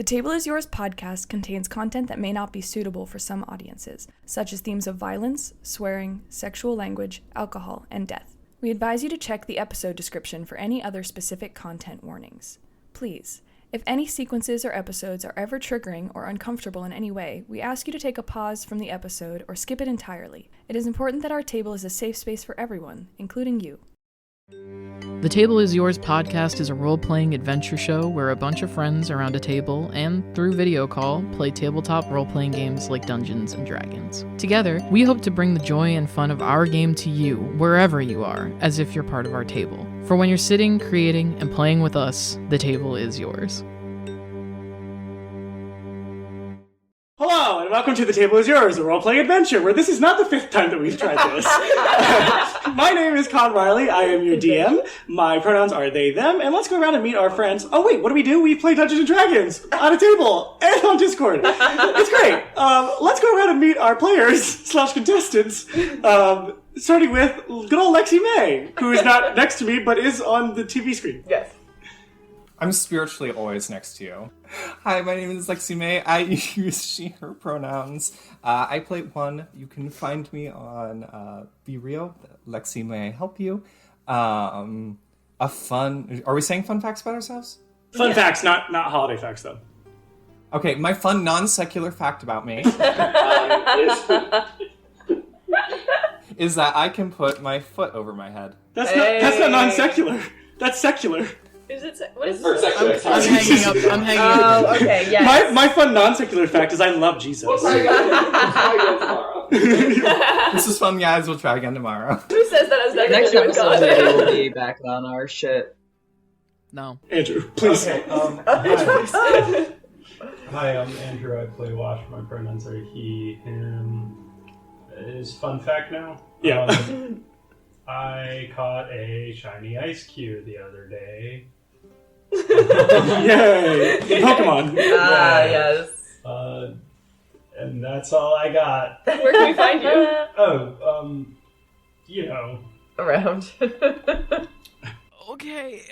The Table is Yours podcast contains content that may not be suitable for some audiences, such as themes of violence, swearing, sexual language, alcohol, and death. We advise you to check the episode description for any other specific content warnings. Please, if any sequences or episodes are ever triggering or uncomfortable in any way, we ask you to take a pause from the episode or skip it entirely. It is important that our table is a safe space for everyone, including you. The Table is Yours podcast is a role-playing adventure show where a bunch of friends around a table and, through video call, play tabletop role-playing games like Dungeons & Dragons. Together, we hope to bring the joy and fun of our game to you, wherever you are, as if you're part of our table. For when you're sitting, creating, and playing with us, the table is yours. Hello, and welcome to The Table is Yours, a role-playing adventure, where this is not the fifth time that we've tried this. My name is Con Riley, I am your DM, my pronouns are they, them, and let's go around and meet our friends. Oh wait, what do? We play Dungeons & Dragons on a table and on Discord. It's great. Let's go around and meet our players / contestants, starting with good old Lexi May, who is not next to me, but is on the TV screen. Yes. I'm spiritually always next to you. Hi, my name is Lexi May. I use she, her pronouns. I play one. You can find me on Be Real. Lexi, may I help you? Are we saying fun facts about ourselves? Fun facts, not holiday facts, though. Okay, my fun non-secular fact about me is that I can put my foot over my head. That's not non-secular. That's secular. Is it? What is I'm hanging up. Oh, okay, yes. My fun non-secular fact is I love Jesus. This is fun, guys. We'll try again tomorrow. Who says that as nothing Next to do with episode, God? we'll be back on our shit. No. Andrew, please. Okay, hi, I'm Andrew. I play Wash. My pronouns are he, him. Is fun fact now? Yeah. I caught a shiny ice cube the other day. Yay! Pokemon. Yes. And that's all I got. Where can we find you? Oh, you know. Around. Okay.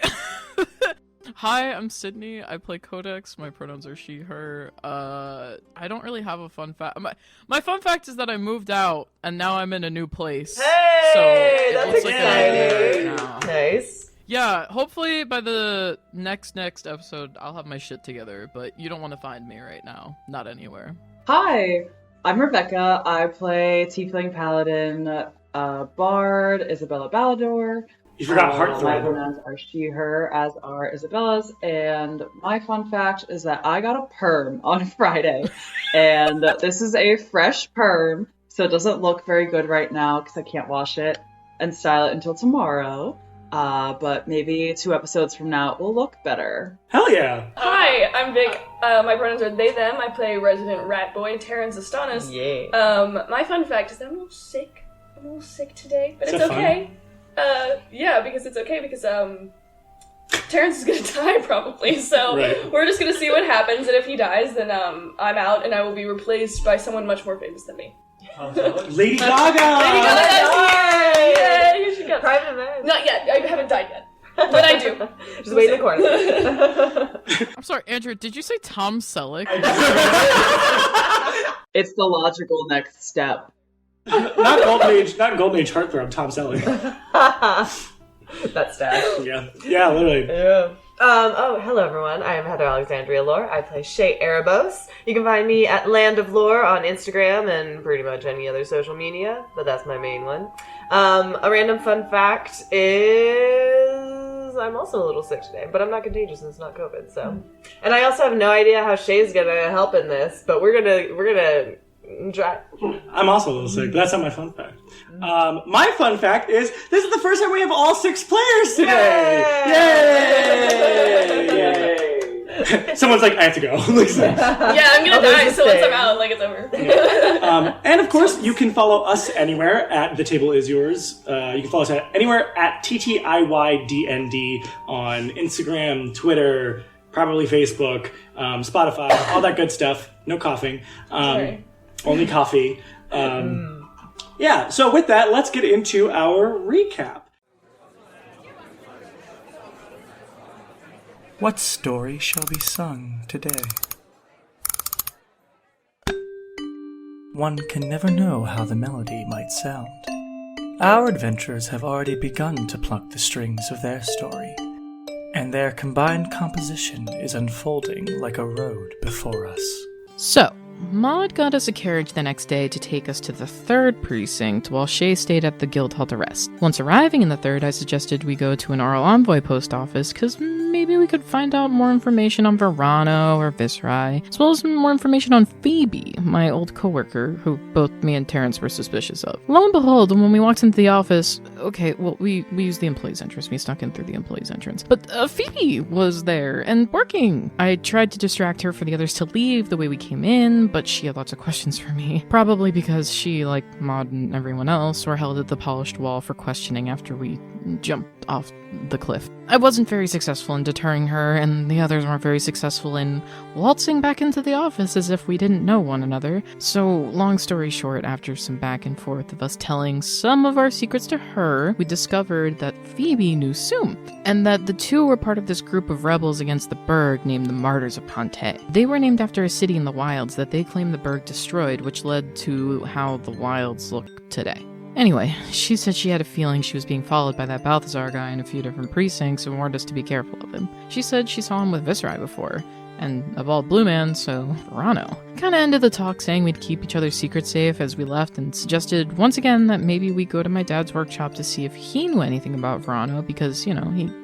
Hi, I'm Sydney. I play Codex. My pronouns are she, her. I don't really have a fun fact. My fun fact is that I moved out, and now I'm in a new place. Hey! So it That's looks like a exciting. nightmare now. Nice. Yeah, hopefully by the next episode, I'll have my shit together, but you don't want to find me right now. Not anywhere. Hi, I'm Rebecca. I play Tiefling Paladin, Bard, Isabella Ballador. You forgot My Heartthrob. pronouns are she, her, as are Isabella's. And my fun fact is that I got a perm on Friday. And this is a fresh perm, so it doesn't look very good right now because I can't wash it and style it until tomorrow. But maybe 2 episodes from now it will look better. Hell yeah. Hi, I'm Vic. My pronouns are they, them. I play resident rat boy, Terrence Astonis. Yeah. My fun fact is that I'm a little sick. I'm a little sick today, but Is it's that fun? okay. Yeah, because it's okay because, Terrence is gonna die probably, so Right. we're just gonna see what happens, and if he dies, then, I'm out, and I will be replaced by someone much more famous than me. Lady Gaga! Lady Gaga's here! Yay! You should go. Private event. Not yet, I haven't died yet. But I do. Just wait in the corner. I'm sorry, Andrew, did you say Tom Selleck? It's the logical next step. not Golden Age Heartthrob, Tom Selleck. That's sad. Yeah, literally. Yeah. Hello everyone. I am Heather Alexandria Lore. I play Shay Erebos. You can find me at Land of Lore on Instagram and pretty much any other social media, but that's my main one. A random fun fact is I'm also a little sick today, but I'm not contagious and it's not COVID, so. And I also have no idea how Shay's gonna help in this, but we're gonna try. I'm also a little sick, but that's not my fun fact. My fun fact is this is the first time we have all 6 players today! Yay! Someone's like, I have to go. Yeah, I'm gonna die, so once I'm out, like, it's over. And of course, you can follow us anywhere at The Table Is Yours. You can follow us anywhere at TTIYDND on Instagram, Twitter, probably Facebook, Spotify, all that good stuff. No coughing. Sorry. Only coffee. Yeah, so with that, let's get into our recap. What story shall be sung today? one can never know how the melody might sound. Our adventurers have already begun to pluck the strings of their story, and their combined composition is unfolding like a road before us. So, Maud got us a carriage the next day to take us to the 3rd precinct while Shay stayed at the Guildhall to rest. Once arriving in the 3rd, I suggested we go to an Oral Envoy post office because maybe we could find out more information on Vorano or Visrai, as well as more information on Phoebe, my old coworker, who both me and Terrence were suspicious of. Lo and behold, when we walked into the office, we used the employee's entrance. We snuck in through the employee's entrance. But Phoebe was there and working. I tried to distract her for the others to leave the way we came in, but she had lots of questions for me. Probably because she, like Maud and everyone else, were held at the polished wall for questioning after we jumped off the cliff. I wasn't very successful in deterring her, and the others weren't very successful in waltzing back into the office as if we didn't know one another. So, long story short, after some back and forth of us telling some of our secrets to her, we discovered that Phoebe knew Soom, and that the two were part of this group of rebels against the Burg named the Martyrs of Ponte. They were named after a city in the wilds that they claimed the Burg destroyed, which led to how the wilds look today. Anyway, she said she had a feeling she was being followed by that Balthazar guy in a few different precincts and warned us to be careful of him. She said she saw him with Visrai before, and a bald blue man, so Vorano. Kinda ended the talk saying we'd keep each other's secrets safe as we left and suggested once again that maybe we go to my dad's workshop to see if he knew anything about Vorano because, he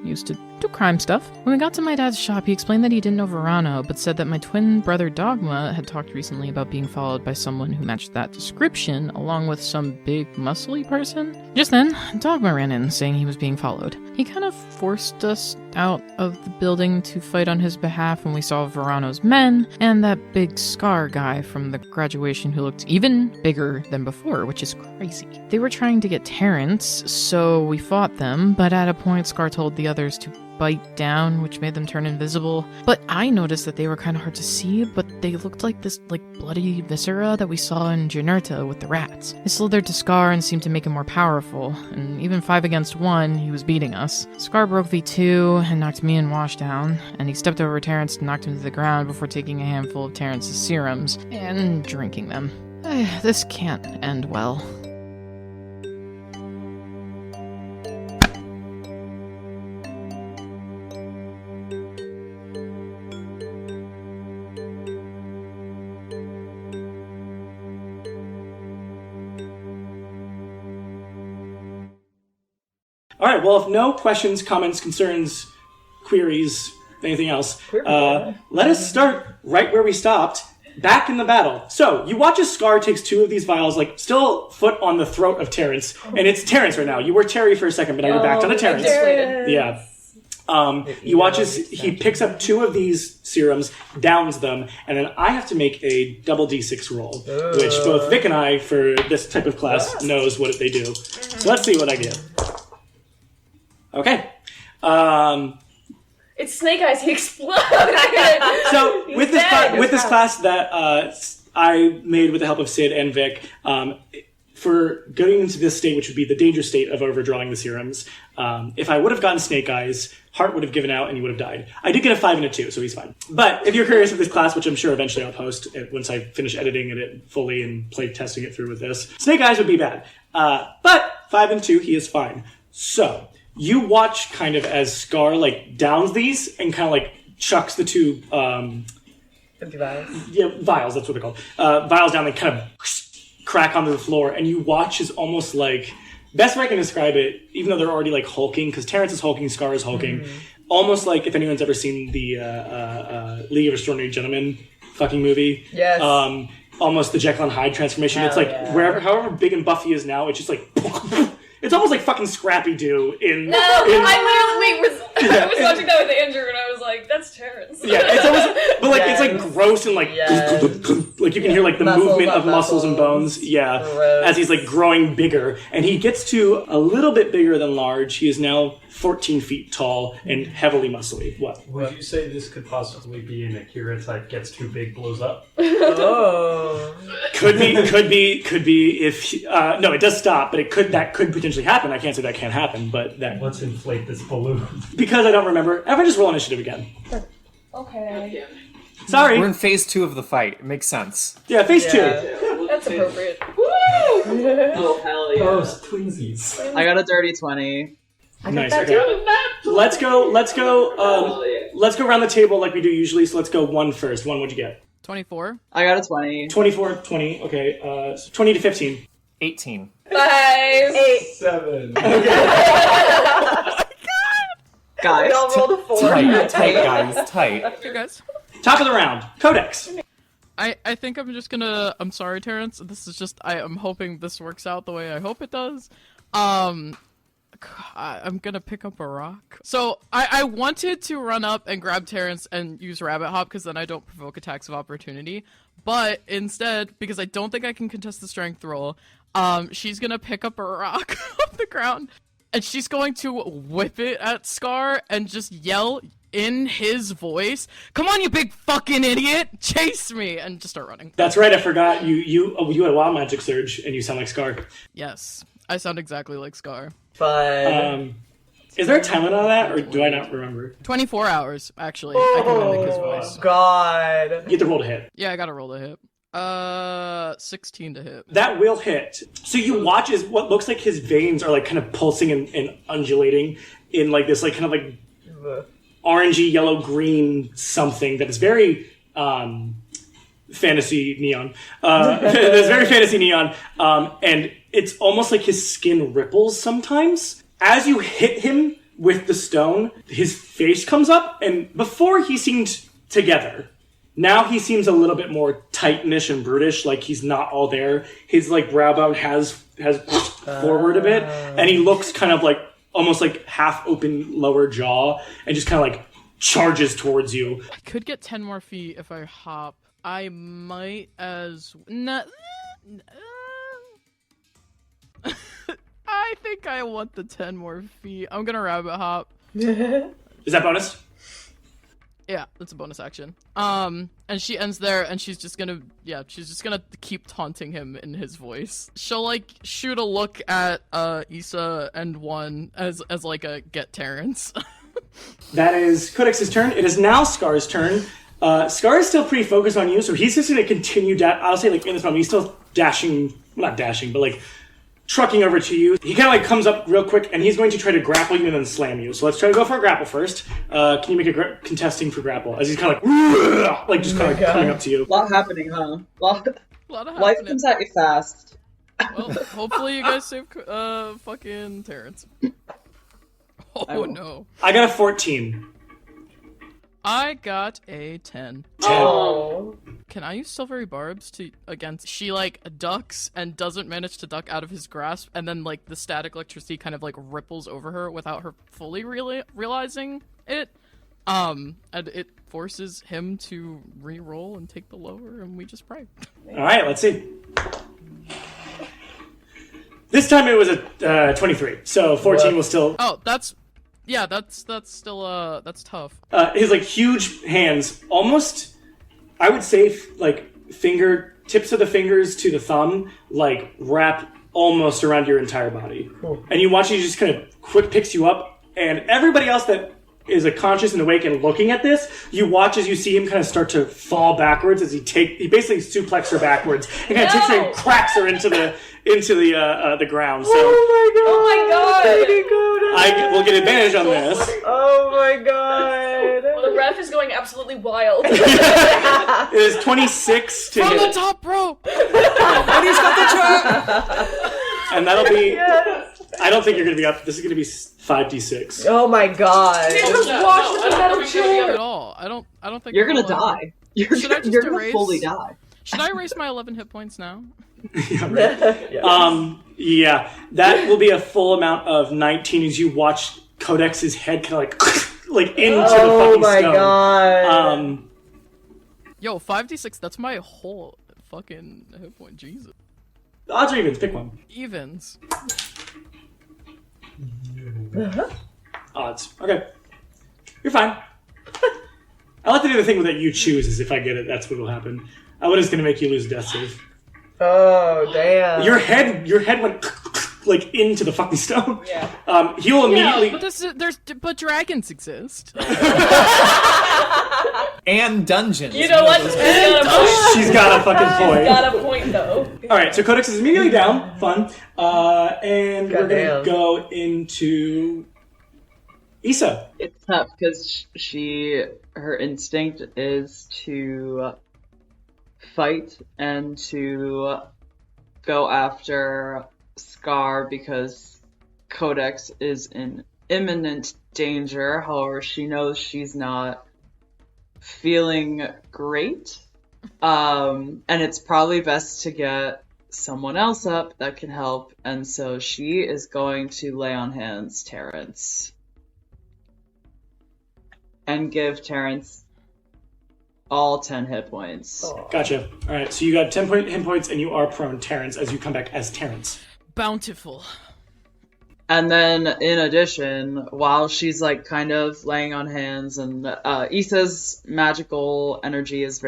used to do crime stuff. When we got to my dad's shop, he explained that he didn't know Vorano, but said that my twin brother Dogma had talked recently about being followed by someone who matched that description, along with some big, muscly person. Just then, Dogma ran in, saying he was being followed. He kind of forced us out of the building to fight on his behalf when we saw Vorano's men, and that big Scar guy from the graduation who looked even bigger than before, which is crazy. They were trying to get Terrence, so we fought them, but at a point Scar told the others to bite down, which made them turn invisible. But I noticed that they were kind of hard to see, but they looked like this bloody viscera that we saw in Janerta with the rats. They slithered to Scar and seemed to make him more powerful, and even 5 against 1, he was beating us. Scar broke V2 and knocked me and Wash down, and he stepped over Terrence and knocked him to the ground before taking a handful of Terrence's serums and drinking them. This can't end well. All right, well, if no questions, comments, concerns, queries, anything else, let us start right where we stopped, back in the battle. So, you watch as Scar takes 2 of these vials, still foot on the throat of Terrence, and it's Terrence right now. You were Terry for a second, but now you're back down to Terrence. Yeah. You watch as he picks up 2 of these serums, downs them, and then I have to make a double D6 roll, which both Vic and I, for this type of class, knows what they do. So let's see what I get. Okay. It's Snake Eyes. He exploded. So with this class that I made with the help of Sid and Vic, for going into this state, which would be the danger state of overdrawing the serums, if I would have gotten Snake Eyes, Heart would have given out and you would have died. I did get a 5 and a 2, so he's fine. But if you're curious of this class, which I'm sure eventually I'll post once I finish editing it fully and play testing it through with this, Snake Eyes would be bad. But 5 and 2, he is fine. So you watch kind of as Scar downs these and kind of chucks the 2 empty vials. Yeah, vials, that's what they're called. Vials down, they kind of crack onto the floor, and you watch as almost best way I can describe it, even though they're already hulking, because Terrence is hulking, Scar is hulking, almost like if anyone's ever seen the League of Extraordinary Gentlemen fucking movie. Yes. Almost the Jekyll and Hyde transformation. It's however big and buff he is now, it's just it's almost like fucking Scrappy-Doo in... No, I was watching that with Andrew and I was like, that's Terrence. Yeah, it's almost... But it's gross and you can hear the movement of muscles and bones. Yeah, gross. As he's growing bigger. And he gets to a little bit bigger than large. He is now 14 feet tall and heavily muscly. What? Would you say this could possibly be an Akira type gets too big, blows up? Oh. Could be if... no, it does stop, but that could potentially happen. I can't say that can't happen, but that... Let's inflate this balloon. Because I don't remember. Ever just roll initiative again. Okay. Sorry. We're in phase 2 of the fight. It makes sense. Yeah, phase 2. That's That's appropriate. Oh, hell yeah. Those twinsies. I got a dirty 20. Nice. Okay. Let's go around the table like we do usually. So let's go 1 first. 1, what'd you get? 24. I got a 20. 24, 20. Okay. So 20 to 15. 18. 5, 8. 7. Guys. We all rolled a 4. Tight, guys, tight. You guys. Top of the round. Codex. I think I'm just gonna. I'm sorry, Terrence. This is just. I'm hoping this works out the way I hope it does. I'm gonna pick up a rock. So I wanted to run up and grab Terrence and use Rabbit Hop because then I don't provoke attacks of opportunity. But instead, because I don't think I can contest the strength roll, she's gonna pick up a rock off the ground and she's going to whip it at Scar and just yell in his voice, "Come on, you big fucking idiot! Chase me!" and just start running. That's right. I forgot you had a wild magic surge and you sound like Scar. Yes, I sound exactly like Scar. Fun. Is there a time limit on that, or do I not remember? 24 hours, actually. I can mimic his voice. God. You get the roll to hit. Yeah, I gotta roll to hit. 16 to hit. That will hit. So you watch as what looks like his veins are like kind of pulsing and undulating in like this like kind of like orangey, yellow, green something that is very fantasy neon. It's very fantasy neon, and it's almost like his skin ripples sometimes. As you hit him with the stone, his face comes up, and before he seemed together. Now he seems a little bit more Titanish and brutish, like he's not all there. His like brow bone has pushed forward a bit, and he looks kind of like almost like half open lower jaw, and just kind of like charges towards you. I could get 10 more feet if I hop. I might as... Not... I think I want the 10 more feet. I'm gonna rabbit hop. Is that bonus? Yeah, that's a bonus action. And she ends there, and she's just gonna keep taunting him in his voice. She'll like shoot a look at Issa and one as like a get Terrence. That is Codex's turn. It is now Scar's turn. Scar is still pretty focused on you, so he's just gonna continue. I'll say like in this moment, he's still not dashing, but like trucking over to you. He kind of like comes up real quick, and he's going to try to grapple you and then slam you. So let's try to go for a grapple first. Can you make a contesting for grapple? As he's kind of like just kind of coming up to you. A lot happening, huh? Lot of Life happening. comes at you fast. Well, hopefully you guys save fucking Terrence. Oh no. I got a 14. I got a 10. Oh. Can I use silvery barbs against... She, like, ducks and doesn't manage to duck out of his grasp, and then, like, the static electricity kind of, like, ripples over her without her fully realizing it. And it forces him to re-roll and take the lower, and we just pray. Alright, let's see. This time it was a 23, so 14 will still... Oh, that's still, that's tough. His, like, huge hands, almost, I would say, like, tips of the fingers to the thumb, like, wrap almost around your entire body. Cool. And you watch he just kind of quick picks you up, and everybody else that is conscious and awake and looking at this, you watch as you see him kind of start to fall backwards as he basically suplexes her backwards and kind of takes her and cracks her into the ground. So, Oh my god! I will get advantage on this. Oh my god! Well, the ref is going absolutely wild. It is 26 to From hit. the top rope! And he's got the trap! And that'll be... Yes. I don't think you're going to be up. This is going to be 5d6. Oh my god! Washed in the metal Not chair. at all. I don't think You're I gonna will. die. You're Should I just gonna erase- fully die. Should I erase my 11 hit points now? Yeah, right. Yeah, that will be a full amount of 19 as you watch Codex's head kind of like into the Oh fucking my stone. god! Yo, 5d6, that's my whole fucking hit point. Jesus. Odds or evens, pick one. Evens. Odds. Okay. You're fine. I like to do the thing that you choose is if I get it, that's what will happen. I was just going to make you lose a death save. Oh damn! Your head went like into the fucking stone. Yeah. He will immediately... But dragons exist. And dungeons. You know what? She's got a point. She's got a fucking point. She's got a point, though. All right, so Codex is immediately down. Fun. And we're going to go into Issa. It's tough because her instinct is to fight and to go after Scar because Codex is in imminent danger. However, she knows she's not feeling great. And it's probably best to get someone else up that can help. And so she is going to lay on hands Terrence. And give Terrence all 10 hit points. Oh. Gotcha. All right, so you got 10 hit points, and you are prone, Terrence, as you come back as Terrence. Bountiful. And then, in addition, while she's like kind of laying on hands, and Issa's magical energy is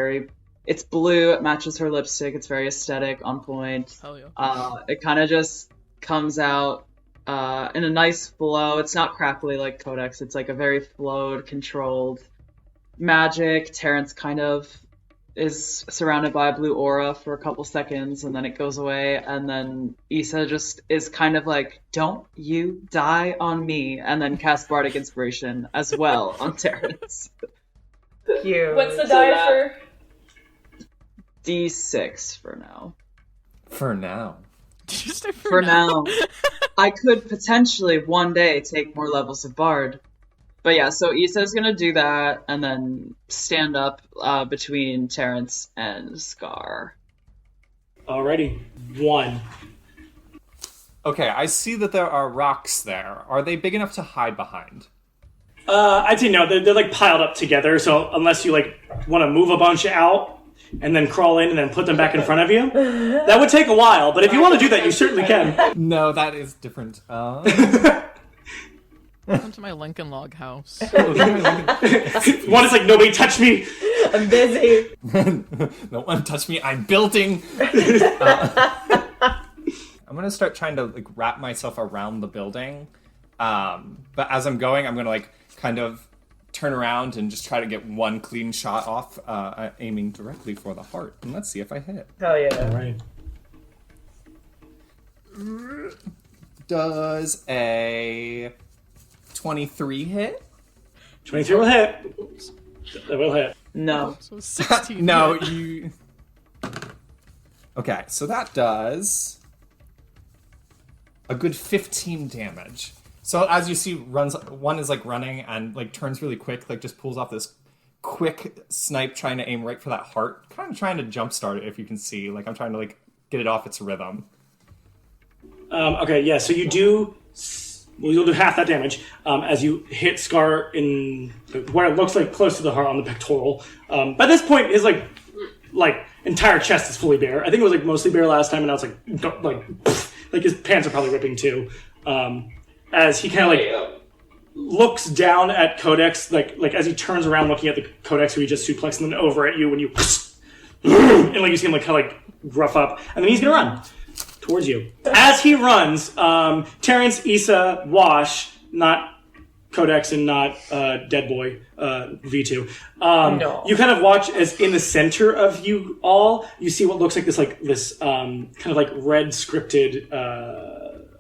it's blue, it matches her lipstick, it's very aesthetic, on point. Hell yeah. It kind of just comes out in a nice flow. It's not crackly like Codex. It's like a very flowed, controlled magic. Terrence kind of is surrounded by a blue aura for a couple seconds, and then it goes away. And then Issa just is kind of like, "Don't you die on me!" And then cast Bardic Inspiration as well on Terrence. Cute. What's the die for? D6 for now. For now. Did you say For now. I could potentially one day take more levels of Bard. But yeah, so Issa's gonna do that and then stand up between Terrence and Scar. Alrighty. 1. Okay, I see that there are rocks there. Are they big enough to hide behind? I'd say no. They're like piled up together, so unless you like want to move a bunch out and then crawl in and then put them back in front of you, that would take a while. But if you want to do that, you certainly can. No, that is different. Welcome to my Lincoln Log house. One is like, nobody touch me. I'm busy. No one touch me. I'm building. I'm gonna start trying to like wrap myself around the building, but as I'm going, I'm gonna like kind of turn around and just try to get one clean shot off, aiming directly for the heart. And let's see if I hit. Hell yeah! All right. Does a 23 hit? 23 will hit. That will hit. No. So 16. No, you. Okay, so that does a good 15 damage. So as you see, one is like running and like turns really quick, like just pulls off this quick snipe, trying to aim right for that heart, kind of trying to jumpstart it. If you can see, like I'm trying to like get it off its rhythm. Okay, yeah. So you do. Well, you'll do half that damage as you hit Scar in where it looks like close to the heart on the pectoral. By this point, his like entire chest is fully bare. I think it was like mostly bare last time, and now it's like his pants are probably ripping too. As he kind of like looks down at Codex, like as he turns around looking at the Codex who he just suplexed, and then over at you when you and like you see him like kind of like rough up, and then he's gonna run towards you. As he runs, Terrence, Issa, Wash, not Codex and not Dead Boy, V2. No. You kind of watch as in the center of you all, you see what looks like this kind of like red scripted,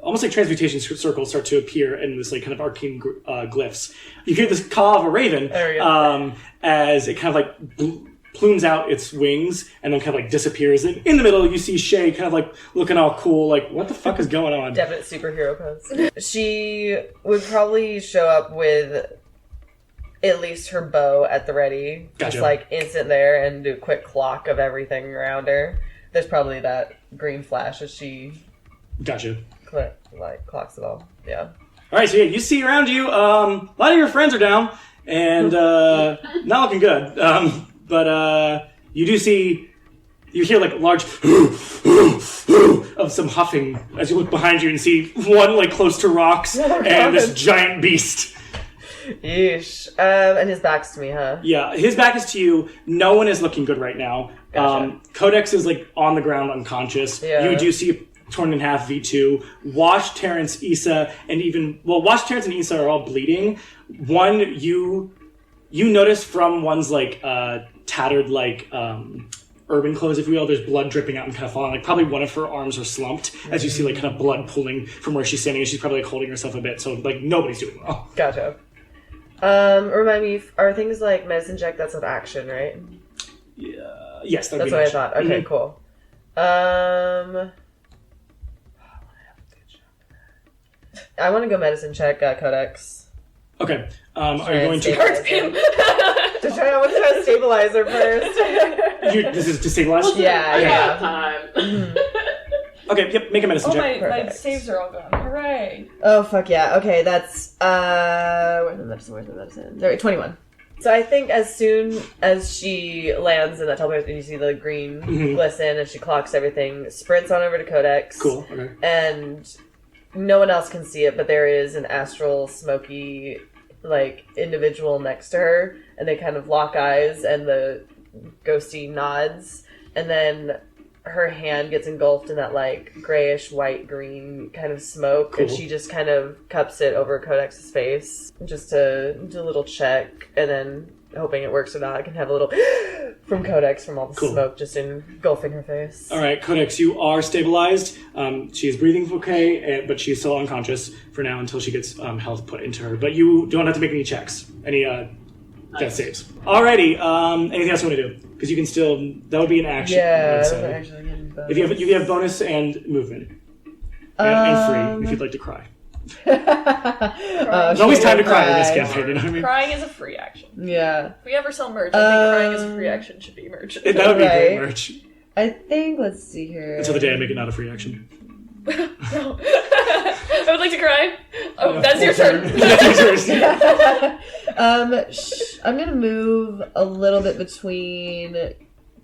almost like transmutation circles start to appear in this like kind of arcane glyphs. You hear this caw of a raven as it kind of like plumes out its wings and then kind of like disappears. And in the middle, you see Shay kind of like looking all cool, like, what the fuck is going on? Definite superhero pose. She would probably show up with at least her bow at the ready. Gotcha. Just like instant there and do a quick clock of everything around her. There's probably that green flash as she Gotcha. Clocks it all. Yeah. All right, so yeah, you see around you, a lot of your friends are down and not looking good. But you do see, you hear like large of some huffing as you look behind you and see one like close to rocks and this giant beast. Yeesh. And his back's to me, huh? Yeah, his back is to you. No one is looking good right now. Gotcha. Codex is like on the ground unconscious. Yeah. You do see torn in half V2. Wash, Terrence, Issa, and Wash, Terrence, and Issa are all bleeding. One, you notice from one's like tattered like urban clothes, if you will. There's blood dripping out and kind of falling. Like probably one of her arms are slumped as you see like kind of blood pulling from where she's standing, and she's probably like holding herself a bit. So like nobody's doing well. Gotcha. Remind me, are things like medicine check? That's an action, right? Yeah. Yes, that's what I thought. Okay, cool. I want to go medicine check Codex. Okay. Are you going to? I want to try to stabilize her first. This is to stabilize? Yeah. Time. Okay, yep, make a medicine check. My saves are all gone. Hooray. Oh, fuck yeah. Okay, that's, where's the medicine? There, 21. So I think as soon as she lands in that teleporter and you see the green glisten and she clocks everything, sprints on over to Codex. Cool, okay. And no one else can see it, but there is an astral, smoky, like, individual next to her, and they kind of lock eyes, and the ghosty nods, and then her hand gets engulfed in that, like, grayish, white, green kind of smoke, and she just kind of cups it over Codex's face, just to do a little check, and then, hoping it works or not, I can have a little from Codex from all the smoke just engulfing her face. All right, Codex, you are stabilized. She is breathing okay, but she's still unconscious for now until she gets health put into her. But you don't have to make any checks, any death saves. Alrighty, anything else you want to do? Because you can still, that would be an action. Yeah, that's actually getting bonus. If you have bonus and movement. And free, if you'd like to cry. There's always time to cry in this campaign, you know what I mean? Crying is a free action. Yeah. If we ever sell merch, I think crying is a free action should be merch. That would be great merch. I think, let's see here. Until the day I make it not a free action. No. I would like to cry. Oh, that's your turn. That's yours. I'm gonna move a little bit between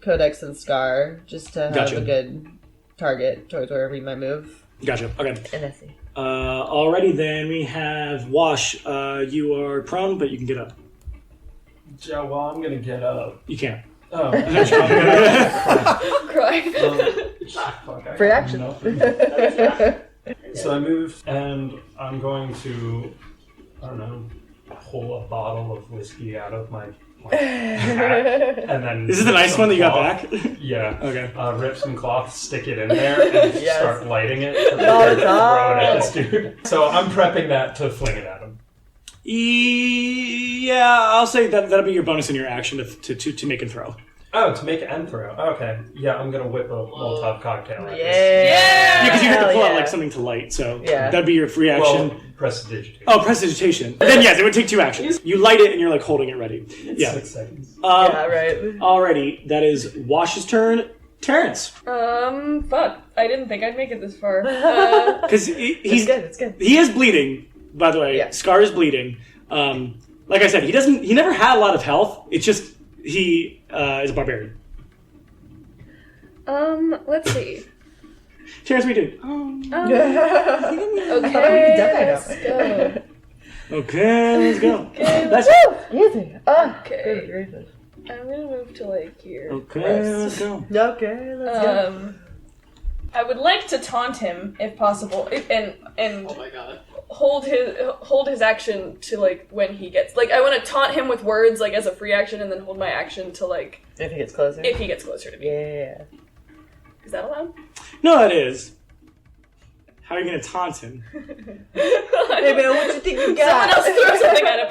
Codex and Scar, just to have a good target towards wherever you might move. Gotcha, okay. And I see. Alrighty then, we have Wash. You are prone, but you can get up. Yeah, well, I'm gonna get up. You can't. Oh. Cry. Free action. So I moved, and I'm going to, I don't know, pull a bottle of whiskey out of my hat, and then This is the nice one that you got back? Yeah. Okay. Rip some cloth, stick it in there, and start lighting it. Throw it at this dude. So I'm prepping that to fling it at him. Yeah, I'll say that'll be your bonus in your action to make and throw. Oh, to make and throw. Okay. Yeah, I'm going to whip a Molotov cocktail at Yeah, because you have to pull out like something to light, so that'd be your free action. Well, prestidigitation. Oh, prestidigitation. Then yes, it would take 2 actions. You light it and you're like holding it ready. It's 6 seconds. Yeah, right. Alrighty, that is Wash's turn. Terrence. Fuck. I didn't think I'd make it this far. Because he's good. It's good. He is bleeding, by the way. Scar is bleeding. Like I said, he never had a lot of health. It's just he is a barbarian. Let's see. Terrence, what are you doing? Okay, let's go. Okay, let's go. Okay, That's easy. Okay. I'm gonna move to like here. Okay, let's go. Okay, let's go. I would like to taunt him if possible, and Oh my god. hold his action to like when he gets like I want to taunt him with words like as a free action, and then hold my action to like if he gets closer. If he gets closer to me. Yeah. Is that allowed? No, that is. How are you going to taunt him? Hey man, what you think you got? Someone else threw something at him.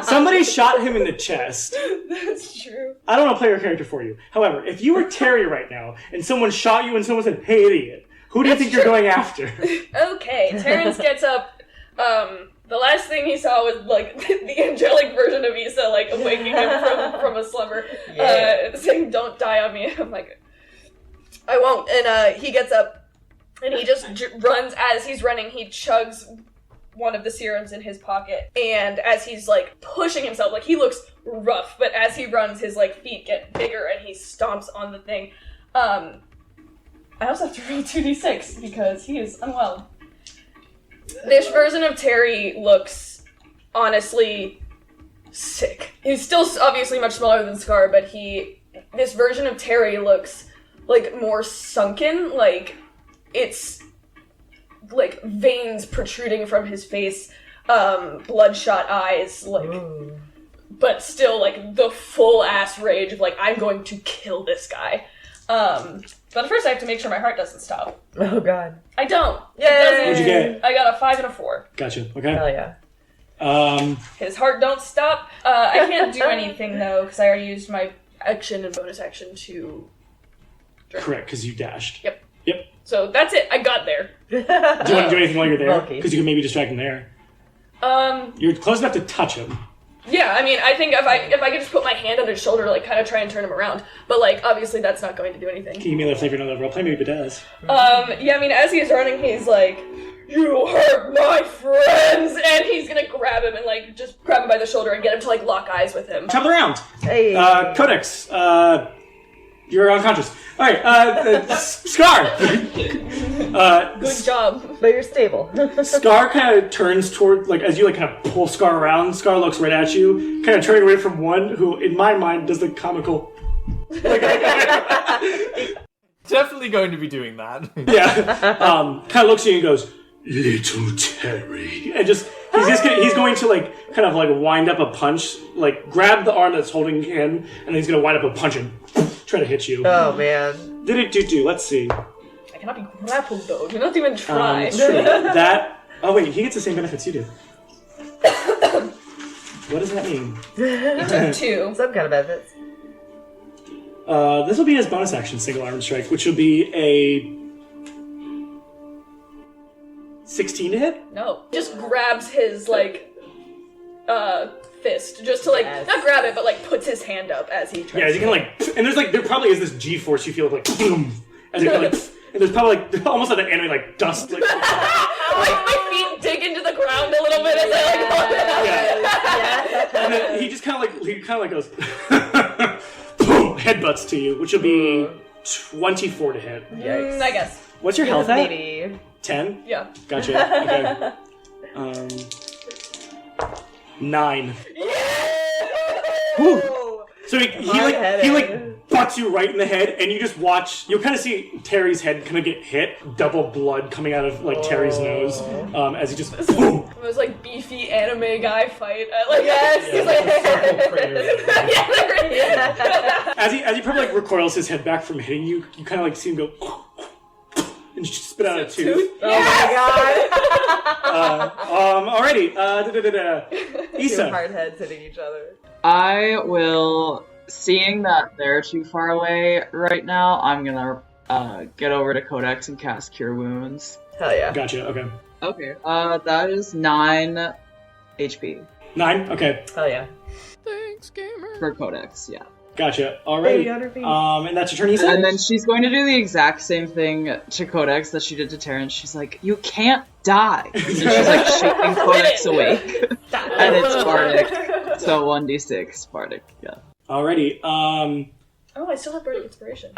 Somebody shot him in the chest. That's true. I don't want to play your character for you. However, if you were Terry right now and someone shot you and someone said, "Hey, idiot," who do you think you're going after? Okay, Terrence gets up. The last thing he saw was like the angelic version of Issa, like waking him from a slumber, saying, "Don't die on me." I'm like, I won't. And he gets up. And he just runs. As he's running, he chugs one of the serums in his pocket. And as he's, like, pushing himself, like, he looks rough. But as he runs, his, like, feet get bigger and he stomps on the thing. I also have to roll 2d6 because he is unwell. This version of Terry looks, honestly, sick. He's still obviously much smaller than Scar, but this version of Terry looks, like, more sunken, like... It's like veins protruding from his face, bloodshot eyes, like but still, like, the full-ass rage of, like, I'm going to kill this guy. But first I have to make sure my heart doesn't stop. Oh, God. I don't. Yay! It doesn't. What'd you get? I got a 5 and a 4. Gotcha. Okay. Hell yeah. His heart don't stop. I can't do anything, though, because I already used my action and bonus action to drink. Correct, because you dashed. Yep. Yep. So that's it. I got there. Do you want to do anything while you're there? Bulky. Because you can maybe distract him there. You're close enough to touch him. Yeah, I mean, I think if I could just put my hand on his shoulder to, like, kind of try and turn him around. But, like, obviously that's not going to do anything. Can you give me a little flavor of roleplay? Maybe it does. Yeah, I mean, as he's running, he's like, you hurt my friends! And he's gonna grab him and, like, just grab him by the shoulder and get him to, like, lock eyes with him. Top of the round. Hey. Codex. You're unconscious. Alright, Scar! Good job. But you're stable. Scar kind of turns toward, like, as you, like, kind of pull Scar around, Scar looks right at you, kind of turning away from one who, in my mind, does the comical... Definitely going to be doing that. Yeah. Kind of looks at you and goes, little Terry. And he's going to, like, kind of, like, wind up a punch, like, grab the arm that's holding him, and then he's going to wind up a punch and try to hit you. Oh, man. Did it do? Let's see. I cannot be grappled, though. Do not even try. It's true. That... Oh, wait, he gets the same benefits you do. What does that mean? He took 2. Some kind of benefits. This will be his bonus action, single arm strike, which will be a 16 to hit? No. Just grabs his, like, fist. Just to, like, Yes. not grab it, but, like, puts his hand up as he tries Yeah, you can, like, and there's, like, there probably is this G-force you feel, like, boom, as you kind of, like, and there's probably, like, almost like an anime, like, dust, like, like, my feet dig into the ground a little bit as I, like, hold it up. yeah. And then he just kind of, like, goes, boom, headbutts to you, which will be 24 to hit. Yikes. I guess. What's your health at? Maybe. 10? Yeah. Gotcha. Okay. 9. Whew. So he like butts you right in the head, and you just watch. You'll kind of see Terry's head kind of get hit, double blood coming out of like Terry's nose, as he just boom. It was like beefy anime guy fight. Like, Yes. he's like, yeah. As he probably like recoils his head back from hitting you, you kind of like see him go. And just spit out a tooth. Oh my god. Alrighty. Two Issa. hard heads hitting each other. I will, seeing that they're too far away right now, I'm gonna get over to Codex and cast Cure Wounds. Hell yeah. Gotcha. Okay. Okay. That is 9 HP 9. Okay. Hell yeah. Thanks, gamer. for Codex. Yeah. Gotcha. Alrighty. Baby on her feet. And that's your turn, Issa. And then she's going to do the exact same thing to Codex that she did to Terrence. She's like, "You can't die." And she's like shaking Codex awake. And it's Bardic. So 1d6 Bardic. Yeah. Alrighty. Oh, I still have Bardic Inspiration.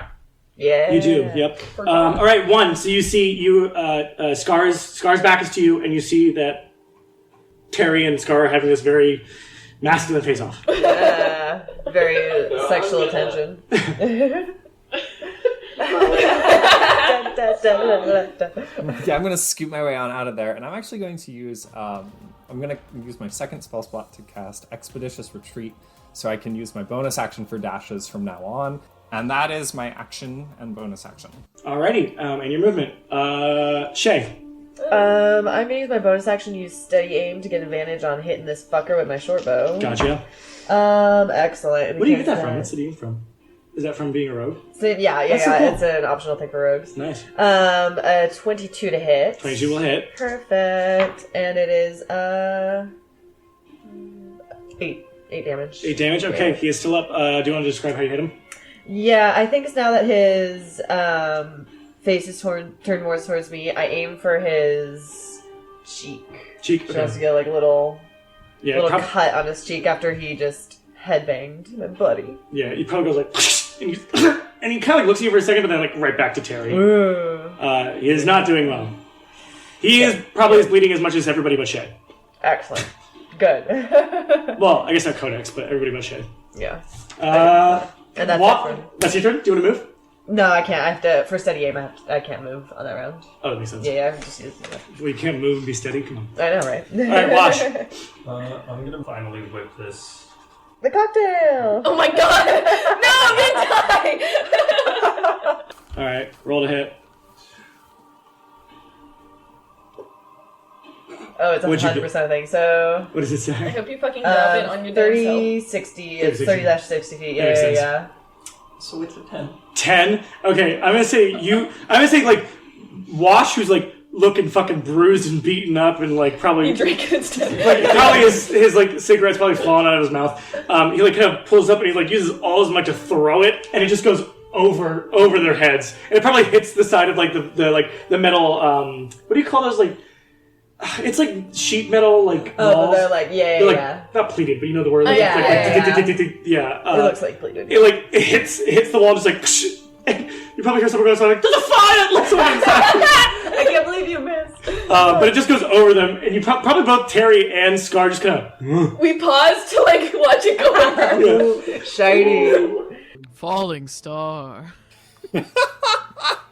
Yeah. You do. Yep. All right. 1. So you see Scar's back is to you, and you see that Terry and Scar are having this very masculine face-off. Very sexual attention. Yeah, I'm gonna scoot my way on out of there, and I'm actually going to use I'm gonna use my second spell slot to cast Expeditious Retreat, so I can use my bonus action for dashes from now on, and that is my action and bonus action. Alrighty. And your movement. Shay. I'm gonna use my bonus action to use steady aim to get advantage on hitting this fucker with my short bow. Gotcha. Excellent. Where do you get that from? What's the name from? Is that from being a rogue? So, yeah. That's so cool. It's an optional thing for rogues. Nice. 22 to hit. 22 will hit. Perfect. And it is 8 damage. 8 damage. Okay, he is still up. Do you want to describe how you hit him? Yeah, I think it's now that his face is turned more towards me. I aim for his cheek. Cheek. She has to get like a little cut on his cheek after he just headbanged my buddy. Yeah, he probably goes like, and he kind of like looks at you for a second, but then like right back to Terry. He is not doing well. He is probably bleeding as much as everybody but Shay. Excellent. Good. Well, I guess not Codex, but everybody but Shay. Yeah. And that's your turn? Do you want to move? No, I can't. I have to, for steady aim, I can't move on that round. Oh, that makes sense. Yeah, I'm just using it. Well, you can't move and be steady? Come on. I know, right? Alright, Wash. I'm gonna finally whip this The cocktail! Oh my god! No, I'm gonna die! Alright, roll to hit. Oh, it's a What'd you 100% thing, so... What does it I say? hope you fucking drop it on your damn 30, self. 60. It's 30, 30-60 feet. That makes sense. Yeah. So it's a 10. 10? Okay, I'm gonna say like, Wash, who's like looking fucking bruised and beaten up and like probably... You drink it instead. Like, probably his like cigarette's probably falling out of his mouth. He like kind of pulls up and he like uses all his might to throw it, and it just goes over their heads, and it probably hits the side of like the metal. What do you call those? Like, it's like sheet metal like walls. They're like They're like not pleated, but you know the word. Like, yeah, yeah. it looks like pleated. It hits the wall just like. You probably hear someone go like, "There's a fire!" Like someone inside. I can't believe you missed. But it just goes over them, and you probably both Terry and Scar just kind of. We paused to like watch it go over. Shiny. Falling star.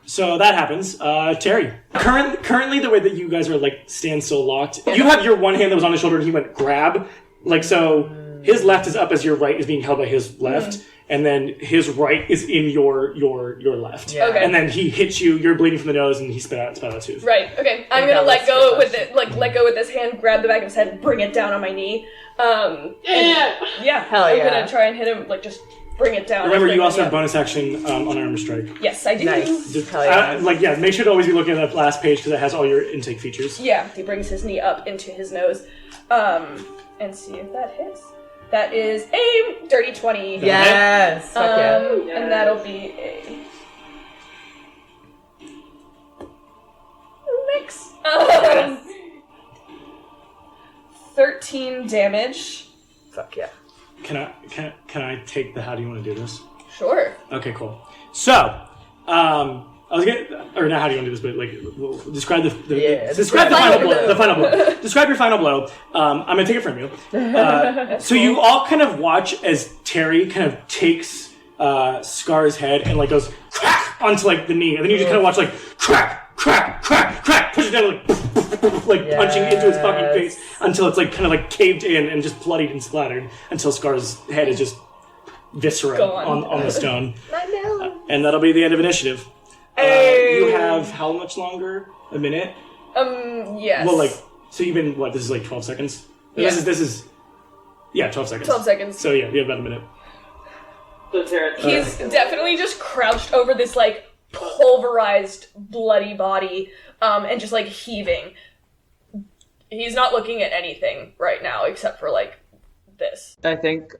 So that happens. Terry, currently the way that you guys are like standstill locked, you have your one hand that was on his shoulder and he went grab. Like, so his left is up as your right is being held by his left, and then his right is in your left. Yeah. Okay. And then he hits you, you're bleeding from the nose, and he spit out a tooth. Right. Okay. I'm Okay, gonna let let's go get with this. it, like let go with this hand, grab the back of his head, bring it down on my knee. Yeah. Hell I'm yeah. gonna try and hit him, like just bring it down. Remember, as you quickly also have as- bonus action on armor strike. Yes, I do. Nice. Just, Hell yeah. make sure to always be looking at that last page because it has all your intake features. Yeah, he brings his knee up into his nose, and see if that hits. That is a dirty 20. Yes. Fuck yeah. And that'll be a mix. 13 damage. Fuck yeah. Can I take the how do you want to do this? Sure. Okay, cool. So, I was gonna, or not how do you want to do this, but like, we'll describe describe the final blow. The final blow. Describe your final blow. I'm gonna take it from you. So you all kind of watch as Terry kind of takes Scar's head and like goes crack onto like the knee, and then you just kind of watch like crack, crack, crack, crack, push it down like punching into his fucking face until it's like kind of like caved in and just bloodied and splattered until Scar's head is just viscera Gone. on the stone. I know. And that'll be the end of initiative. Hey. You have how much longer? A minute? Yes. Well, like, so you've been, what, this is like 12 seconds? Yeah. This is, yeah, 12 seconds. 12 seconds. So yeah, you have about a minute. He's definitely just crouched over this, like, pulverized, bloody body, and just, like, heaving. He's not looking at anything right now except for, like, this. I think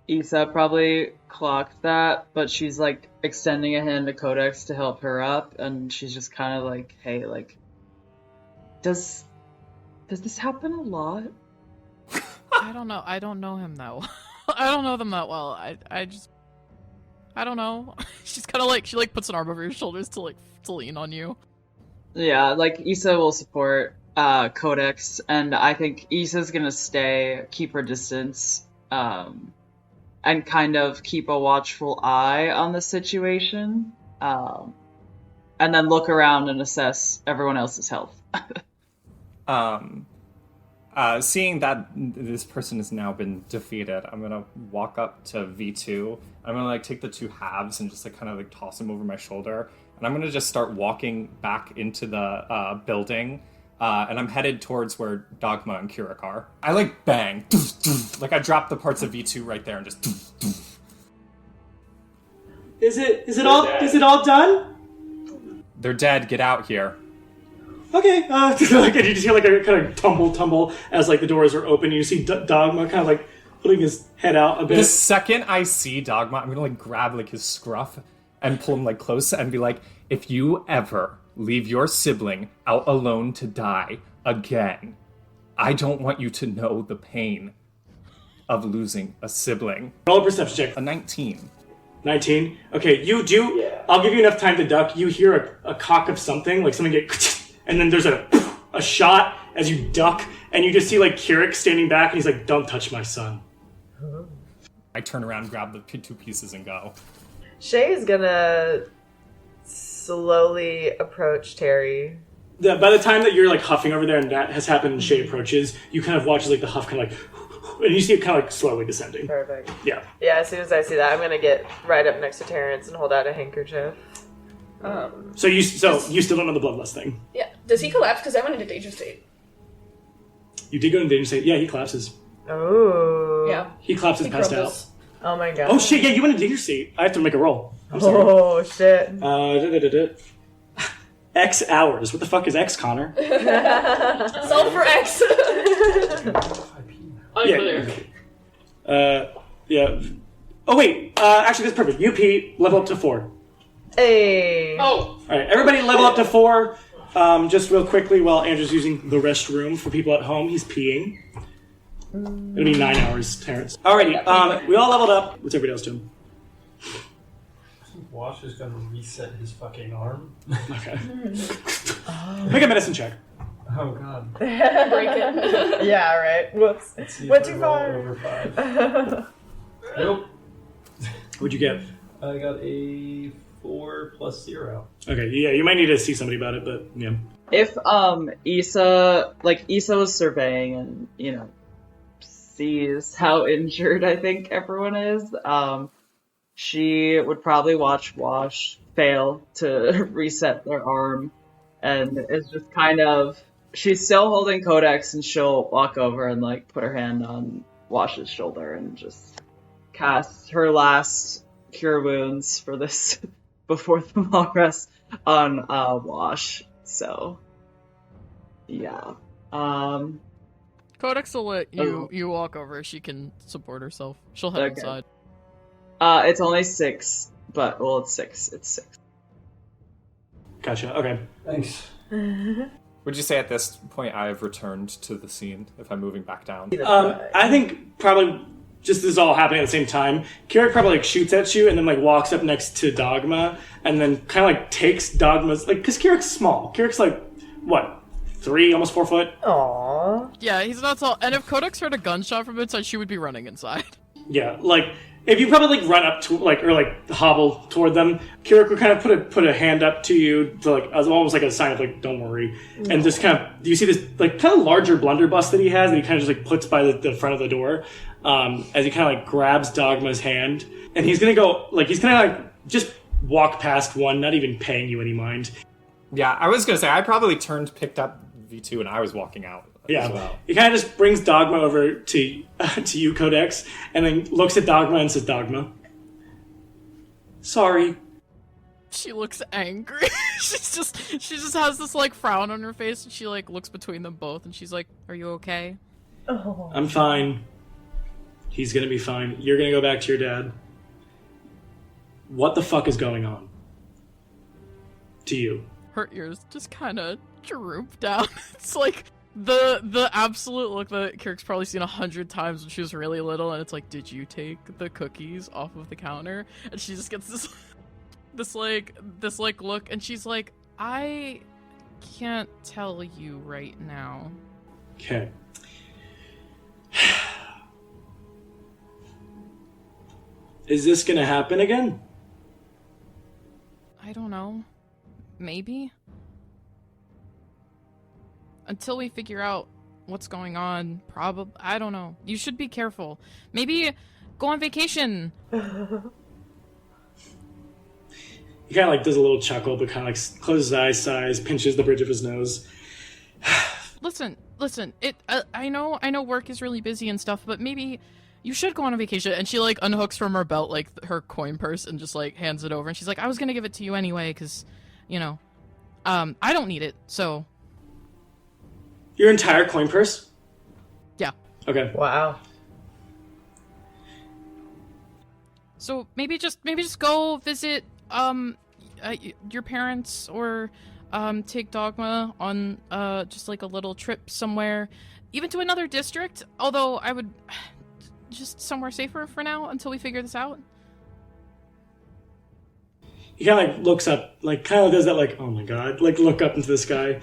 Issa probably clocked that, but she's like extending a hand to Codex to help her up, and she's just kind of like, "Hey, like, does this happen a lot?" I don't know. I don't know him that well. I don't know them that well. I don't know. She's kind of like, she like puts an arm over your shoulders to lean on you. Yeah, like Issa will support Codex, and I think Issa's gonna keep her distance, and kind of keep a watchful eye on the situation, and then look around and assess everyone else's health. Seeing that this person has now been defeated, I'm gonna walk up to V2. I'm gonna like take the two halves and just like kind of like toss them over my shoulder, and I'm gonna just start walking back into the building. And I'm headed towards where Dogma and Kirik are. I like bang, like I drop the parts of V2 right there and just. Is it all done? They're dead. Get out here. Okay. Like, and you just hear like a kind of tumble as like the doors are open. You see Dogma kind of like putting his head out a bit. The second I see Dogma, I'm gonna like grab like his scruff and pull him like close and be like, if you ever leave your sibling out alone to die again, I don't want you to know the pain of losing a sibling. Roll a perception check. A 19. 19? Okay, you do. Yeah. I'll give you enough time to duck. You hear a cock of something, like something get, and then there's a shot as you duck, and you just see like Kirik standing back, and he's like, "Don't touch my son." I turn around, grab the two pieces, and go. Shay's gonna slowly approach Terry. By the time that you're like huffing over there and that has happened and Shay approaches, you kind of watch as like the huff kind of like And you see it kind of like slowly descending. Perfect. Yeah. Yeah, as soon as I see that, I'm gonna get right up next to Terrence and hold out a handkerchief. So you still don't know the bloodlust thing. Yeah. Does he collapse? Because I went into danger state. You did go into danger state. Yeah, he collapses. Oh. Yeah. He collapses, He passed crumbles. Oh my god. out. Oh shit! Yeah, you went into danger state. I have to make a roll. I'm sorry. Oh shit. X hours. What the fuck is X, Connor? Solve for X. Unclear. Yeah. Oh wait. Actually, that's perfect. You pee. Level up to 4. Hey. Oh. All right, everybody level up to 4. Just real quickly, while Andrew's using the restroom for people at home, he's peeing. It'll be 9 hours, Terrence. Alrighty, we all leveled up. What's everybody else doing? Wash is gonna reset his fucking arm. Okay. Make a medicine check. Oh god. Break it. Yeah, right. Whoops. Let's see if Went I too roll far. over 5. Nope. What'd you get? I got a 4 plus 0. Okay, yeah, you might need to see somebody about it, but yeah. If Issa was surveying and, you know, sees how injured I think everyone is, she would probably watch Wash fail to reset their arm, and it's just kind of, she's still holding Codex, and she'll walk over and like put her hand on Wash's shoulder and just cast her last cure wounds for this before the long rest on Wash. So yeah. Codex will let you walk over. She can support herself. She'll head Okay. inside. It's only 6, but well, it's 6. It's 6. Gotcha, okay. Thanks. Would you say at this point I've returned to the scene if I'm moving back down? I think probably just this is all happening at the same time. Kirik probably like shoots at you and then like walks up next to Dogma and then kind of like takes Dogma's, like, because Kirik's small. Kirik's like, what, 3, almost 4 foot? Aww. Yeah, he's not tall. And if Codex heard a gunshot from inside, she would be running inside. Yeah, like, if you probably like run up to like or like hobble toward them, Kirik would kind of put a hand up to you to like as almost like a sign of like don't worry, and just kind of you see this like kind of larger blunderbuss that he has that he kind of just like puts by the front of the door, as he kind of like grabs Dogma's hand and he's gonna go like he's gonna like just walk past one, not even paying you any mind. Yeah, I was gonna say I probably picked up V2 and I was walking out. Yeah, as well. he kind of just brings Dogma over to you, Codex, and then looks at Dogma and says, "Dogma, sorry." She looks angry. she just has this like frown on her face, and she like looks between them both, and she's like, "Are you okay?" Oh. I'm fine. He's gonna be fine. You're gonna go back to your dad. What the fuck is going on? To you. Her ears just kind of droop down. It's like the absolute look that Kirk's probably seen 100 times when she was really little, and it's like, did you take the cookies off of the counter? And she just gets this look, and she's like, I can't tell you right now. Okay. Is this gonna happen again? I don't know. Maybe. Until we figure out what's going on, probably. I don't know. You should be careful. Maybe go on vacation. He kind of like does a little chuckle, but kind of like closes his eyes, sighs, pinches the bridge of his nose. Listen. I know work is really busy and stuff, but maybe you should go on a vacation. And she like unhooks from her belt like her coin purse and just like hands it over. And she's like, I was gonna give it to you anyway, because, you know, I don't need it, so. Your entire coin purse? Yeah. Okay. Wow. So maybe just go visit your parents, or take Dogma on just like a little trip somewhere, even to another district, although I would just somewhere safer for now until we figure this out. He kind of like looks up, like kind of does that like, oh my god, like look up into the sky.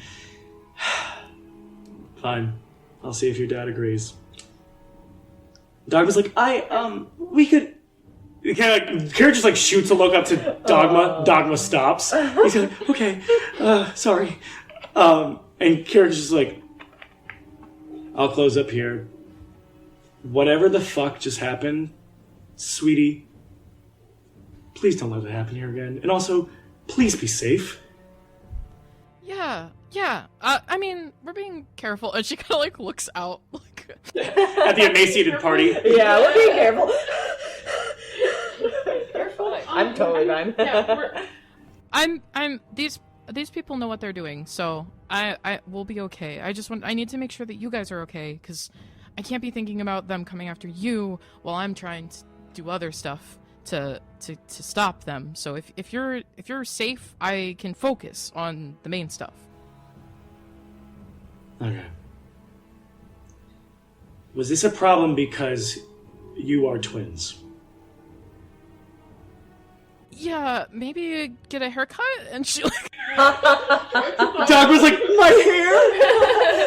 Fine. I'll see if your dad agrees. Dogma's like, we could... Kira just like shoots a look up to Dogma. Dogma stops. He's like, okay, sorry. And Kira's just like, I'll close up here. whatever the fuck just happened, sweetie, please don't let it happen here again. And also, please be safe. Yeah. I mean, we're being careful. And she kind of like looks out like At the emaciated party. Yeah, we're being careful. You're fine. I'm totally fine. I'm these people know what they're doing, so I will be okay. I need to make sure that you guys are okay, because I can't be thinking about them coming after you while I'm trying to do other stuff to stop them. So if you're safe, I can focus on the main stuff. Okay. Was this a problem because you are twins? Yeah, maybe get a haircut, and she like. Doc was like, my hair?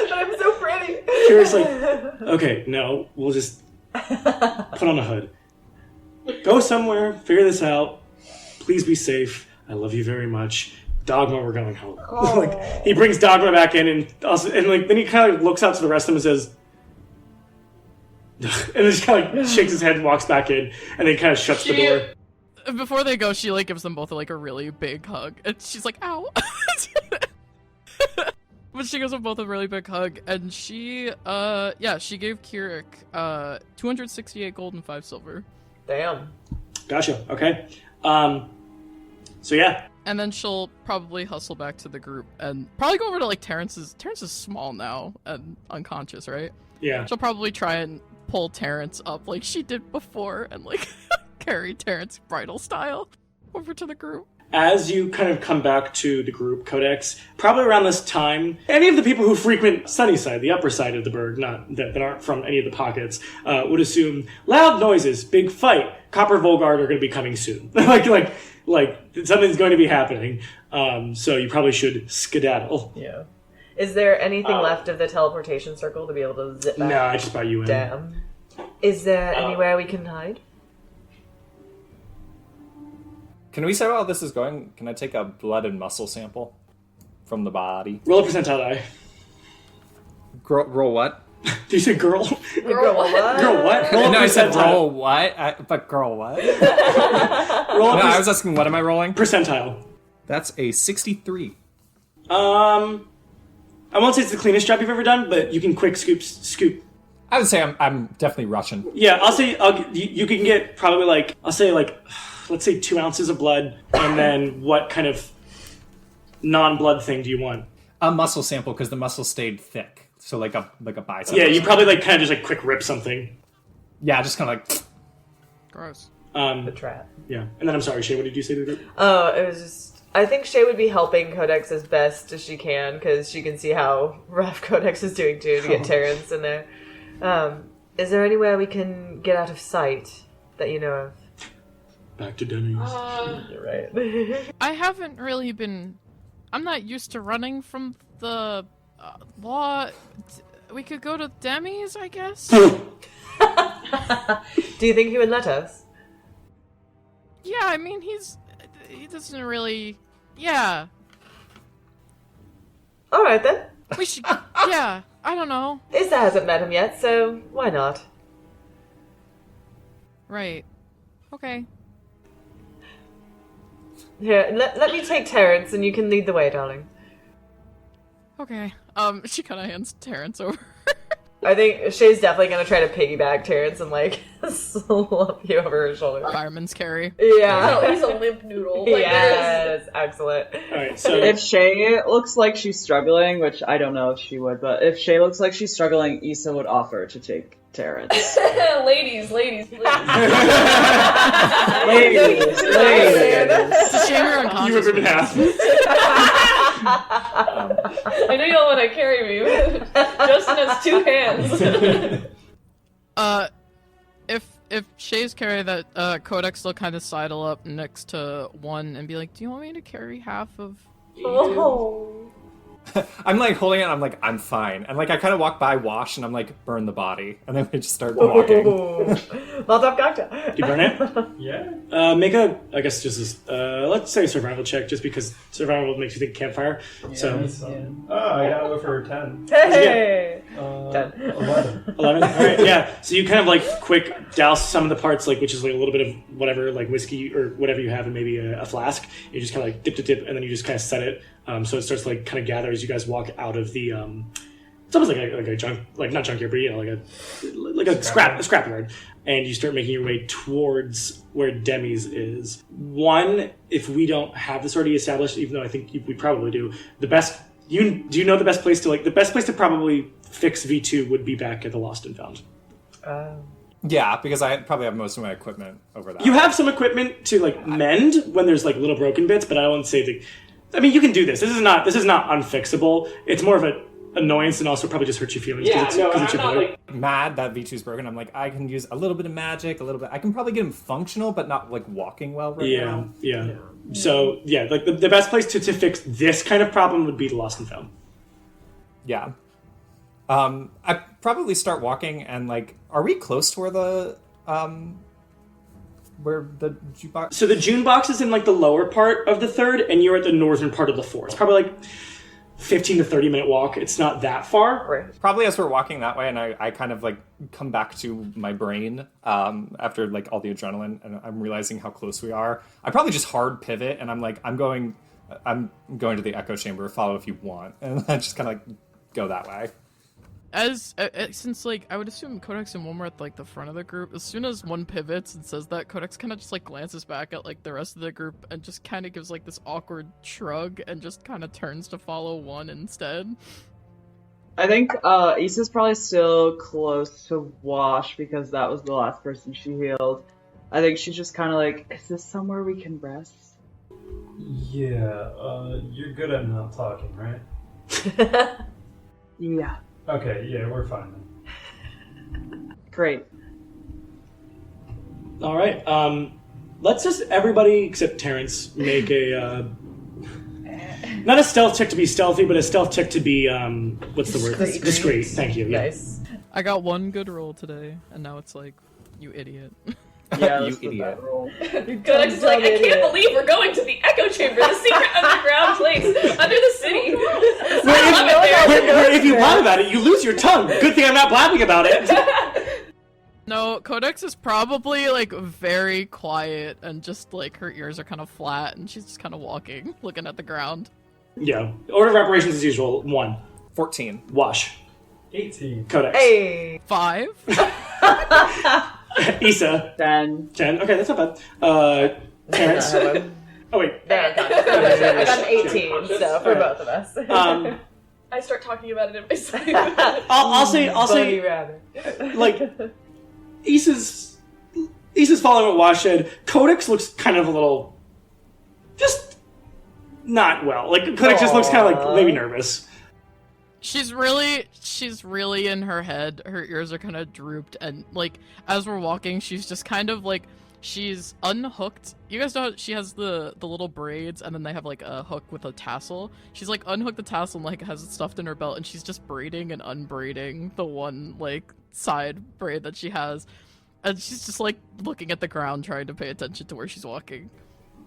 But I'm so pretty. She was like, okay, no, we'll just put on a hood. Go somewhere, figure this out. Please be safe. I love you very much. Dogma, we're going home. Like, he brings Dogma back in, and then he kind of looks out to the rest of them and says, and then just kind of like shakes his head and walks back in, and then kind of shuts the door. Before they go, she like gives them both like a really big hug, and she's like, "Ow!" But she gives them both a really big hug, and she gave Kirik 268 gold and 5 silver. Damn. Gotcha. Okay. So yeah. And then she'll probably hustle back to the group and probably go over to like Terrence is small now and unconscious, right? Yeah. She'll probably try and pull Terrence up like she did before and like carry Terrence bridal style over to the group. As you kind of come back to the group, Codex, probably around this time, any of the people who frequent Sunnyside, the upper side of the burg, not that aren't from any of the pockets, would assume loud noises, big fight, Copper Volgard are going to be coming soon. like something's going to be happening. So you probably should skedaddle. Yeah. Is there anything left of the teleportation circle to be able to zip back? No, I just brought you in. Damn. Is there anywhere we can hide? Can we say while this is going, can I take a blood and muscle sample from the body? Roll a percentile die. Roll what? Did you say girl? Girl what? Girl what? Roll a No, I said percentile. roll what? But girl what? Roll a No, I was asking what am I rolling? percentile. That's a 63. I won't say it's the cleanest job you've ever done, but you can quick scoop. I would say I'm definitely Russian. Yeah, I'll say you can get probably let's say 2 ounces of blood, and then what kind of non-blood thing do you want? A muscle sample because the muscle stayed thick, so like a bicep. Yeah, you probably kind of just quick rip something. Yeah, just kind of like. Gross. The trap. Yeah, and then I'm sorry, Shay, what did you say to the group? Oh, it was just... I think Shay would be helping Codex as best as she can, because she can see how rough Codex is doing, too, to get Terrence in there. Is there anywhere we can get out of sight that you know of? Back to Denny's. You're right. I haven't really been... I'm not used to running from the law. We could go to Demi's, I guess? Do you think he would let us? Yeah, I mean, he doesn't really... Yeah. Alright then. We should... Yeah, I don't know. Issa hasn't met him yet, so why not? Right. Okay. Here, let me take Terrence and you can lead the way, darling. Okay. She kind of hands Terrence over. I think Shay's definitely gonna try to piggyback Terrence and like slump you over her shoulder. Fireman's carry. Yeah. Oh, he's a limp noodle. Like, Yes, excellent. Alright, so... If Shay looks like she's struggling, which I don't know if she would, but if Shay looks like she's struggling, Issa would offer to take Terrence. ladies. Ladies. It's a shame you're you unconscious. rip him in half. I know y'all want to carry me. Justin has 2 hands. If Shay's carry that, Codex will kind of sidle up next to one and be like, "Do you want me to carry half of you two?" Oh. I'm like holding it. And I'm like I'm fine, and like I kind of walk by Wash, and I'm like burn the body, and then we just start walking. Molotov cocktail. Do you burn it? Yeah. Make a, I guess just this, let's say survival check, just because survival makes you think campfire. So, Oh, I got over 10. Hey! 10. 11. 11. All right, yeah. So you kind of like quick douse some of the parts, like which is like a little bit of whatever, like whiskey or whatever you have, and maybe a flask. You just kind of like dip, and then you just kind of set it, so it starts to like kind of gather as you guys walk out of the. It's almost like a junk, like not junkyard, but you know, like a scrapyard, and you start making your way towards where Demi's is. One, if we don't have this already established, even though I think we probably do, the best. Do you know the best place to probably fix V2 would be back at the Lost and Found. Yeah, because I probably have most of my equipment over there. You have some equipment to like mend when there's like little broken bits, but I wouldn't say I mean, you can do this. This is not unfixable. It's more of an annoyance and also probably just hurt your feelings. Yeah, no, it's I'm your not boy. like... Mad that V2's broken. I'm like, I can use a little bit of magic, I can probably get him functional, but not like walking well right now. Yeah. So yeah, like the best place to fix this kind of problem would be the Lost and Found. Yeah. I probably start walking and like, are we close to where the jukebox? So the June box is in like the lower part of the third, and you're at the northern part of the fourth. It's probably like 15 to 30 minute walk. It's not that far. Right. Probably as we're walking that way, and I kind of like come back to my brain after like all the adrenaline, and I'm realizing how close we are. I probably just hard pivot, and I'm like, I'm going to the echo chamber. Follow if you want, and I just kind of like go that way. Since like I would assume Codex and one were at like the front of the group, as soon as one pivots and says that, Codex kind of just like glances back at like the rest of the group and just kind of gives like this awkward shrug and just kind of turns to follow one instead. I think Issa's probably still close to Wash because that was the last person she healed. I think she's just kind of like, is this somewhere we can rest? Yeah, you're good at not talking, right? Yeah. Okay, yeah, we're fine then. Great. All right. Let's just everybody except Terrence make a not a stealth check to be stealthy, but a stealth check to be what's the word? Discreet. Thank you. Yeah. Nice. I got one good roll today, and now it's like, you idiot. Yeah, You idiot. Codex is like, I can't believe we're going to the Echo Chamber, the secret underground place under the city. Where if you lie about it, you lose your tongue. Good thing I'm not blabbing about it. No, Codex is probably like very quiet and just like her ears are kind of flat and she's just kind of walking, looking at the ground. Yeah. Order of operations as usual. 1. 14. Wash. 18. Codex. Hey! 5. Issa. 10. 10. Okay, that's not bad. Terrence. Oh wait. I got an 18, so for both of us. I start talking about it in my sleep. I'll say Bunny rabbit. like Issa's following what Wash said. Codex looks kind of a little just not well. Like Codex just looks kind of like maybe nervous. She's really in her head. Her ears are kind of drooped, and like as we're walking, she's just kind of like she's unhooked. You guys know how she has the little braids, and then they have like a hook with a tassel. She's like unhooked the tassel and like has it stuffed in her belt, and she's just braiding and unbraiding the one like side braid that she has, and she's just like looking at the ground, trying to pay attention to where she's walking.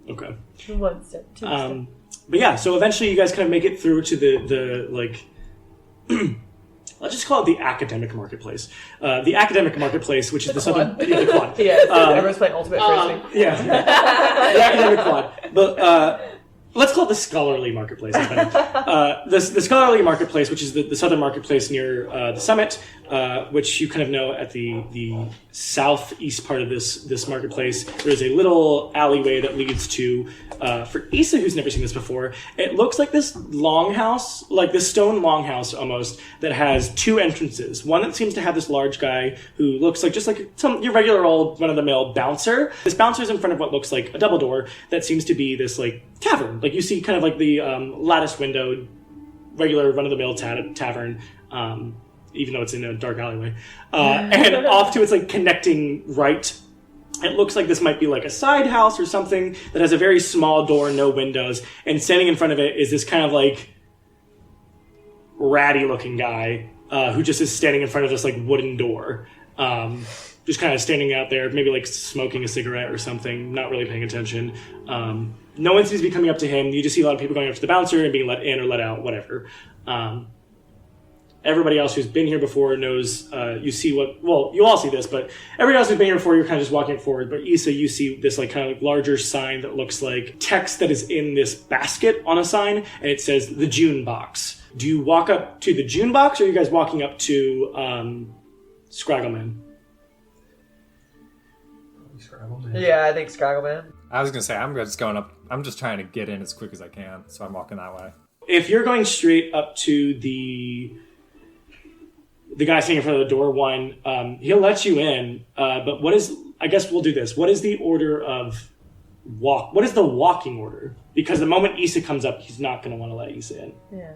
Okay. 1 step, 2 step. But yeah, so eventually you guys kind of make it through to the like. Let's just call it the academic marketplace. The academic marketplace, which is the southern the quad. Yeah, everyone's playing Ultimate Frisbee. Yeah, the academic quad. But let's call it the scholarly marketplace. The scholarly marketplace, which is the southern marketplace near the summit, which you kind of know at the southeast part of this marketplace. There's a little alleyway that leads to. For Issa, who's never seen this before, it looks like this longhouse, like this stone longhouse almost, that has 2 entrances. One that seems to have this large guy who looks like just like your regular old run-of-the-mill bouncer. This bouncer is in front of what looks like a double door that seems to be this like tavern. Like you see kind of like the lattice windowed, regular run-of-the-mill tavern, even though it's in a dark alleyway. And off to its like connecting right. It looks like this might be like a side house or something that has a very small door, no windows, and standing in front of it is this kind of like ratty looking guy who just is standing in front of this like wooden door. Just kind of standing out there, maybe like smoking a cigarette or something, not really paying attention. No one seems to be coming up to him. You just see a lot of people going up to the bouncer and being let in or let out, whatever. everybody else who's been here before knows, you see you all see this, but everybody else who's been here before, you're kind of just walking forward. But Issa, you see this like kind of like larger sign that looks like text that is in this basket on a sign, and it says the June box. Do you walk up to the June box, or are you guys walking up to Scraggleman? Yeah, I think Scraggleman. I was gonna say I'm just going up. I'm just trying to get in as quick as I can, so I'm walking that way. If you're going straight up to the guy sitting in front of the door, he'll let you in. But I guess we'll do this. What is the order of walk? What is the walking order? Because the moment Issa comes up, he's not going to want to let Issa in. Yeah.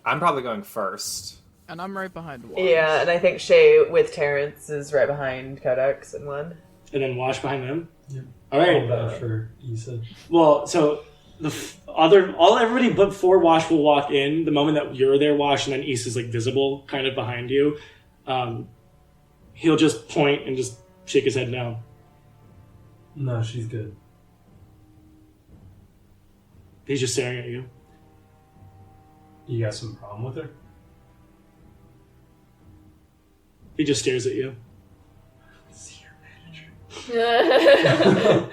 I'm probably going first. And I'm right behind Wash. Yeah, and I think Shay with Terrence is right behind Codex and one. And then Wash behind them? Yep. All right. All that for Issa. Well, so everybody but 4 Wash will walk in the moment that you're there, Wash, and then Issa's like visible kind of behind you. He'll just point and just shake his head no. No, she's good. He's just staring at you. You got some problem with her? He just stares at you. See your manager.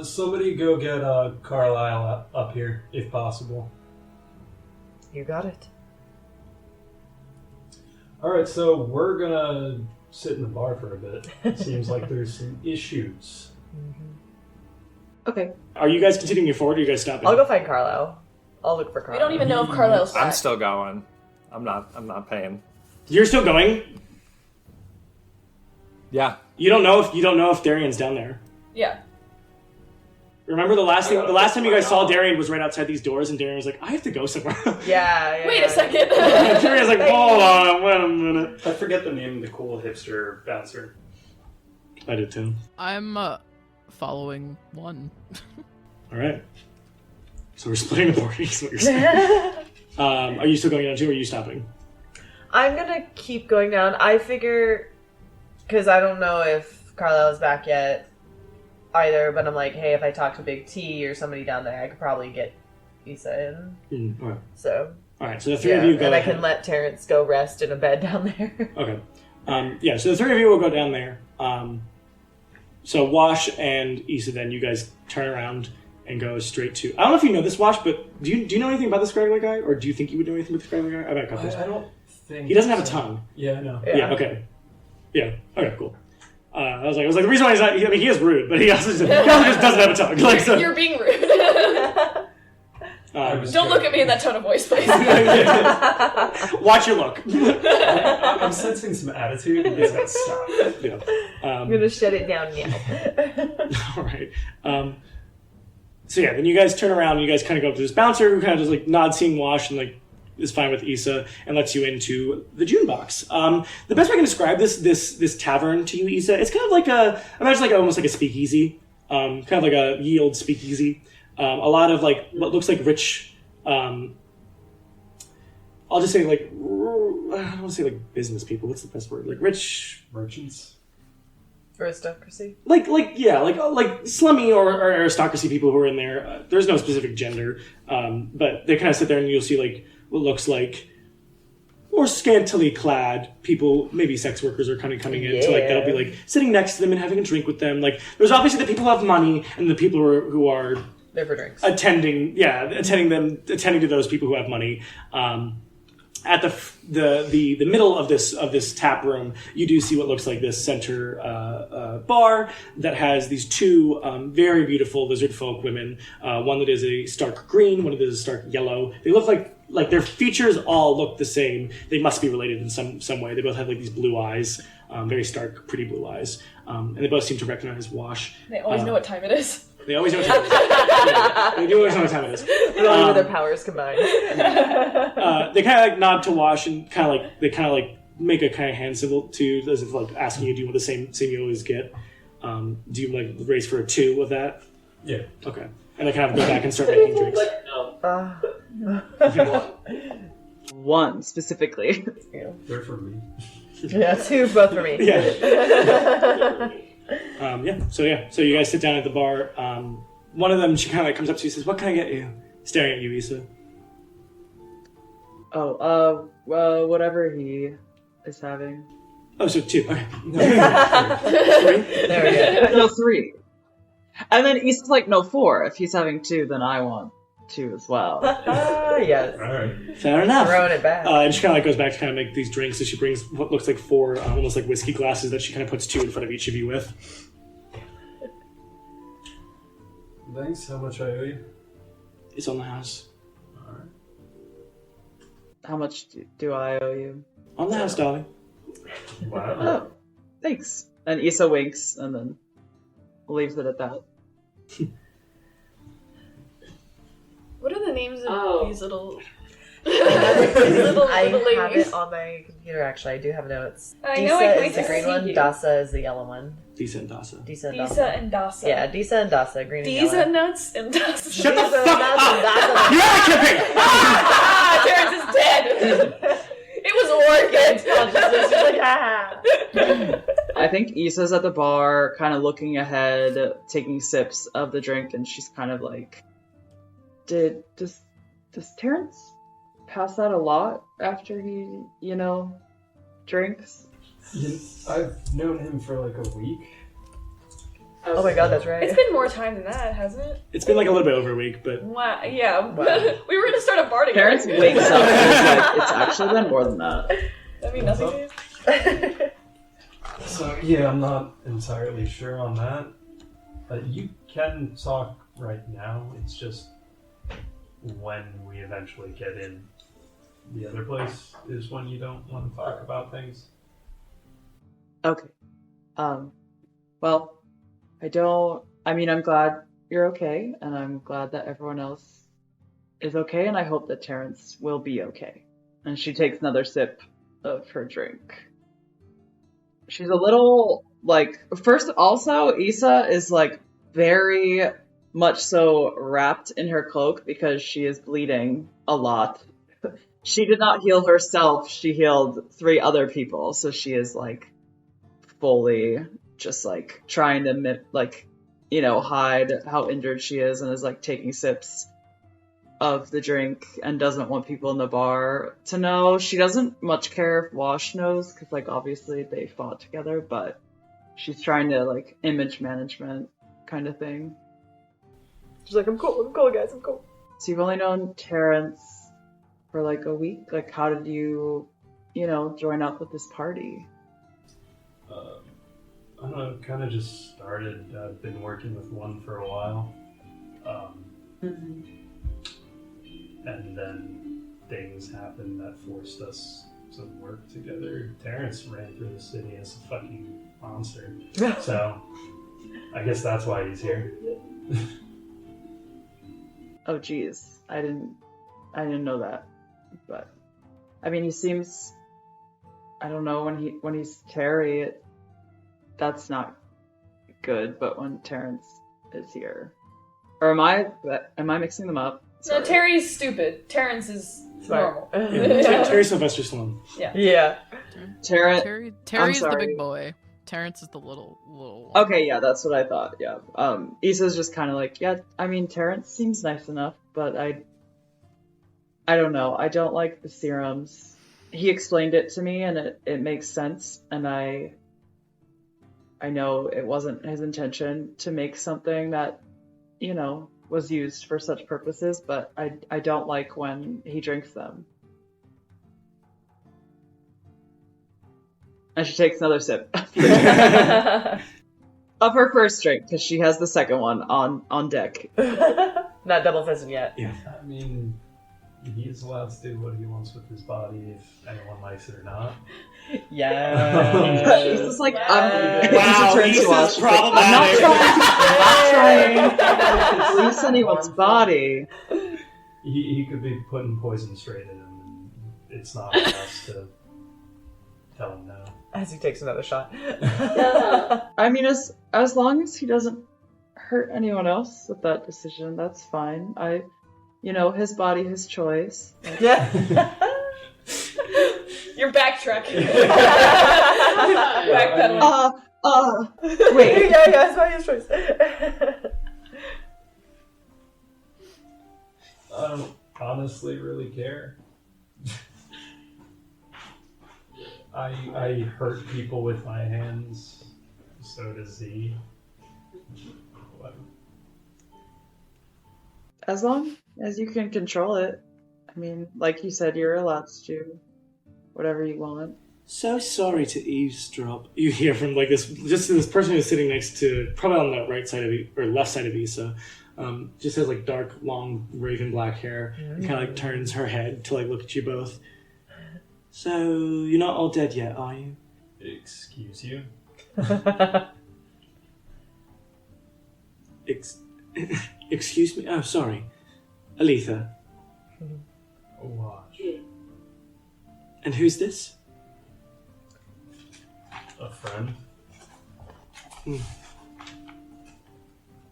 Somebody go get Carlisle up here, if possible. You got it. Alright, so we're gonna sit in the bar for a bit. It seems like there's some issues. Okay. Are you guys continuing forward, or are you guys stopping? I'll go find Carlisle. I'll look for We Carlisle. don't even know if Carlisle's back. I'm still going. I'm not paying. You're still going? Yeah. You don't know if Darian's down there. Yeah. Remember the last time you guys saw Darian was right outside these doors, and Darian was like, I have to go somewhere. Yeah. Wait a second. And Darian's like, hold on, wait a minute. I forget the name of the cool hipster bouncer. I did too. I'm following one. Alright. So we're splitting the party, is what you're saying. Are you still going down too, or are you stopping? I'm gonna keep going down. I figure, because I don't know if Carlisle is back yet either, but I'm like, hey, if I talk to Big T or somebody down there, I could probably get Issa in. Alright. So. Alright, so the three of you go and I ahead. can let Terrence go rest in a bed down there. Okay. So the three of you will go down there. So Wash and Issa, then you guys turn around and go straight to... I don't know if you know this, Wash, but do you know anything about the Scraggler guy? Or do you think you would know anything about the Scraggler guy? I bet a couple. I don't think... He doesn't have a tongue. Yeah, I know. Yeah, okay. Yeah, okay, cool. I was like, the reason why he's not... I mean, he is rude, but he also just doesn't have a tongue. Like, so, You're being rude. Don't look at me in that tone of voice, please. Watch your look. I'm sensing some attitude, and it's gonna stop. Yeah. I'm gonna shut it down now. All right. So yeah, then you guys turn around and you guys kind of go up to this bouncer who kind of just like nods seeing Wash and like is fine with Issa and lets you into the June box. The best way I can describe this tavern to you, Issa, it's kind of like almost like a speakeasy, kind of like a yield speakeasy. A lot of like what looks like rich. I'll just say like I don't want to say like business people. What's the best word? Like rich Merchants. Aristocracy? like slummy or aristocracy people who are in there. There's no specific gender, but they kind of sit there and you'll see like what looks like more scantily clad people, maybe sex workers are kind of coming in. So like they'll be like sitting next to them and having a drink with them. Like there's obviously the people who have money and the people who are there for drinks. attending to those people who have money. At the middle of this tap room, you do see what looks like this center bar that has these two very beautiful lizard folk women. One that is a stark green, one that is a stark yellow. They look like their features all look the same. They must be related in some way. They both have like these blue eyes, very stark, pretty blue eyes, and they both seem to recognize Wash. They always know what time it is. They always know what time it is. Yeah, they do always know what time it is. Really with their powers combined. They kind of like nod to Wash and kind of like make a kind of hand symbol to, as if like asking you, do you want the same you always get? Do you like race for a 2 with that? Yeah. Okay. And they kind of go back and start making drinks. One specifically. They're for me. Yeah, 2 both for me. Yeah. So you guys sit down at the bar. One of them, she kind of like comes up to you and says, "What can I get you?" Staring at you, Issa. Whatever he is having. Oh, so 2. Okay. 3. There we go. No, 3. And then Issa's like, no, 4. If he's having 2, then I want 2 as well. Yes. Alright. Fair enough. Throwing it back. And she kind of like goes back to kind of make these drinks. So she brings what looks like 4 almost like whiskey glasses that she kind of puts 2 in front of each of you with. Thanks. How much I owe you? It's on the house. Alright. How much do I owe you? On the house, darling. Wow. Oh, thanks. And Issa winks and then leaves it at that. What are the names of these little... I have ladies? it on my computer, actually. I do have notes. I know, I Disa can't is the wait to green see one. you. Dasa is the yellow one. Disa and Dasa. Disa and Disa Dasa. and Dasa. Yeah, Disa and Dasa, green and Disa yellow. nuts and Dasa. Shut the Disa fuck nuts up! and Dasa. You're out of Kipping! Ah, Terrence is dead! It was working! She's like, ah. I think Issa's at the bar, kind of looking ahead, taking sips of the drink, and she's kind of like, does Terrence pass out a lot after he, drinks? I've known him for like a week. Oh my god, that's right. It's been more time than that, hasn't it? It's been like a little bit over a week, but Wow, yeah. Wow. We were gonna start a bar together. Terrence wakes up and is like, it's actually been more than that. That mean nothing to you? So yeah, I'm not entirely sure on that. You can talk right now. It's just when we eventually get in the other place is when you don't want to talk about things. Okay. Well, I'm glad you're okay, and I'm glad that everyone else is okay, and I hope that Terrence will be okay. And she takes another sip of her drink. She's a little, first also, Issa is, very much so wrapped in her cloak because she is bleeding a lot. She did not heal herself, she healed 3 other people, so she is, fully just, trying to, hide how injured she is and is, taking sips of the drink and doesn't want people in the bar to know. She doesn't much care if Wash knows because, obviously they fought together, but she's trying to, image management kind of thing. She's like, I'm cool, guys, I'm cool. So you've only known Terrence for, a week? How did you, join up with this party? I don't know, kind of just started. I've been working with one for a while. And then things happened that forced us to work together. Terrence ran through the city as a fucking monster. So, I guess that's why he's here. Oh, geez. I didn't know that. But, he seems... I don't know, when he's Terry, that's not good, but when Terrence is here... Or am I mixing them up? Sorry. No, Terry's stupid. Terrence is normal. yeah, Terry Sylvester Stallone. Yeah. Terry's the big boy. Terrence is the little one. Okay, yeah, that's what I thought, yeah. Issa's just kind of Terrence seems nice enough, but I don't know. I don't like the serums. He explained it to me, and it makes sense, and I know it wasn't his intention to make something that, was used for such purposes, but I don't like when he drinks them. And she takes another sip of her first drink, because she has the second one on deck. Not double fisting yet. Yeah. I mean, he's allowed to do what he wants with his body if anyone likes it or not. Yeah. She's just like, Wow, Lisa's problematic. I'm not trying to release anyone's body. He could be putting poison straight in him, and it's not on us to tell him no. As he takes another shot. As long as he doesn't hurt anyone else with that decision, that's fine. His body, his choice. Yeah. You're backtracking. Backpedaling. Wait. Yeah, it's not his choice. I don't honestly really care. I hurt people with my hands. So does he. What? As long as you can control it. I mean, like you said, you're allowed to do whatever you want. So sorry to eavesdrop. You hear from like this person who's sitting next to, probably on the right side of or left side of Issa. Just has like dark, long, raven black hair. And kind of like turns her head to like look at you both. So you're not all dead yet, are you? Excuse you? Excuse me? Oh, sorry. Aletha. Wash. And who's this? A friend?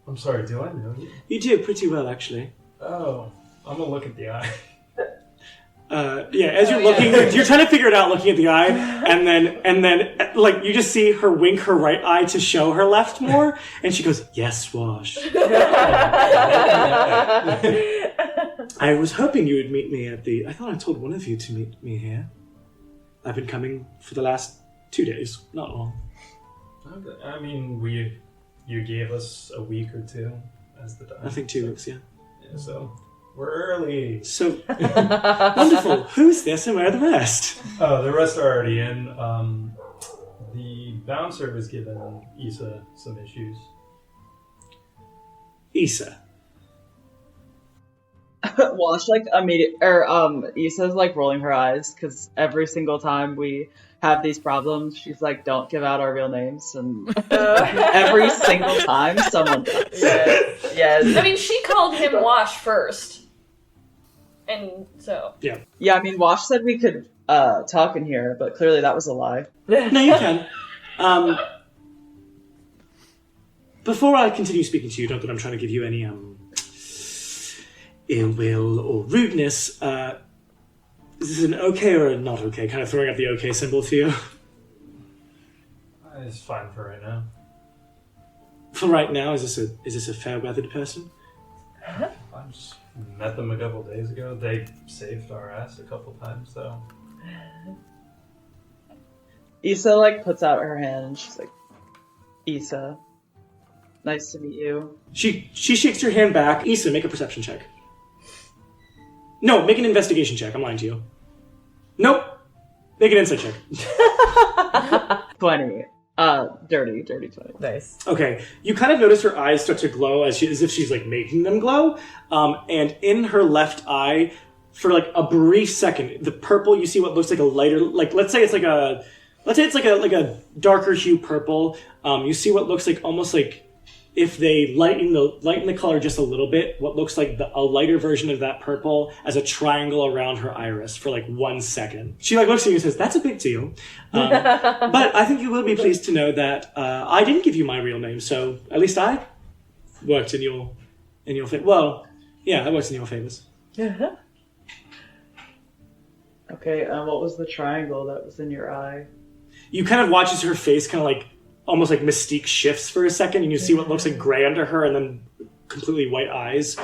I'm sorry, do I know you? You do pretty well, actually. Oh, I'm gonna look at the eye. Yeah, as you're looking, you're trying to figure it out looking at the eye, and then, like, you just see her wink her right eye to show her left more, and she goes, yes, Wash. I was hoping you would meet me I thought I told one of you to meet me here. I've been coming for the last 2 days, not long. I mean, you gave us a week or two as the time. I think 2 weeks, yeah. Yeah, so we're early. So, wonderful. Who's this and where are the rest? Oh, the rest are already in. The bouncer was giving Issa some issues. Issa. Wash like Issa's like rolling her eyes because every single time we have these problems, she's like, "Don't give out our real names," and every single time someone does. Yes. I mean, she called him Wash first. And so... Yeah, I mean, Wash said we could talk in here, but clearly that was a lie. No, you can. Before I continue speaking to you, not that I'm trying to give you any ill will or rudeness, is this an okay or a not okay? Kind of throwing up the okay symbol to you. It's fine for right now. For right now, is this a fair-weathered person? I just met them a couple days ago. They saved our ass a couple times, though. Issa like puts out her hand and she's like, "Issa, nice to meet you." She shakes your hand back. Issa, make a perception check. No, make an investigation check. I'm lying to you. Nope. Make an insight check. 20. Dirty 20. Nice. Okay, you kind of notice her eyes start to glow as if she's like making them glow. And in her left eye, for like a brief second, the purple, you see what looks like a lighter, like let's say it's like a darker hue purple. You see what looks like almost like if they lighten the color just a little bit, what looks like a lighter version of that purple as a triangle around her iris for like 1 second. She like looks at you and says, "That's a big deal." But I think you will be pleased to know that I didn't give you my real name, so at least I worked in your favor. Well, yeah, I worked in your favors. Okay, what was the triangle that was in your eye? You kind of watch as her face kind of like almost like mystique shifts for a second, and you see what looks like gray under her and then completely white eyes.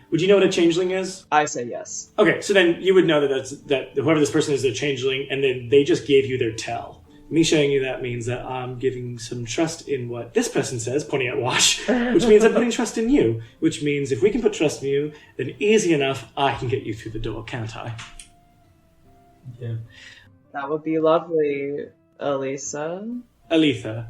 Would you know what a changeling is? I say yes. Okay, so then you would know that whoever this person is a changeling, and then they just gave you their tell. Me showing you that means that I'm giving some trust in what this person says, pointing at Wash, which means I'm putting trust in you, which means if we can put trust in you, then easy enough, I can get you through the door, can't I? Yeah. That would be lovely, Aletha. Aletha.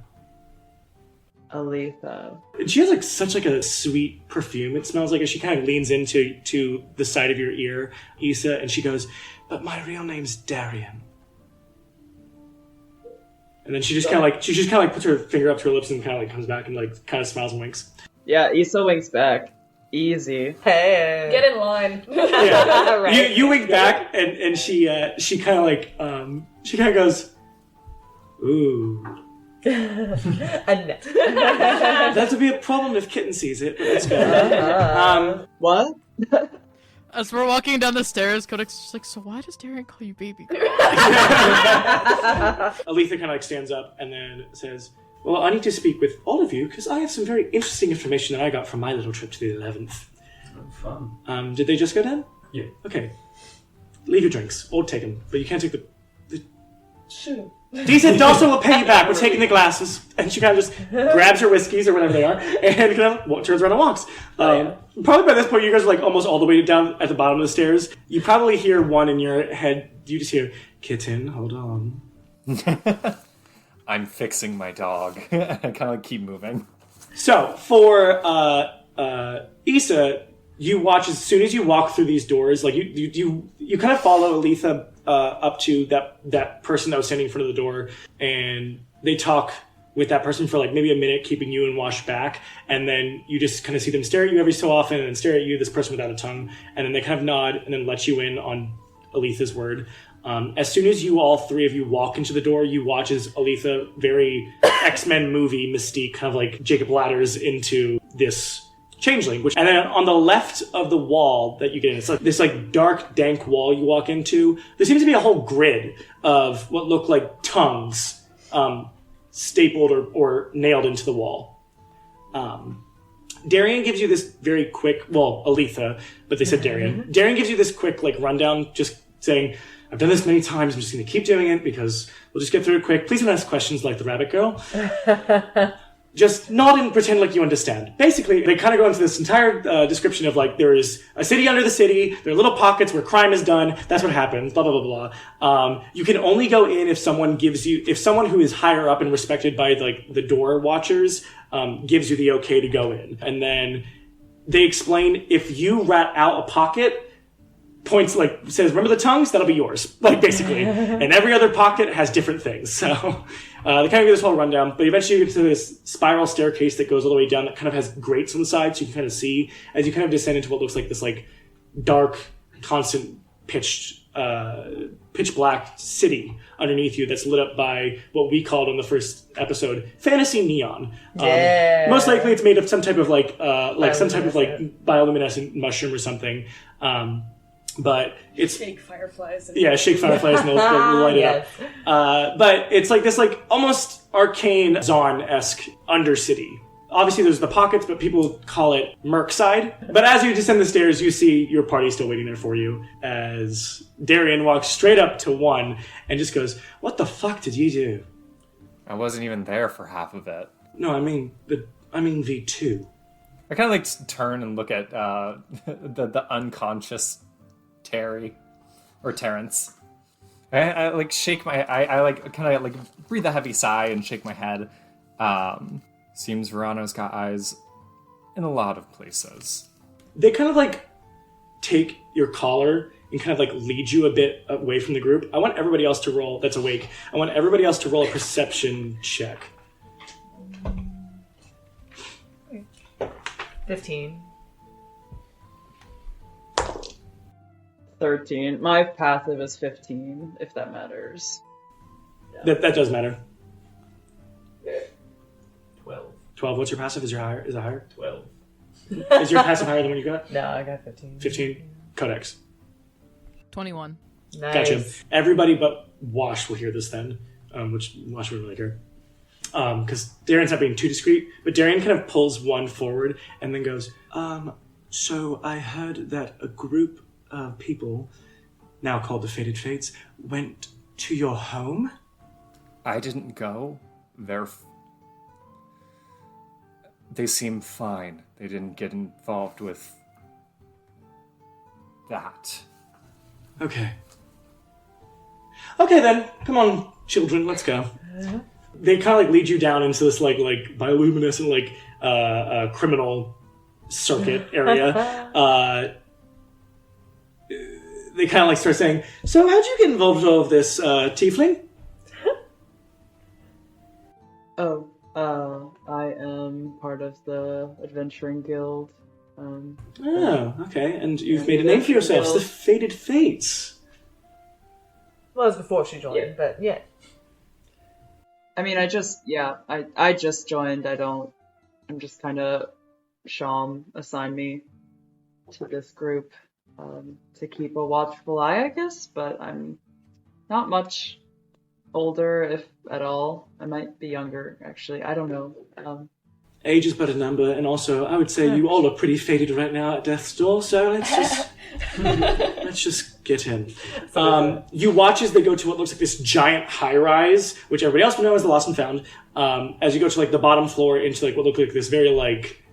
And she has like such like a sweet perfume. It smells like as she kind of leans into the side of your ear, Issa, and she goes, "But my real name's Darian." And then she just kind of like puts her finger up to her lips and kind of like comes back and like kind of smiles and winks. Yeah, Issa winks back. Easy. Hey. Get in line. Yeah. Right. You wink back, and she kind of like she kind of goes, "Ooh." That would be a problem if Kitten sees it, but let's go. What? As we're walking down the stairs, Kodak's just like, "So why does Darren call you baby girl?" Aletha kind of like stands up and then says, "Well, I need to speak with all of you because I have some very interesting information that I got from my little trip to the 11th. Fun. Did they just go down? Yeah. Okay. Leave your drinks or take them, but you can't take the Shoot him. Decent Dawson will pay you back. We're taking the glasses. And she kind of just grabs her whiskeys or whatever they are and kind of turns around and walks. Probably by this point, you guys are like almost all the way down at the bottom of the stairs. You probably hear one in your head. You just hear, "Kitten, hold on." I'm fixing my dog. I kind of like keep moving. So for Issa, you watch as soon as you walk through these doors. Like you kind of follow Aletha up to that person that was standing in front of the door, and they talk with that person for like maybe a minute, keeping you and Wash back, and then you just kind of see them stare at you every so often, and then stare at you, this person without a tongue, and then they kind of nod and then let you in on Aletha's word. As soon as all three of you walk into the door, you watch as Aletha, very X-Men movie Mystique, kind of like Jacob Ladders into this changeling. And then on the left of the wall that you get in, it's like this like dark, dank wall you walk into. There seems to be a whole grid of what look like tongues stapled or nailed into the wall. Darian gives you this very quick, Aletha, but they said Darian. Darian gives you this quick like rundown, just saying, "I've done this many times, I'm just going to keep doing it because we'll just get through it quick. Please don't ask questions like the rabbit girl." Just nod and pretend like you understand. Basically, they kind of go into this entire description of like, there is a city under the city, there are little pockets where crime is done, that's what happens, blah, blah, blah, blah. You can only go in if someone who is higher up and respected by like the door watchers gives you the okay to go in. And then they explain, if you rat out a pocket, points like says, "Remember the tongues? That'll be yours." Like basically, and every other pocket has different things. So they kind of give this whole rundown. But eventually, you get to this spiral staircase that goes all the way down. That kind of has grates on the side, so you can kind of see as you kind of descend into what looks like this like dark, constant pitch black city underneath you that's lit up by what we called on the first episode fantasy neon. Most likely, it's made of some type of like some type of like bioluminescent mushroom or something. But it's shake fireflies. Shake fireflies and they'll light it up. But it's like this, like almost arcane Zarn-esque undercity. Obviously, there's the pockets, but people call it Merkside. But as you descend the stairs, you see your party still waiting there for you. As Darian walks straight up to one and just goes, "What the fuck did you do?" I wasn't even there for half of it. No, I mean V2. I kind of like turn and look at the unconscious Terry or Terrence. I like shake my I like kind of like breathe a heavy sigh and shake my head. Seems Vorano's got eyes in a lot of places. They kind of like take your collar and kind of like lead you a bit away from the group. I want everybody else to roll that's awake. I want everybody else to roll a perception check. 15. 13. My passive is 15, if that matters. That does matter. 12. 12. What's your passive? Is it higher? 12. Is your passive higher than what you got? No, I got 15. 15. Codex. 21. Nice. Gotcha. Everybody but Wash will hear this then, which Wash wouldn't really care. Because Darian's not being too discreet, but Darian kind of pulls one forward and then goes, so I heard that a group of people, now called the Fated Fates, went to your home? I didn't go. They seem fine. They didn't get involved with that. Okay then, come on, children, let's go. They kind of like lead you down into this like bioluminescent like criminal circuit area. They kind of like start saying, "So how'd you get involved with all of this, tiefling?" I am part of the Adventuring Guild. Okay, and you've made a name for yourselves, the Fated Fates. Well, it was before she joined, but yeah. I mean, I just joined. I'm just kind of, Sham assigned me to this group to keep a watchful eye, I guess, but I'm not much older, if at all. I might be younger, actually. I don't know. Age is but a number, and also I would say you all are pretty faded right now at death's door, so let's just Get in. You watch as they go to what looks like this giant high-rise, which everybody else would know as the Lost and Found. As you go to like the bottom floor into like what looked like this very like,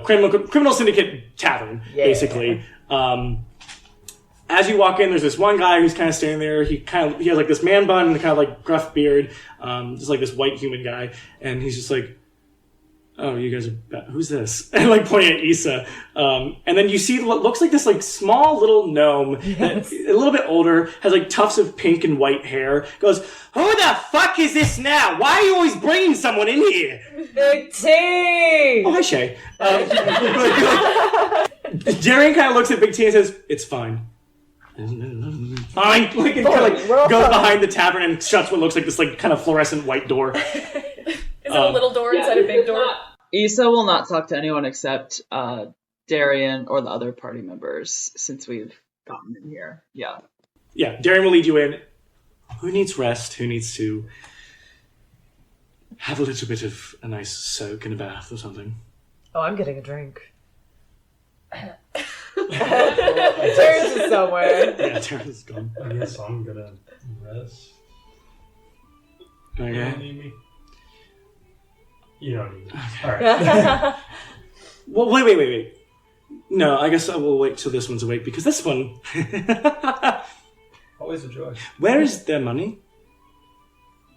criminal syndicate tavern, basically. As you walk in, there's this one guy who's kind of standing there. He has like this man bun and kind of like gruff beard, just like this white human guy, and he's just like, "Oh, you guys are who's this?" And like pointing at Issa, and then you see what looks like this like small little gnome, that, a little bit older, has like tufts of pink and white hair. Goes, "Who the fuck is this now? Why are you always bringing someone in here?" Big T! Oh, hi Shay. Darian kind of looks at Big T and says, "It's fine." Fine. Like, and kind of like goes behind the tavern and shuts what looks like this like kind of fluorescent white door. Is it a little door inside a big door? Issa will not talk to anyone except Darian or the other party members since we've gotten in here. Yeah. Yeah, Darian will lead you in. Who needs rest? Who needs to have a little bit of a nice soak in a bath or something? Oh, I'm getting a drink. Terrence is somewhere. Yeah, Terrence is gone. I guess I'm gonna rest. Okay. You don't need me? You don't need me. Alright. Well, wait. No, I guess I will wait till this one's awake, because this one... Always a joy. Where is their money?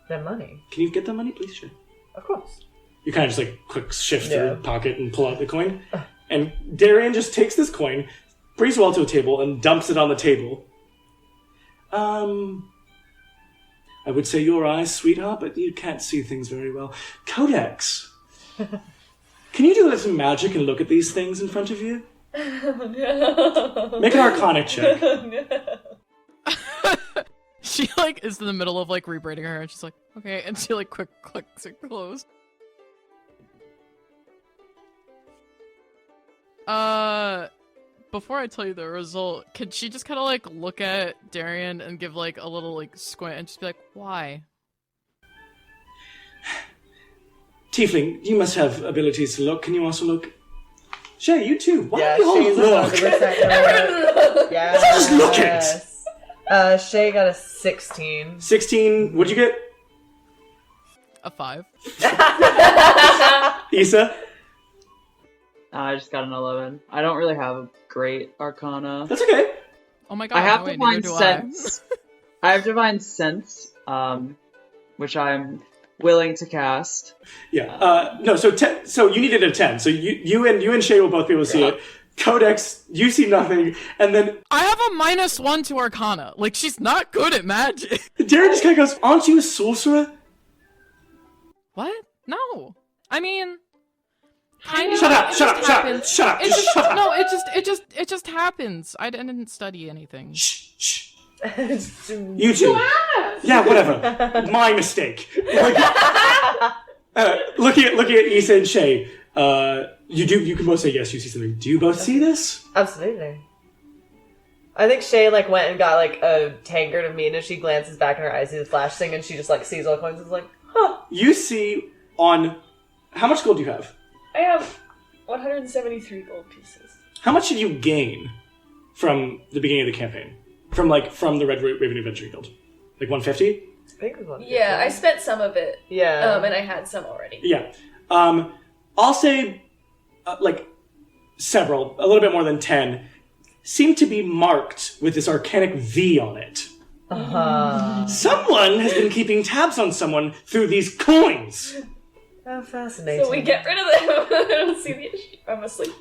Their money? Can you get their money, please? Sure. Of course. You kind of just like quick shift through your pocket and pull out the coin. And Darian just takes this coin, brings it all to a table, and dumps it on the table. I would say your eyes, sweetheart, but you can't see things very well. Codex. Can you do some magic and look at these things in front of you? Make an Arcana check. She like is in the middle of like rebraiding her hair and she's like, okay, and she like quick clicks it closed. Before I tell you the result, could she just kind of like look at Darian and give like a little like squint and just be like, why? Tiefling, you must have abilities to look. Can you also look? Shay, you too. Why Yeah, do you all Shay's look? 100% look. Yeah. Just look it. Shay got a 16. 16. What'd you get? A 5. Issa? I just got an 11. I don't really have a great Arcana. That's okay. Oh my god, I have no, wait, Divine neither do Sense. I have Divine Sense, which I'm willing to cast. Yeah. No. So you needed a 10. So you and Shay will both be able to see it. Codex, you see nothing, and then I have a -1 to Arcana. Like, she's not good at magic. Darren just kind of goes, "Aren't you a sorcerer?" What? No. I mean, kind of. Shut up! It Shut just up! Shut up! happens. Shut up! It Just just shut up! no. It just happens. I didn't study anything. Shh. You two. Yeah, whatever. My mistake. Looking at Issa and Shay. You can both say yes, you see something. Do you both see this? Absolutely. I think Shay like went and got like a tankard of mead and she glances back in her eyes, sees the flash thing, and she just like sees all the coins and is like, huh. You see on... How much gold do you have? I have 173 gold pieces. How much did you gain from the beginning of the campaign? From the Red Raven Adventure Guild? Like 150? I think it was 150. Yeah, I spent some of it. Yeah. And I had some already. Yeah. I'll say, several, a little bit more than 10, seem to be marked with this arcanic V on it. Someone has been keeping tabs on someone through these coins. How fascinating. So we get rid of them. I don't see the issue. I'm asleep.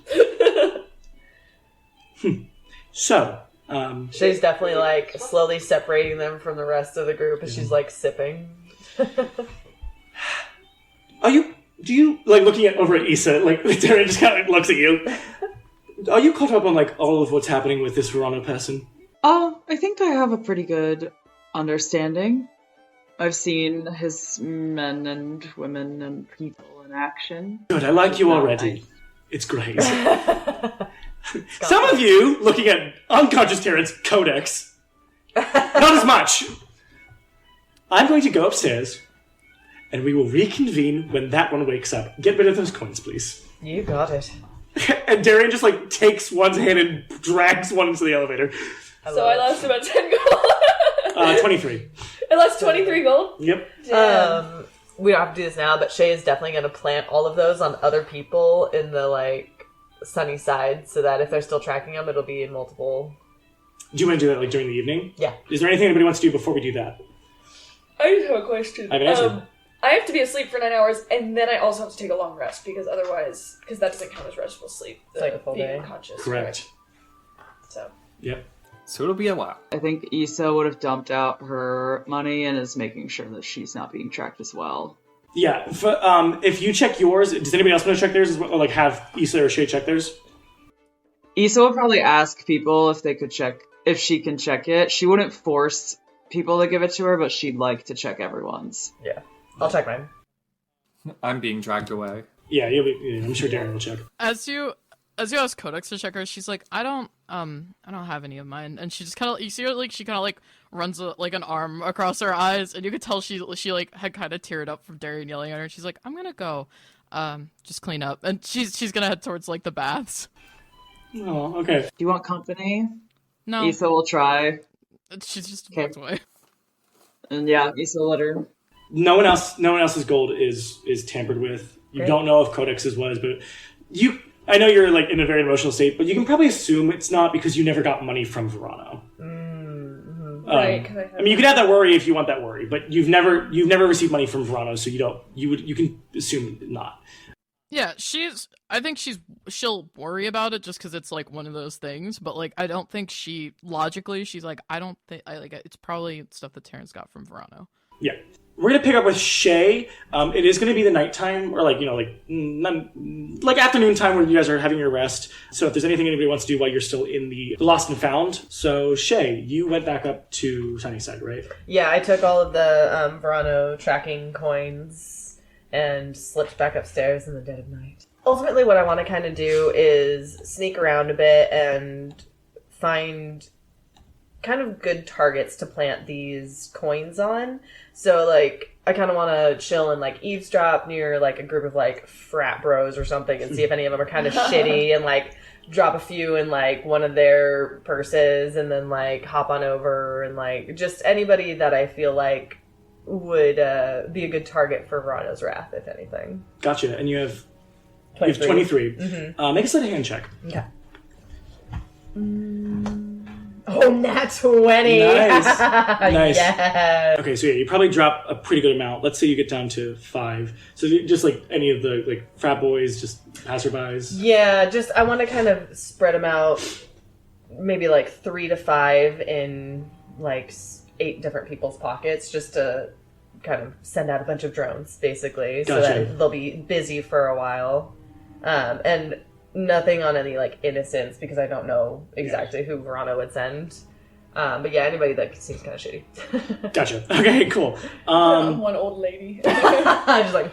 So, Shay's definitely like slowly separating them from the rest of the group as she's like sipping. do you, like, looking over at Issa, like, Darren just kind of looks at you. Are you caught up on, like, all of what's happening with this Vorano person? I think I have a pretty good understanding. I've seen his men and women and people in action. Good, I like you already. It's great. Some of you, looking at unconscious Terrence, Codex, not as much. I'm going to go upstairs, and we will reconvene when that one wakes up. Get rid of those coins, please. You got it. And Darian just like takes one's hand and drags one into the elevator. So I lost about 10 gold. 23. I lost 23 gold? Yep. Damn. We don't have to do this now, but Shay is definitely going to plant all of those on other people in the, like, sunny side, so that if they're still tracking them, it'll be in multiple... Do you want to do that, like, during the evening? Yeah. Is there anything anybody wants to do before we do that? I just have a question. I have an answer. I have to be asleep for 9 hours, and then I also have to take a long rest, because otherwise... Because that doesn't count as restful sleep. It's like a full being day. Unconscious. Correct. So... Yep. So it'll be a while. I think Issa would have dumped out her money and is making sure that she's not being tracked as well. Yeah. If you check yours, does anybody else want to check theirs as well? Or, like, have Issa or Shay check theirs? Issa will probably ask people if they could check, if she can check it. She wouldn't force people to give it to her, but she'd like to check everyone's. Yeah. I'll check mine. I'm being dragged away. Yeah, I'm sure Darren will check. As you ask Codex to check her, she's like, I don't have any of mine, and she just kind of, you see her, like, she kind of, like, runs, like, an arm across her eyes, and you could tell she like, had kind of teared up from Darian yelling at her, and she's like, I'm gonna go, just clean up, and she's gonna head towards, like, the baths. Oh, okay. Do you want company? No. Issa will try. She's just Okay. walked away. And yeah, Issa will let her. No one else's gold is tampered with. You Great. don't know if Codex's was, but I know you're like in a very emotional state, but you can probably assume it's not because you never got money from Vorano. Right, 'cause I have- I mean, you can have that worry if you want that worry, but you've never received money from Vorano, so you can assume not. Yeah, I think she'll worry about it just because it's, like, one of those things, but, like, I don't think logically, she's like, it's probably stuff that Terrence got from Vorano. Yeah. We're going to pick up with Shay. It is going to be the nighttime, or like afternoon time where you guys are having your rest. So if there's anything anybody wants to do while you're still in the Lost and Found. So Shay, you went back up to Sunnyside, right? Yeah, I took all of the Vorano tracking coins and slipped back upstairs in the dead of night. Ultimately, what I want to kind of do is sneak around a bit and find kind of good targets to plant these coins on. So, like, I kind of want to chill and, like, eavesdrop near, like, a group of, like, frat bros or something and see if any of them are kind of shitty and, like, drop a few in, like, one of their purses and then, like, hop on over and, like, just anybody that I feel like would be a good target for Vorano's wrath, if anything. Gotcha. And you have 23. Mm-hmm. Make a sleight of hand check. Okay. Oh, nat 20! Nice. Nice. Yes. Okay, so yeah, you probably drop a pretty good amount. Let's say you get down to 5. So just like any of the like frat boys, just passerbys. Yeah, just I want to kind of spread them out, maybe like 3 to 5 in like 8 different people's pockets, just to kind of send out a bunch of drones, basically, so Gotcha. that they'll be busy for a while. And nothing on any like innocents because I don't know exactly who Vorano would send. But yeah, anybody that seems kind of shitty. Gotcha. Okay, cool. One old lady. I'm just like,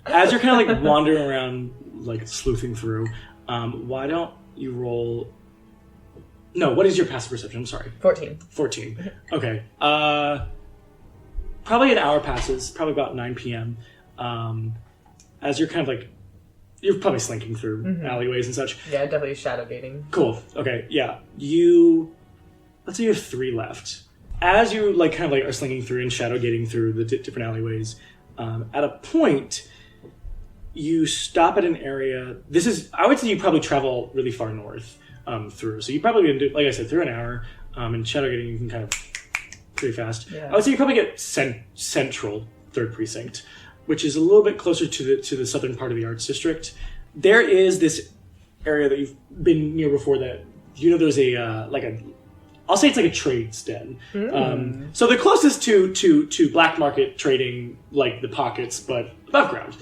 As you're kind of like wandering around, like sleuthing through, why don't you roll? No, what is your passive perception? I'm sorry. 14. 14. Okay. Probably an hour passes, probably about 9 p.m. As you're kind of like, you're probably slinking through alleyways and such. Yeah, definitely shadow dating. Cool. Okay, yeah. Let's say you have 3 left. As you like kind of like are slinking through and shadow gating through the different alleyways, at a point, you stop at an area. I would say you probably travel really far north through. So you probably can do, like I said, through an hour. And shadow gating you can kind of pretty fast. Yeah. I would say you probably get central 3rd Precinct, which is a little bit closer to the southern part of the Arts District. There is this area that you've been near before that, there's I'll say it's like a trades den. So the closest to black market trading, like the pockets, but above ground.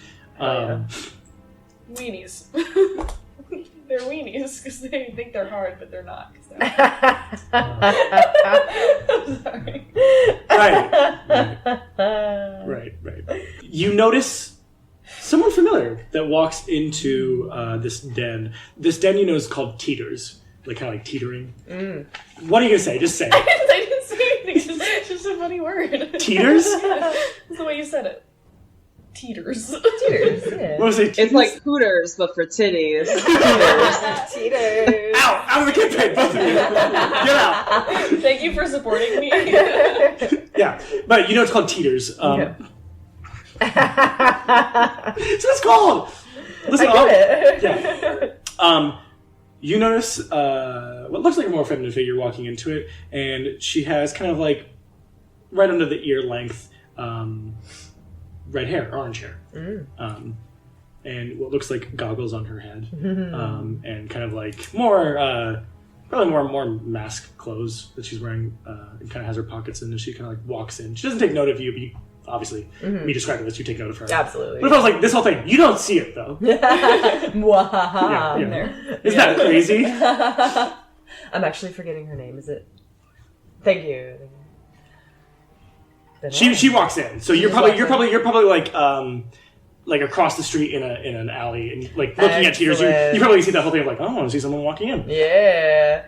Weenies. They're weenies because they think they're hard, but they're not. 'Cause they're I'm sorry. Right. You notice someone familiar that walks into this den. This den is called Teeters, like kind of like teetering. What are you gonna say? Just say. I didn't say anything. It's just a funny word. Teeters? That's the way you said it. Teeters. Teeters, yeah. What was it? It's like Hooters, but for titties. Teeters. Out! Out of the campaign, both of you! Get out! Thank you for supporting me. Yeah, but you know it's called Teeters. Yeah. So it's called! Listen, I get it. Yeah. You notice what looks like a more feminine figure walking into it, and she has kind of like right under the ear length red hair, orange hair, and what looks like goggles on her head, and kind of like more probably more mask clothes that she's wearing, and kind of has her pockets in, and she kind of like walks in. She doesn't take note of you, but you, obviously, me describing this, you take note of her. Absolutely. But if I was like, this whole thing, you don't see it, though. Mwahaha. Yeah. Isn't that crazy? I'm actually forgetting her name. Is it? Thank you. She walks in, so you're probably like across the street in an alley, and like looking at Teeters, you probably see that whole thing of like, oh, I want to see someone walking in. Yeah.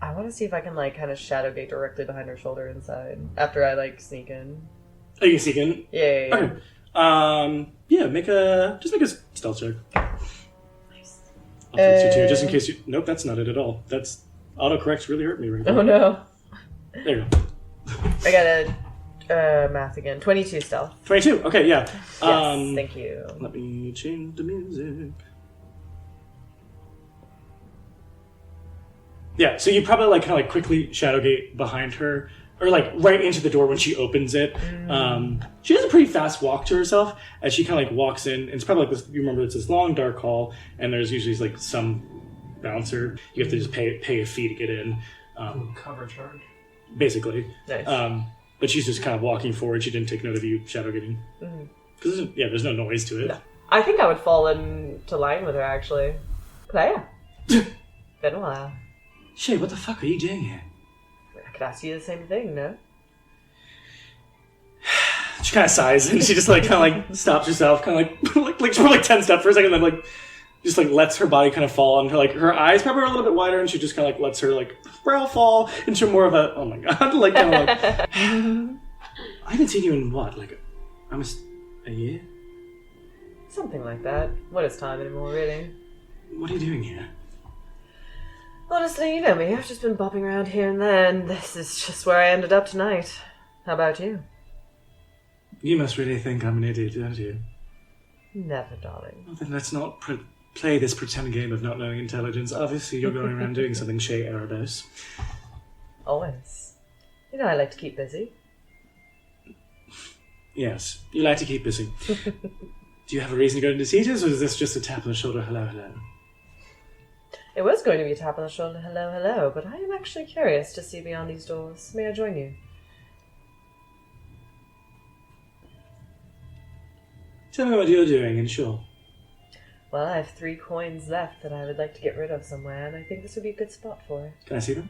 I want to see if I can like kind of shadow gate directly behind her shoulder inside after I like sneak in. Oh, you can sneak in? Yeah. Okay. Yeah, make a stealth check. Nice. I'll fix you too, just in case you. Nope, that's not it at all. That's autocorrect's really hurt me right now. Oh no. There you go. I got math again. 22 stealth. 22. Okay, yeah. Yes, thank you. Let me change the music. Yeah, so you probably like kind of like quickly shadowgate behind her, or like right into the door when she opens it. She has a pretty fast walk to herself as she kind of like walks in. And it's probably like this. You remember it's this long dark hall, and there's usually like some bouncer. You have to just pay a fee to get in. Cover charge. Basically. Nice. But she's just kind of walking forward. She didn't take note of you shadowgating. Because there's no noise to it. No. I think I would fall into line with her actually. But yeah. Been a while. Shay, what the fuck are you doing here? I could ask you the same thing, no? She kind of sighs and she just like kind of like stops herself, kind of like she's probably like 10 steps for a second, then like just like lets her body kind of fall, and her eyes probably are a little bit wider, and she just kind of like lets her like brow fall into more of a oh my god, like kind of like I haven't seen you in what, like almost a year? Something like that. What is time anymore, really? What are you doing here? Honestly, you know me. I've just been bopping around here and there, and this is just where I ended up tonight. How about you? You must really think I'm an idiot, don't you? Never, darling. Well, then let's not play this pretend game of not knowing intelligence. Obviously, you're going around doing something, Shay Erebos. Always. You know I like to keep busy. Yes, you like to keep busy. Do you have a reason to go into Teeters, or is this just a tap on the shoulder, hello, hello? It was going to be a tap on the shoulder, hello, hello, but I am actually curious to see beyond these doors. May I join you? Tell me what you're doing, and sure. Well, I have 3 coins left that I would like to get rid of somewhere, and I think this would be a good spot for it. Can I see them?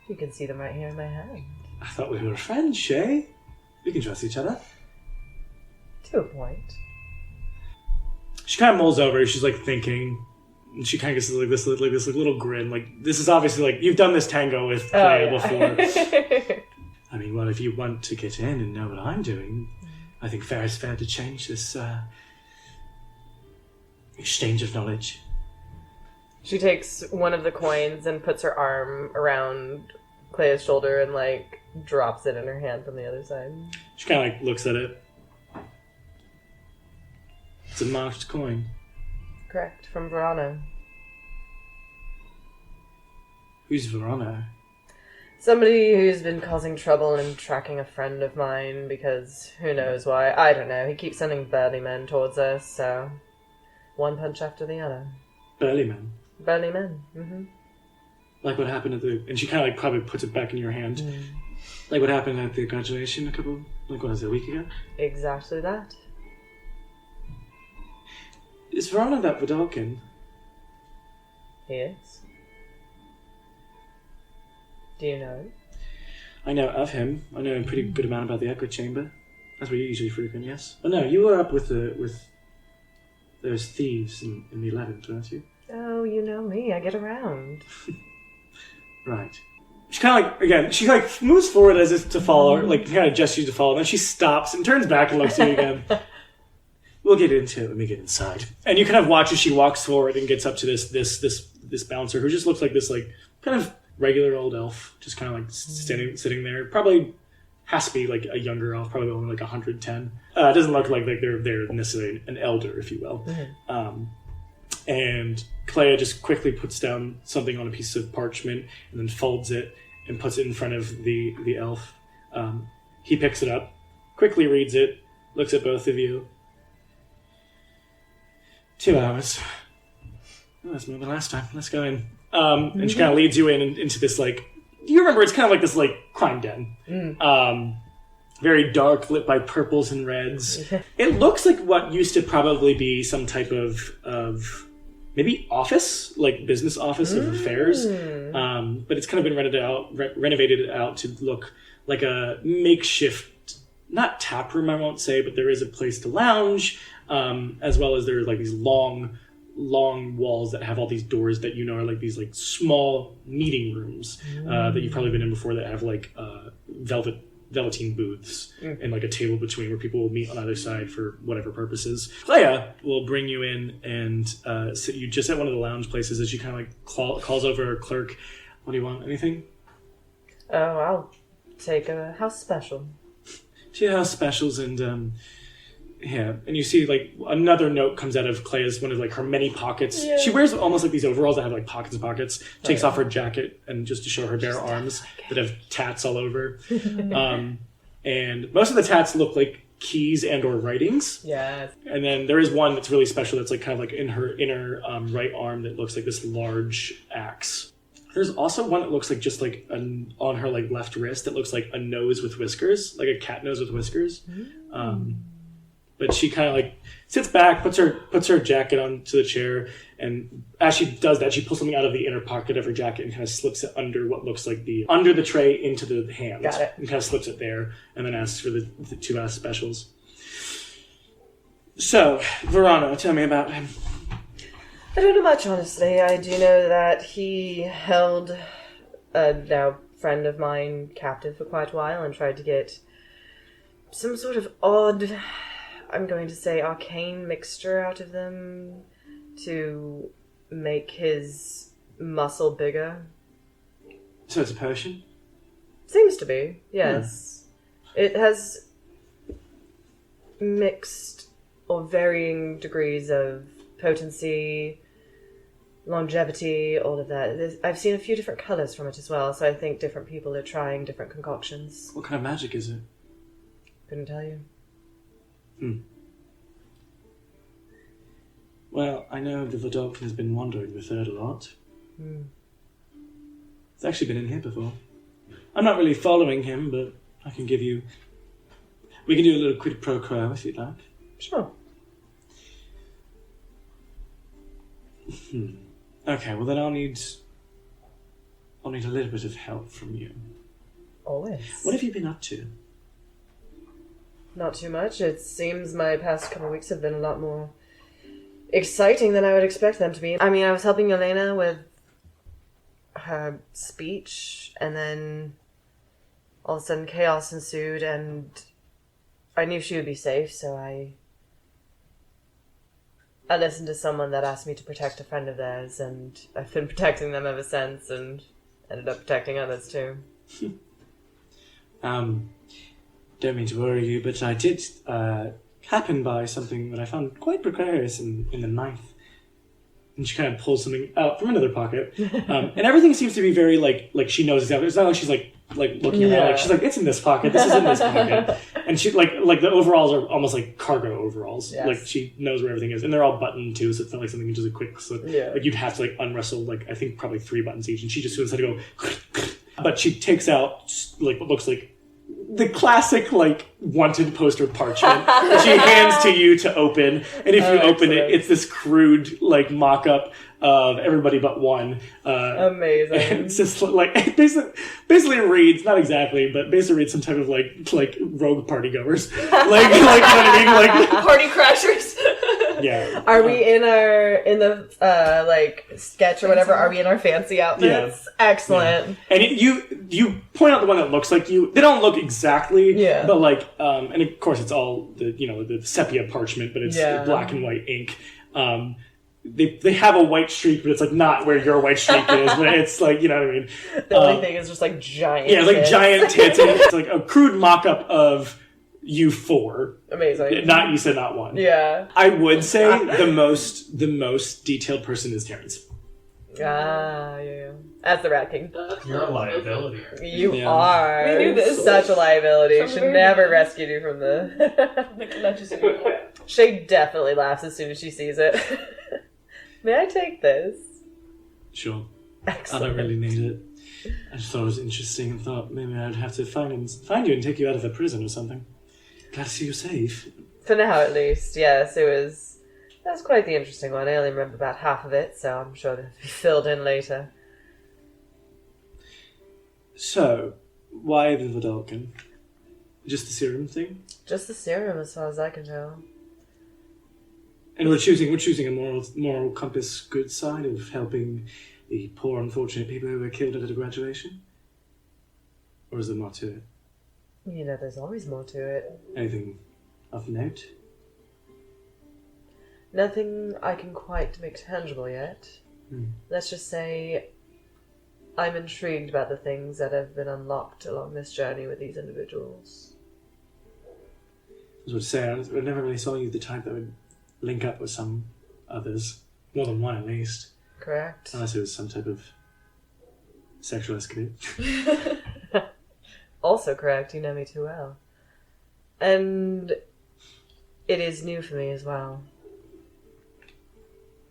You can see them right here in my hand. I thought we were friends, Shay. We can trust each other. To a point. She kind of mulls over. She's like thinking, and she kind of gets like this little grin. Like this is obviously like you've done this tango with Clay before. I mean, well, if you want to get in and know what I'm doing, I think fair is fair to change this exchange of knowledge. She takes one of the coins and puts her arm around Clea's shoulder and like drops it in her hand from the other side. She kind of like looks at it. It's a marked coin. Correct, from Vorano. Who's Vorano? Somebody who's been causing trouble and tracking a friend of mine because who knows why. I don't know. He keeps sending burly men towards us, so one punch after the other. Burly men? Burly men, mm-hmm. Like what happened at the... And she kind of like probably puts it back in your hand. Like what happened at the graduation a week ago? Exactly that. Is Vorano that Vidalkin? He is. Do you know him? I know of him. I know a pretty good amount about the Echo Chamber. That's where you usually frequent, yes? Oh no, you were up with those thieves in the 11th, weren't you? Oh, you know me. I get around. Right. she kind of like, again, she like moves forward as if to follow, like kind of gestures to follow, and then she stops and turns back and looks at you again. We'll get into it when we get inside. And you kind of watch as she walks forward and gets up to this bouncer who just looks like this like kind of regular old elf, just kind of like sitting there. Probably has to be like a younger elf, probably only like 110. It doesn't look like they're necessarily an elder, if you will. And Clea just quickly puts down something on a piece of parchment and then folds it and puts it in front of the elf. He picks it up, quickly reads it, looks at both of you. 2 hours. Oh, that's more than last time. Let's go in. And she kind of leads you into this, like, you remember it's kind of like this, like, crime den. Very dark, lit by purples and reds. It looks like what used to probably be some type of maybe office, like business office of affairs. But it's kind of been renovated out to look like a makeshift, not tap room, I won't say, but there is a place to lounge, as well as there's like these long walls that have all these doors that are like these like small meeting rooms that you've probably been in before that have like velveteen booths and like a table between where people will meet on either side for whatever purposes. Clea will bring you in and sit you just at one of the lounge places as she kind of like calls over her clerk. What do you want? Anything? Oh, I'll take a house special. 2 house specials and yeah, and you see like another note comes out of Clea's one of like her many pockets. Yeah. She wears almost like these overalls that have like pockets and pockets. Takes off her jacket and just to show her bare arms that have tats all over. And most of the tats look like keys and or writings. Yes. And then there is one that's really special that's like kind of like in her inner right arm that looks like this large axe. There's also one that looks like just like on her like left wrist that looks like a nose with whiskers, like a cat nose with whiskers. But she kind of like sits back, puts her jacket onto the chair, and as she does that, she pulls something out of the inner pocket of her jacket and kind of slips it under what looks like under the tray into the hand. Got it. And kind of slips it there, and then asks for the 2 house specials. So, Vorano, tell me about him. I don't know much, honestly. I do know that he held a now friend of mine captive for quite a while and tried to get some sort of odd, I'm going to say arcane mixture out of them to make his muscle bigger. So it's a potion? Seems to be, yes. It has mixed or varying degrees of potency, longevity, all of that. I've seen a few different colours from it as well, so I think different people are trying different concoctions. What kind of magic is it? Couldn't tell you. Well, I know the Verdolphin has been wandering the third a lot. It's actually been in here before. I'm not really following him, but I can give you... We can do a little quid pro quo if you'd like. Sure. Okay, well then I'll need a little bit of help from you. Always. What have you been up to? Not too much. It seems my past couple of weeks have been a lot more exciting than I would expect them to be. I mean, I was helping Elena with her speech, and then all of a sudden chaos ensued, and I knew she would be safe, so I listened to someone that asked me to protect a friend of theirs, and I've been protecting them ever since, and ended up protecting others too. Don't mean to worry you, but I did happen by something that I found quite precarious in the knife. And she kind of pulls something out from another pocket. And everything seems to be very, like she knows exactly. It's not like she's, like looking around. Like, she's like, it's in this pocket. This is in this pocket. And she, like the overalls are almost like cargo overalls. Yes. Like, she knows where everything is. And they're all buttoned, too, so it's not like something just a quick slip. Yeah. Like, you'd have to, like, unwrestle, like, I think probably 3 buttons each. And she just had to go... But she takes out, like, what looks like the classic, like, wanted poster parchment that she hands to you to open. And if you open it, it's this crude, like, mock-up of everybody but one. Amazing. It's just, like, it basically reads, not exactly, but basically reads some type of, like rogue party goers. Like, you know what I mean? Like, party crashers. Yeah. Are we in the like sketch or whatever? Are we in our fancy outfits? Yeah. Excellent. Yeah. And you point out the one that looks like you. They don't look exactly. Yeah. But like, and of course it's all the sepia parchment, but it's black and white ink. They have a white streak, but it's like not where your white streak is. But it's like, you know what I mean. The only thing is just like giant. Yeah, it's like giant tits, and it's like a crude mock-up of you four. Amazing. You said not one. Yeah. I would say the most detailed person is Terrence. Yeah. As the Rat King. You're a liability. You are. We knew this. Such a liability. Should never rescued you from the... Shay definitely laughs as soon as she sees it. May I take this? Sure. Excellent. I don't really need it. I just thought it was interesting and thought maybe I'd have to find you and take you out of the prison or something. Glad to see you safe. For now, at least. Yes, that was quite the interesting one. I only remember about half of it, so I'm sure that'll be filled in later. So, why the Vidalcan? Just the serum thing? Just the serum, as far as I can tell. And we're choosing a moral compass good side of helping the poor unfortunate people who were killed at a graduation? Or is there more to it? You know, there's always more to it. Anything of note? Nothing I can quite make tangible yet. Let's just say I'm intrigued about the things that have been unlocked along this journey with these individuals. I was about to say, I never really saw you the type that would link up with some others. More than one, at least. Correct. Unless it was some type of sexual escapade. Also correct, you know me too well. And it is new for me as well.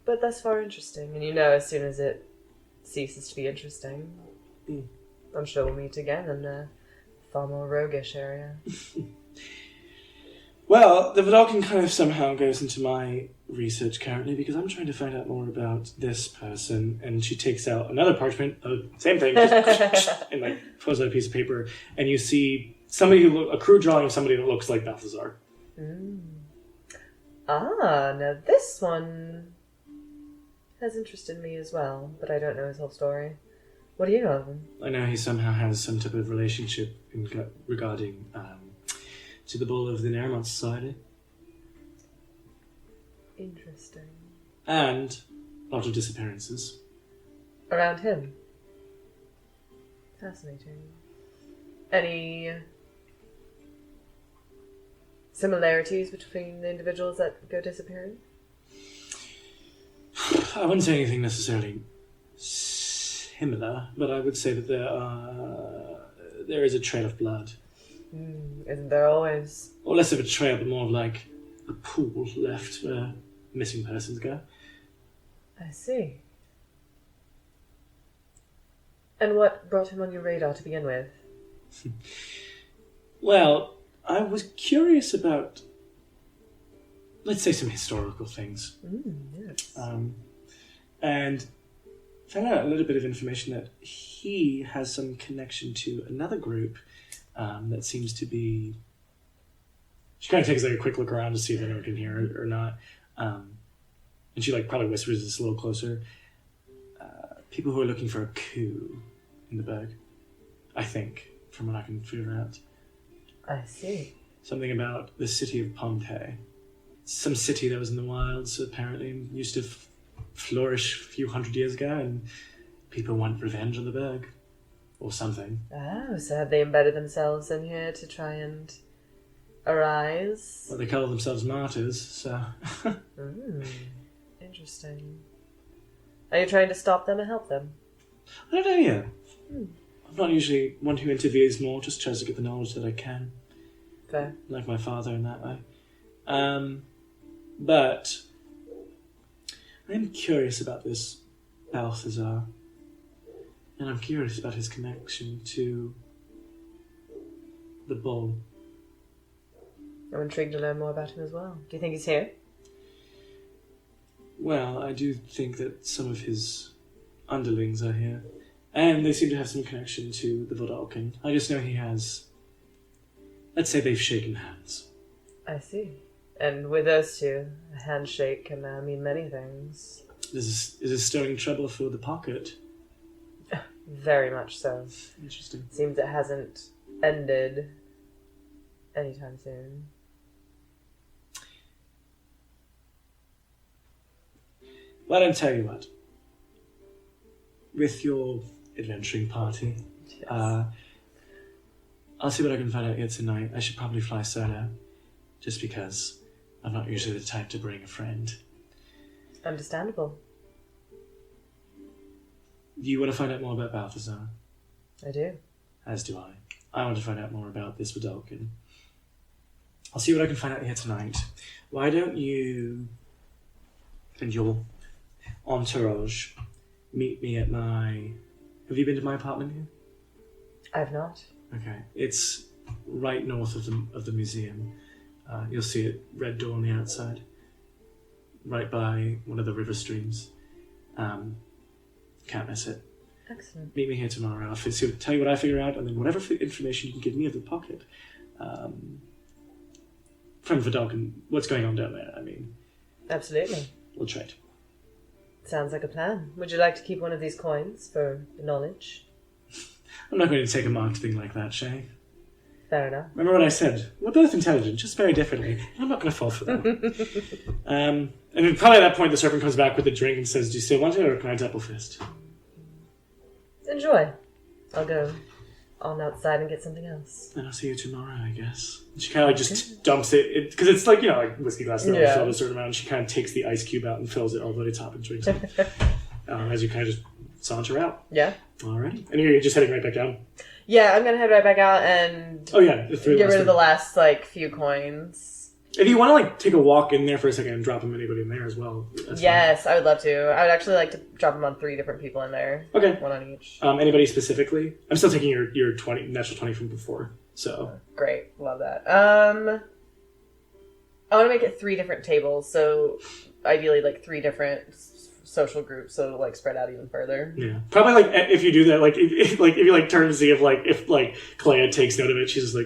But thus far interesting. And you know, as soon as it ceases to be interesting, I'm sure we'll meet again in a far more roguish area. Well, the Vidalcan kind of somehow goes into my research currently because I'm trying to find out more about this person. And she takes out another parchment, same thing, just, and like pulls out a piece of paper, and you see a crude drawing of somebody that looks like Balthazar. Now this one has interested me as well, but I don't know his whole story. What do you know of him? I know he somehow has some type of relationship regarding to the bull of the Nairmont Society. Interesting. And a lot of disappearances. Around him? Fascinating. Any similarities between the individuals that go disappearing? I wouldn't say anything necessarily similar, but I would say that there is a trail of blood. Isn't there always? Or less of a trail, but more of like a pool left where missing persons go. I see. And what brought him on your radar to begin with? Well, I was curious about, let's say, some historical things. Yes. And found out a little bit of information that he has some connection to another group that seems to be... She kind of takes like a quick look around to see if anyone can hear her or not. And she like probably whispers this a little closer. People who are looking for a coup in the Berg, I think, from what I can figure out. I see. Something about the city of Pompeii. Some city that was in the wilds, apparently, used to flourish a few hundred years ago, and people want revenge on the Berg. Or something. Oh, so have they embedded themselves in here to try and arise? Well, they call themselves martyrs, so... Interesting. Are you trying to stop them or help them? I don't know yet. I'm not usually one who intervenes more, just tries to get the knowledge that I can. Fair. Like my father in that way. But I'm curious about this Balthazar. And I'm curious about his connection to the bull. I'm intrigued to learn more about him as well. Do you think he's here? Well, I do think that some of his underlings are here. And they seem to have some connection to the Vidalcan. I just know he has... Let's say they've shaken hands. I see. And with those two, a handshake can mean many things. Is this stirring trouble for the pocket? Very much so. Interesting. Seems it hasn't ended anytime soon. Well, I'll tell you what. With your adventuring party, Yes. I'll see what I can find out here tonight. I should probably fly solo, just because I'm not usually the type to bring a friend. Understandable. Do you want to find out more about Balthazar? I do. As do I. I want to find out more about this Vidalkin. I'll see what I can find out here tonight. Why don't you and your entourage meet me at my... Have you been to my apartment here? I've not. Okay. It's right north of the museum. You'll see it, red door on the outside. Right by one of the river streams. Can't miss it. Excellent. Meet me here tomorrow. I'll tell you what I figure out, and then whatever information you can give me of the pocket. From Vidalkin, what's going on down there, I mean. Absolutely. We'll trade. Sounds like a plan. Would you like to keep one of these coins for knowledge? I'm not going to take a marked thing like that, Shay. Fair enough. Remember what I said? We're both intelligent, just very differently. I'm not going to fall for that. And then probably at that point, the serpent comes back with a drink and says, do you still want it, or can I double fist? Enjoy. I'll go on outside and get something else. Then I'll see you tomorrow, I guess. And she kind of like just dumps it, because it's like, like whiskey glass that only filled a certain amount, and she kind of takes the ice cube out and fills it all the way to the top and drinks it. As you kind of just saunter out. Yeah. Alrighty. And you're just heading right back down? Yeah, I'm going to head right back out and get rid of the last, few coins. If you want to, take a walk in there for a second and drop anybody in there as well. Yes, fine. I would love to. I would actually like to drop them on 3 different people in there. Okay. One on each. Anybody specifically? I'm still taking your natural 20 from before, so. Great. Love that. I want to make it 3 different tables, so ideally, 3 different social groups, so it'll, spread out even further. Yeah. Probably, if you do that, if you, turn to see if Clea takes note of it, she's just,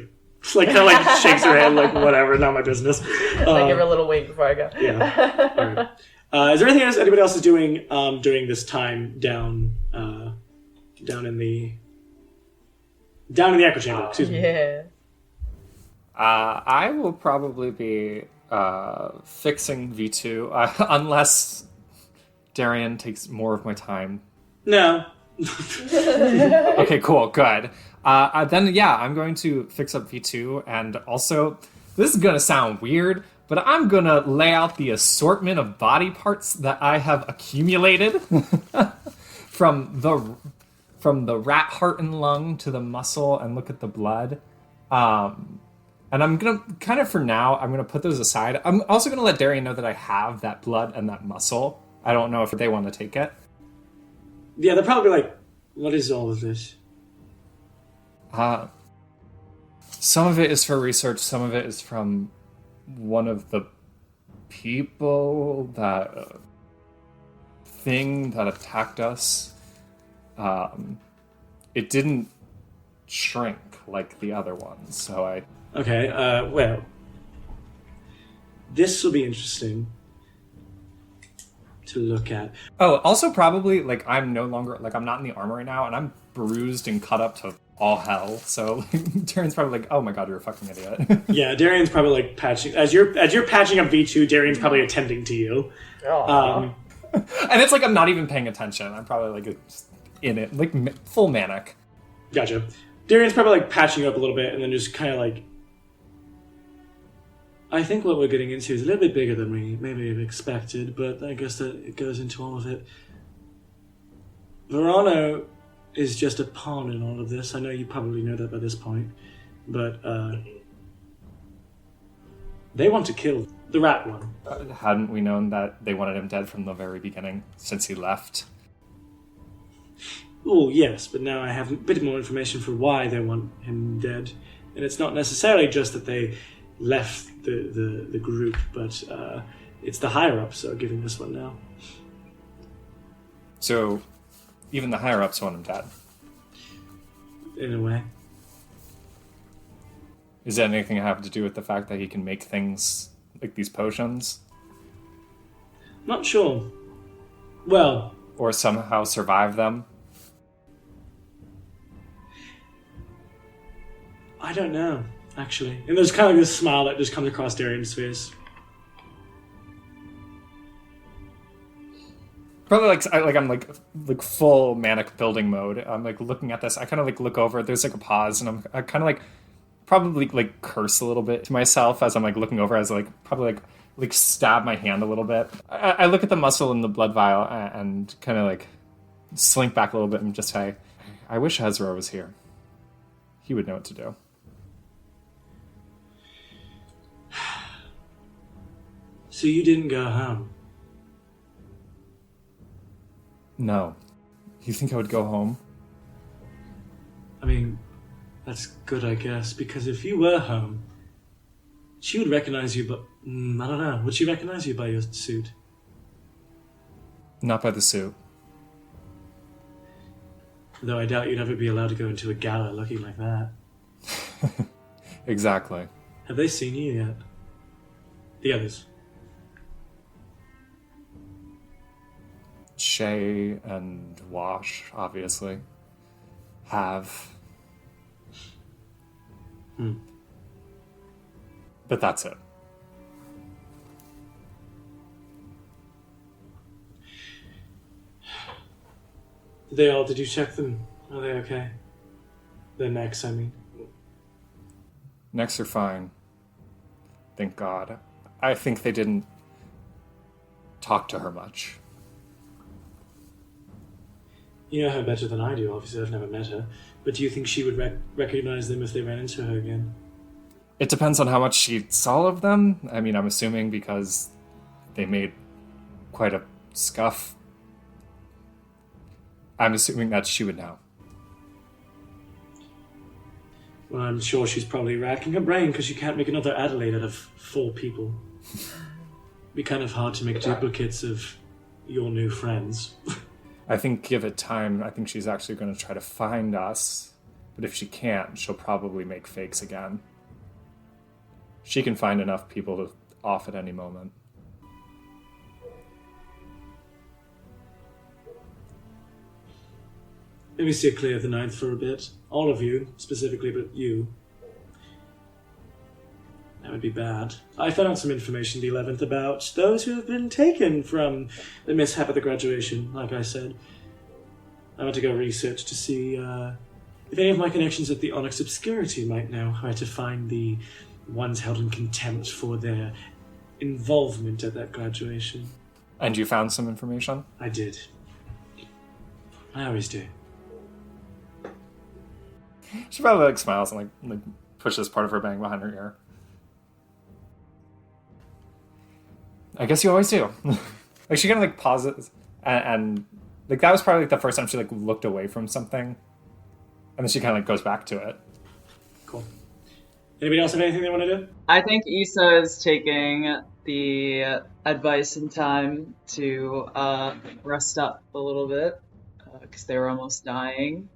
kind of shakes her head, whatever, not my business. I give her a little wink before I go. Yeah. All right. Is there anything else anybody else is doing during this time down in the echo chamber? Excuse me. Yeah. I will probably be fixing V2 unless Darian takes more of my time. No. Okay, cool, good. Then, I'm going to fix up V2, and also, this is going to sound weird, but I'm going to lay out the assortment of body parts that I have accumulated from the rat heart and lung to the muscle, and look at the blood. And I'm going to, kind of for now, I'm going to put those aside. I'm also going to let Darian know that I have that blood and that muscle. I don't know if they want to take it. Yeah, they're probably what is all of this? Some of it is for research, some of it is from one of the people thing that attacked us. It didn't shrink like the other ones, so I... Okay, well, this will be interesting to look at. Oh, also probably, I'm no longer, I'm not in the armory now, and I'm bruised and cut up to all hell, so Darian's probably oh my god, you're a fucking idiot. Yeah, Darian's probably patching, as you're patching up V2, Darian's probably attending to you. Oh. And it's I'm not even paying attention. I'm probably in it, full manic. Gotcha. Darian's probably patching you up a little bit, and then just kind of I think what we're getting into is a little bit bigger than we maybe have expected, but I guess that it goes into all of it. Vorano is just a pawn in all of this. I know you probably know that by this point, but they want to kill the rat one. Hadn't we known that they wanted him dead from the very beginning, since he left? Oh, yes, but now I have a bit more information for why they want him dead. And it's not necessarily just that they left the group, but it's the higher-ups are giving this one now. So, even the higher-ups want him dead? In a way. Is that anything have to do with the fact that he can make things like these potions? Not sure. Well, Or somehow survive them? I don't know, actually. And there's kind of this smile that just comes across Darian's face. Probably I'm full manic building mode. I'm like looking at this. I kind of like look over. There's like a pause, and I kind of like probably like curse a little bit to myself as I'm like looking over. As I like probably like stab my hand a little bit. I look at the muscle in the blood vial and kind of like slink back a little bit and just say, "I wish Ezra was here. He would know what to do." So you didn't go home? No. You think I would go home? I mean, that's good, I guess, because if you were home, she would recognize you, but I don't know. Would she recognize you by your suit? Not by the suit. Though I doubt you'd ever be allowed to go into a gala looking like that. Exactly. Have they seen you yet? The others? Shay and Wash, obviously, have. But that's it. Did you check them? Are they okay? Their necks, I mean. Necks are fine. Thank God. I think they didn't talk to her much. You know her better than I do, obviously I've never met her. But do you think she would recognize them if they ran into her again? It depends on how much she saw of them. I mean, I'm assuming because they made quite a scuff. I'm assuming that she would know. Well, I'm sure she's probably racking her brain because she can't make another Adelaide out of 4 people. Be kind of hard to make duplicates of your new friends. I think give it time. I think she's actually going to try to find us. But if she can't, she'll probably make fakes again. She can find enough people off at any moment. Maybe steer clear of the 9th for a bit. All of you, specifically, but you. That would be bad. I found out some information the 11th about those who have been taken from the mishap at the graduation, like I said. I went to go research to see if any of my connections at the Onyx Obscurity might know where to find the ones held in contempt for their involvement at that graduation. And you found some information? I did. I always do. She probably like smiles and like pushes part of her bang behind her ear. I guess you always do. Like she kind of like pauses and like that was probably like the first time she like looked away from something, and then she kind of like goes back to it. Cool. Anybody else have anything they want to do? I think Issa is taking the advice and time to rest up a little bit because they were almost dying.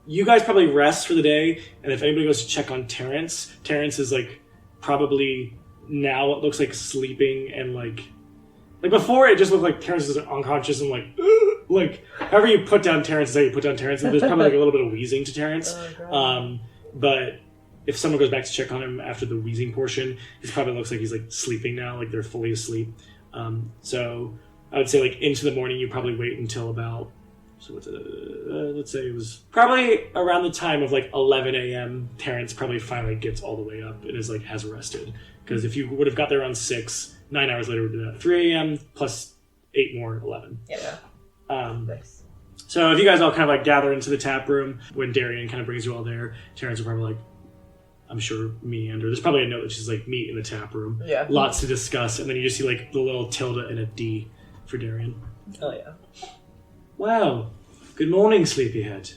You guys probably rest for the day, and if anybody goes to check on Terrence is like probably now it looks like sleeping and like before it just looked like Terrence is unconscious and like however you put down Terrence is how you put down Terrence, and there's probably like a little bit of wheezing to Terrence. But if someone goes back to check on him after the wheezing portion, it probably looks like he's like sleeping now, like they're fully asleep. So I would say like into the morning you probably wait until about let's say it was probably around the time of like 11 a.m. Terrence probably finally gets all the way up and is like has rested. Because if you would have got there around 6, 9 hours later would be that 3 a.m. plus 8 more, 11. Yeah. Nice. So if you guys all kind of like gather into the tap room when Darian kind of brings you all there, Terrence will probably like, I'm sure, meander. There's probably a note that says like meet in the tap room. Yeah. Lots to discuss, and then you just see like the little tilde and a D for Darian. Oh yeah. Wow. Good morning, sleepyhead.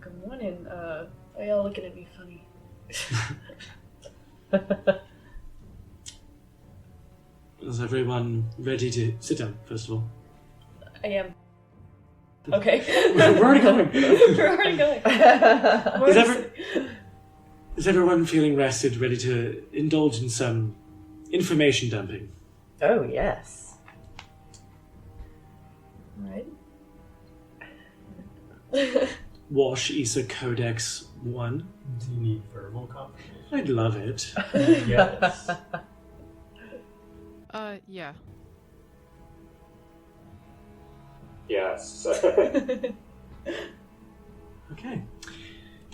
Good morning. Why y'all looking at me funny? Is everyone ready to sit down, first of all? I am. Okay. We're already going. We're already going. Is everyone feeling rested, ready to indulge in some information dumping? Oh, yes. Right. Wash Issa Codex 1. Do you need verbal confirmation? I'd love it. Yes. Yeah. Yes. Okay.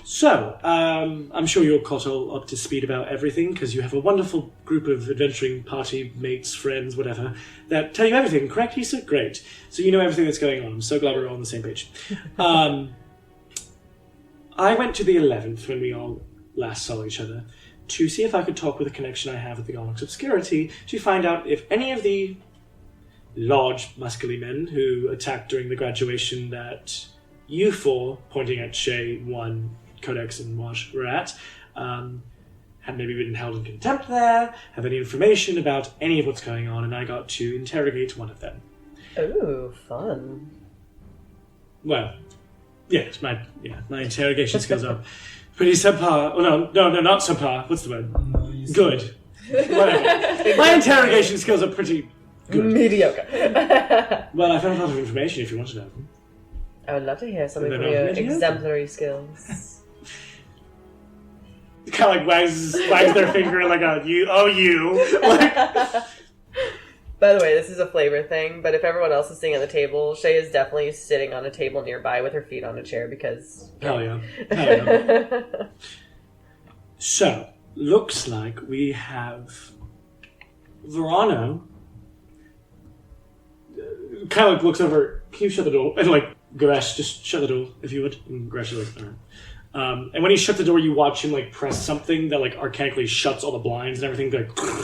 So, I'm sure you're caught all up to speed about everything, because you have a wonderful group of adventuring party mates, friends, whatever, that tell you everything, correct, Issa? Great. So you know everything that's going on. I'm so glad we're all on the same page. I went to the 11th when we all last saw each other to see if I could talk with a connection I have with the Onyx Obscurity to find out if any of the large, muscly men who attacked during the graduation that you four, pointing at Shay, 1, Codex, and Wash, were at, had maybe been held in contempt there, have any information about any of what's going on, and I got to interrogate one of them. Ooh, fun. Well, yes, my interrogation skills are pretty subpar. Oh, no, not subpar. What's the word? Good. Whatever. My interrogation skills are pretty good. Mediocre. Well, I found a lot of information if you want to know them. I would love to hear something They're from not your mediocre. exemplary skills. Kind of like wags their finger like a you. Like, By the way, this is a flavor thing, but if everyone else is sitting at the table, Shay is definitely sitting on a table nearby with her feet on a chair because... hell yeah. So, looks like we have Vorano. Kind of like looks over. Can you shut the door? And like Goresh, just shut the door if you would. And Goresh is like, all right. And when he shuts the door, you watch him like press something that like archaically shuts all the blinds and everything,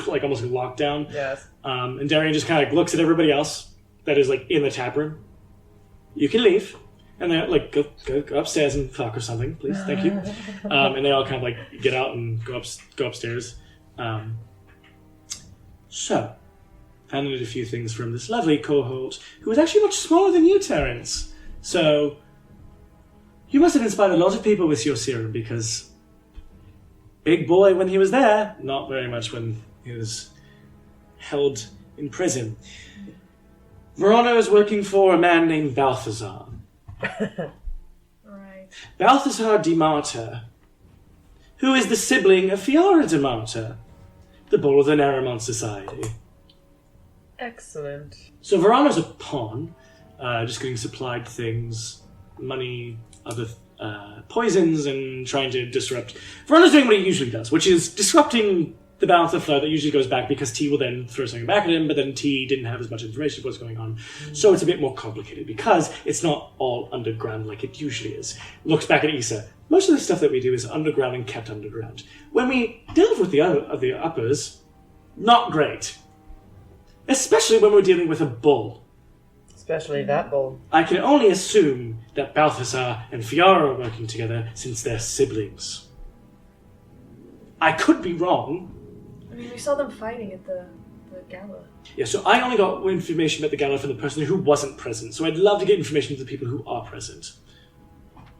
like almost like lockdown. Yes. And Darian just kind of like looks at everybody else that is like in the tap room. You can leave, and they like go upstairs and talk or something, please. Thank you. And they all kind of like get out and go upstairs. So, found out a few things from this lovely cohort, who was actually much smaller than you, Terrence. So, you must have inspired a lot of people with your serum, because big boy when he was there, not very much when he was held in prison. Vorano is working for a man named Balthazar. Right. Balthazar de Marta, who is the sibling of Fiora de Marta, the bull of the Naramont Society. Excellent. So Vorano's a pawn, just getting supplied things, money, other poisons, and trying to disrupt. Vorano's doing what he usually does, which is disrupting the balance of flow that usually goes back, because T will then throw something back at him, but then T didn't have as much information of what's going on. So it's a bit more complicated, because it's not all underground like it usually is. Looks back at Issa. Most of the stuff that we do is underground and kept underground. When we delve with the uppers, not great. Especially when we're dealing with a bull. Especially that bull. I can only assume that Balthazar and Fiora are working together since they're siblings. I could be wrong. I mean, we saw them fighting at the gala. Yeah, so I only got information about the gala from the person who wasn't present, so I'd love to get information from the people who are present.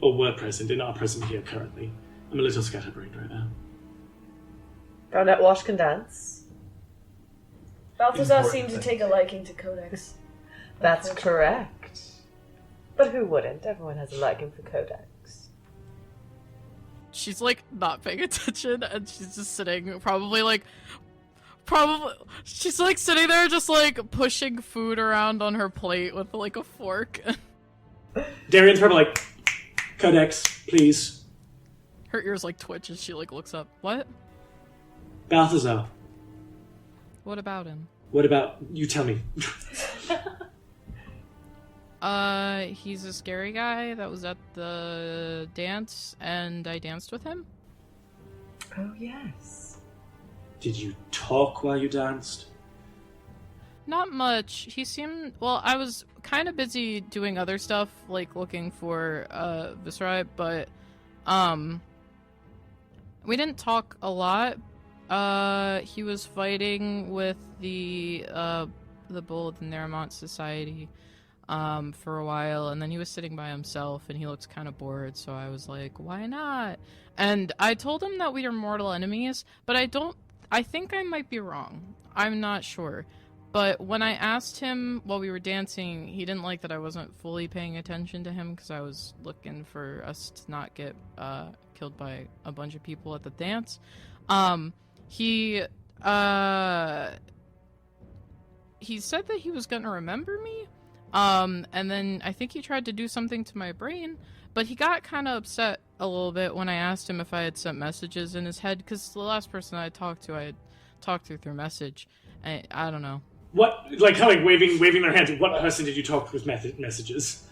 Or were present and are present here currently. I'm a little scatterbrained right now. Found out Wash can dance. Balthazar Important seemed to thing. take a liking to Codex. That's correct. But who wouldn't? Everyone has a liking for Codex. She's like not paying attention, and she's just sitting, she's like sitting there just like pushing food around on her plate with like a fork. Darian's probably like, Codex, please. Her ears like twitch as she like looks up. What? Balthazar, What about him? what about, you tell me. He's a scary guy that was at the dance, and I danced with him. Oh, yes. Did you talk while you danced? Not much. He seemed... Well, I was kind of busy doing other stuff, like looking for, Viscerai, but, we didn't talk a lot. He was fighting with the bull of the Naramont Society. for a while, and then he was sitting by himself, and he looked kind of bored, so I was like, why not? And I told him that we are mortal enemies, but I think I might be wrong. I'm not sure. But when I asked him while we were dancing, he didn't like that I wasn't fully paying attention to him because I was looking for us to not get killed by a bunch of people at the dance. He said that he was going to remember me, and then I think he tried to do something to my brain, but he got kind of upset a little bit when I asked him if I had sent messages in his head, because the last person I talked to, I had talked to through message. I don't know. What, like, kind of like waving their hands. What person did you talk with messages?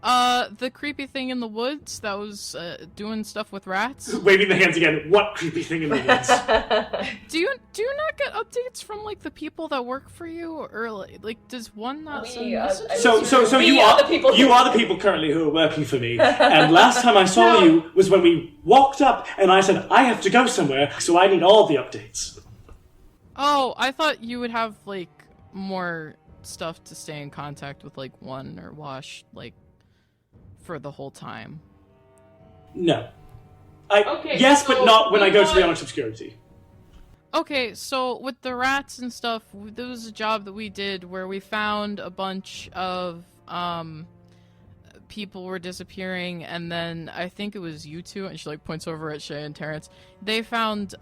The creepy thing in the woods that was doing stuff with rats. Waving the hands again. What creepy thing in the woods? Do you not get updates from like the people that work for you, or like does one not send messages? So you are the people currently who are working for me. And last time I saw you was when we walked up, and I said I have to go somewhere, so I need all the updates. Oh, I thought you would have like more stuff to stay in contact with, like One or Wash, like for the whole time. No. Yes, but not when I go to the Onyx Obscurity. Okay, so with the rats and stuff, there was a job that we did where we found a bunch of people were disappearing, and then I think it was you two, and she like points over at Shay and Terrence. They found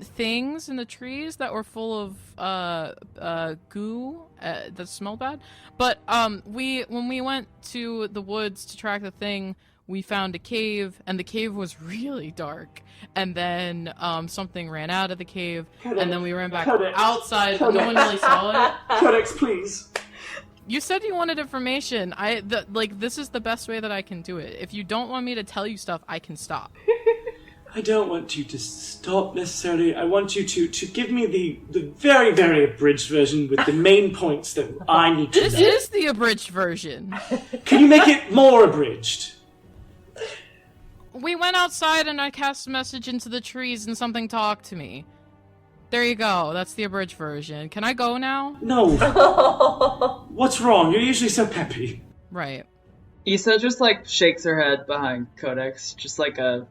things in the trees that were full of goo that smelled bad. But when we went to the woods to track the thing, we found a cave, and the cave was really dark. And then something ran out of the cave, and then we ran back outside. No one really saw it. Codex, please. You said you wanted information. This is the best way that I can do it. If you don't want me to tell you stuff, I can stop. I don't want you to stop necessarily. I want you to give me the very, very abridged version with the main points that I need to know. This is the abridged version. Can you make it more abridged? We went outside and I cast a message into the trees and something talked to me. There you go. That's the abridged version. Can I go now? No. What's wrong? You're usually so peppy. Right. Issa just like shakes her head behind Codex, just like a,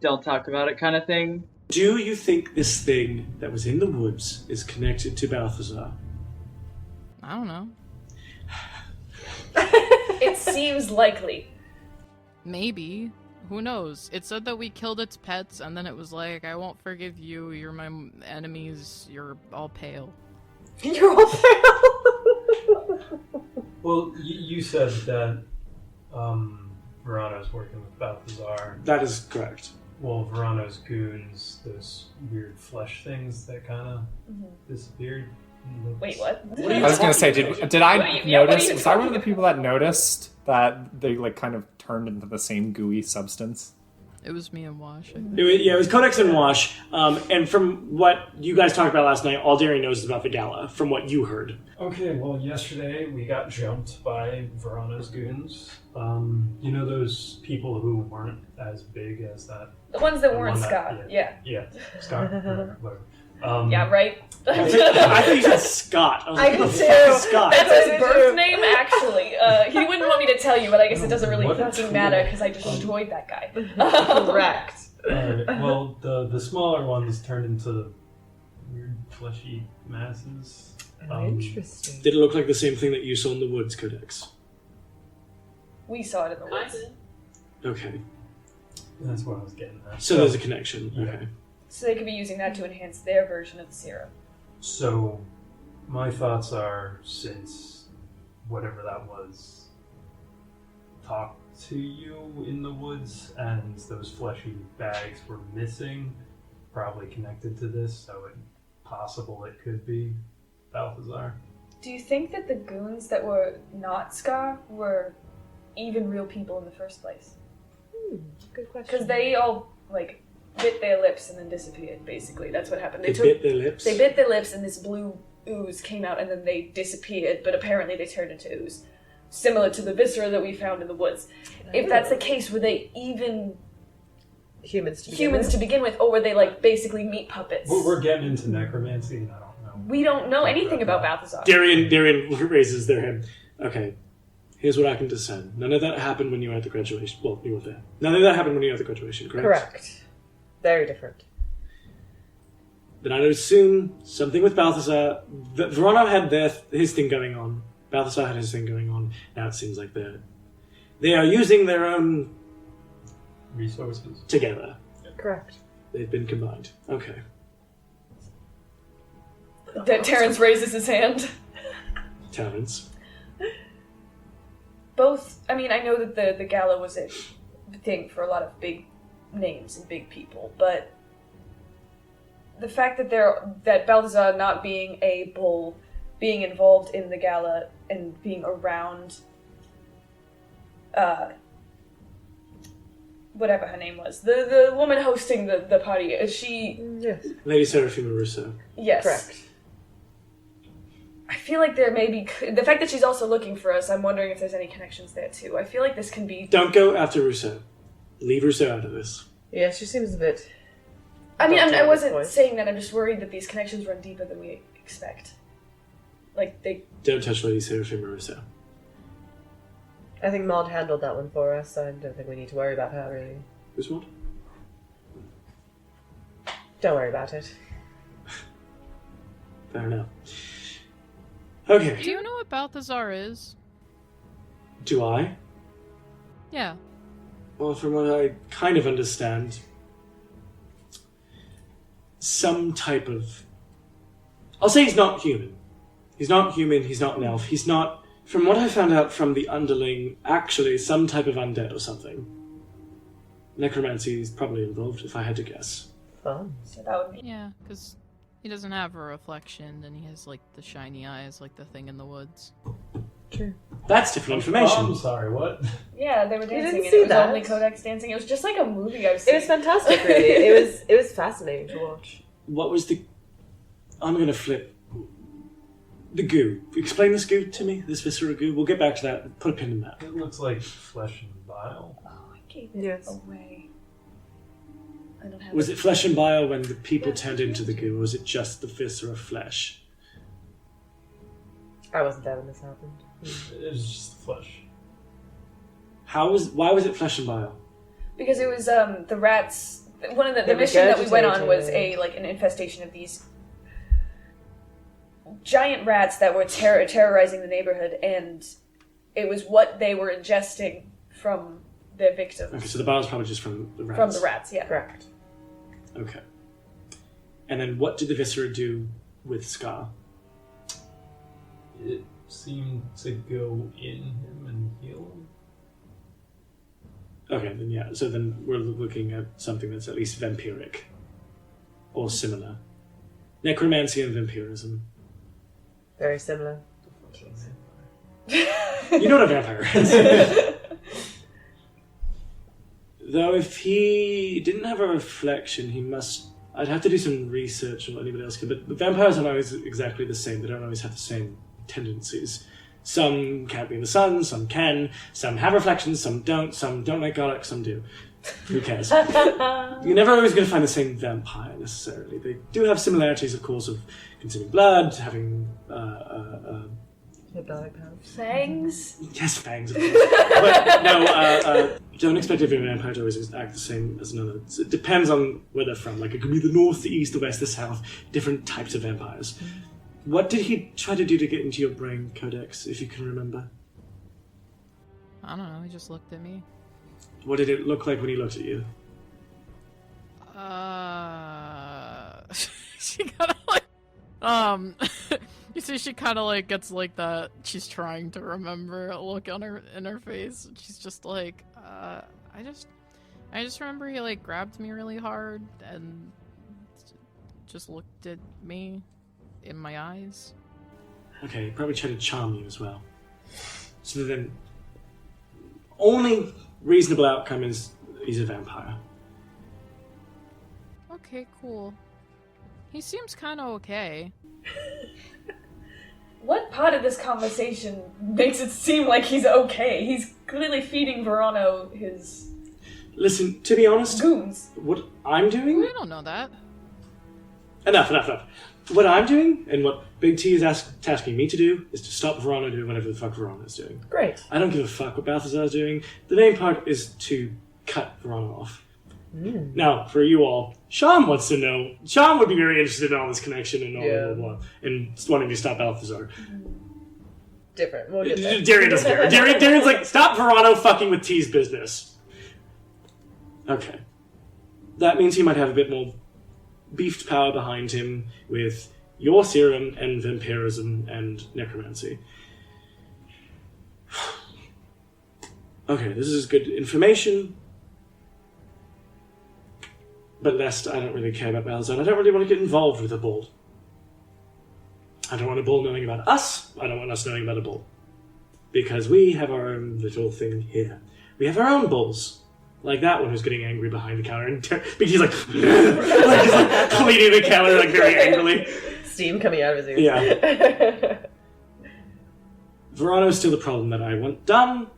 don't talk about it kind of thing. Do you think this thing that was in the woods is connected to Balthazar? I don't know. It seems likely. Maybe. Who knows? It said that we killed its pets, and then it was like, I won't forgive you, you're my enemies, you're all pale. You're all pale! Well, you said that Vorano's working with Balthazar. That is correct. Well, Vorano's goons, those weird flesh things that kind of disappeared. Wait, what? I was going to say, did I notice? Was I one of the people that noticed that they like kind of turned into the same gooey substance? It was me and Wash, I think. It was Codex and Wash. And from what you guys talked about last night, all Darian knows is about the gala, from what you heard. Okay, well, yesterday we got jumped by Vorano's goons. You know those people who weren't as big as that? The ones that weren't Scott. Yeah, Scott. Whatever. Yeah, right? I thought you said Scott. I was like, I what the do. fuck is Scott? That's his birth name, actually. He wouldn't want me to tell you, but I guess it doesn't really What? fucking matter because I just enjoyed that guy. Correct. Alright, well, the smaller ones turned into weird fleshy masses. Interesting. Did it look like the same thing that you saw in the woods, Codex? We saw it in the woods. Okay. That's what I was getting at. So there's a connection. Yeah. Okay. So they could be using that to enhance their version of the serum. So, my thoughts are, since whatever that was talked to you in the woods, and those fleshy bags were missing, probably connected to this, so it's possible it could be Balthazar. Do you think that the goons that were not Ska were even real people in the first place? Good question. Because they all, bit their lips and then disappeared, basically. That's what happened. They bit their lips? They bit their lips and this blue ooze came out and then they disappeared, but apparently they turned into ooze. Similar to the viscera that we found in the woods. If that's the case, were they even humans to begin with, or were they, basically meat puppets? We're getting into necromancy, and I don't know we don't know anything about Balthazar. Darian raises their hand. Okay, here's what I can discern. None of that happened when you were at the graduation. Well, you were there. None of that happened when you were at the graduation, correct? Correct. Very different. Then I'd assume something with Balthazar. Vorano had his thing going on. Balthazar had his thing going on. Now it seems like they are using their own resources together. Correct. They've been combined. Okay. Terrence raises his hand. Terrence. Both, I mean, I know that the gala was a thing for a lot of big names and big people, but the fact that Balthazar not being a bull, being involved in the gala and being around whatever her name was, the woman hosting the party, is she... Yes. Lady Seraphima Russo. Yes. Correct. I feel like there may be... The fact that she's also looking for us, I'm wondering if there's any connections there too. I feel like this can be... Don't go after Russo. Leave Russo out of this. Yeah, she seems a bit... I mean, I wasn't point. saying that, I'm just worried that these connections run deeper than we expect. Like, they... Don't touch Lady Seraphima Russo. I think Maud handled that one for us, so I don't think we need to worry about her, really. Who's what? Don't worry about it. Fair enough. Okay. Do you know what Balthazar is? Do I? Yeah. Well, from what I kind of understand, some type of... I'll say he's not human. He's not human, he's not an elf, he's not... From what I found out from the underling, actually some type of undead or something. Necromancy is probably involved, if I had to guess. Fun. So that would be... Yeah, because he doesn't have a reflection, and he has, like, the shiny eyes, like the thing in the woods. True. That's different information. Oh, I'm sorry, what? Yeah, they were dancing, didn't and see it was that. only Codex dancing. It was just like a movie I've seen. It was fantastic, really. It was fascinating to watch. What was the... I'm gonna flip... The goo. Explain this goo to me, this viscera goo. We'll get back to that. Put a pin in that. It looks like flesh and bile. Oh, I gave it Yes. away. I don't have Was it flesh and bile when the people turned into the goo, or was it just the viscera flesh? I wasn't there when this happened. It was just flesh. Why was it flesh and bile? Because it was the rats. One of the They mission that we went on was regurgitated. an infestation of these giant rats that were terrorizing the neighborhood, and it was what they were ingesting from their victims. Okay, so the bile is probably just from the rats. From the rats, yeah. Correct. Okay. And then what did the viscera do with Scar? It seemed to go in him and heal him. Okay, then yeah. So then we're looking at something that's at least vampiric. Or similar. Necromancy and vampirism. Very similar. You know what a vampire is. Though if he didn't have a reflection, he must... I'd have to do some research on what anybody else could, but vampires aren't always exactly the same. They don't always have the same tendencies. Some can't be in the sun, some can. Some have reflections, some don't like garlic, some do. Who cares? You're never always going to find the same vampire, necessarily. They do have similarities, of course, of consuming blood, having... Hypnotic powers. Fangs? Yes, fangs, of course. But no, don't expect every vampire to always act the same as another. It depends on where they're from. Like, it could be the north, the east, the west, the south. Different types of vampires. What did he try to do to get into your brain, Codex, if you can remember? I don't know, he just looked at me. What did it look like when he looked at you? She kind of like, you see she kind of like gets like that, she's trying to remember a look on in her face. She's just like, I just remember he like grabbed me really hard and just looked at me in my eyes. Okay, probably tried to charm you as well. So then, only reasonable outcome is he's a vampire. Okay, cool. He seems kind of okay. What part of this conversation makes it seem like he's okay? He's clearly feeding Vorano his... Listen, to be honest, goons. what I'm doing... We don't know that. Enough. What I'm doing, and what Big T is tasking me to do, is to stop Vorano doing whatever the fuck Vorano is doing. Great. I don't give a fuck what Balthazar is doing. The main part is to cut Vorano off. Now, for you all, Sean wants to know. Sean would be very interested in all this connection and all blah, and wanting to stop Balthazar. Different. We'll get there. Darian doesn't care. Darian's like, stop Vorano fucking with T's business. Okay. That means he might have a bit more beefed power behind him with your serum and vampirism and necromancy. Okay, this is good information. But lest I don't really care about Balthazar. I don't really want to get involved with a bull. I don't want a bull knowing about us. I don't want us knowing about a bull. Because we have our own little thing here. We have our own bulls. Like that one who's getting angry behind the counter. And he's like, like cleaning the counter like very angrily. Steam coming out of his ears. Yeah. Vorano's still the problem that I want done.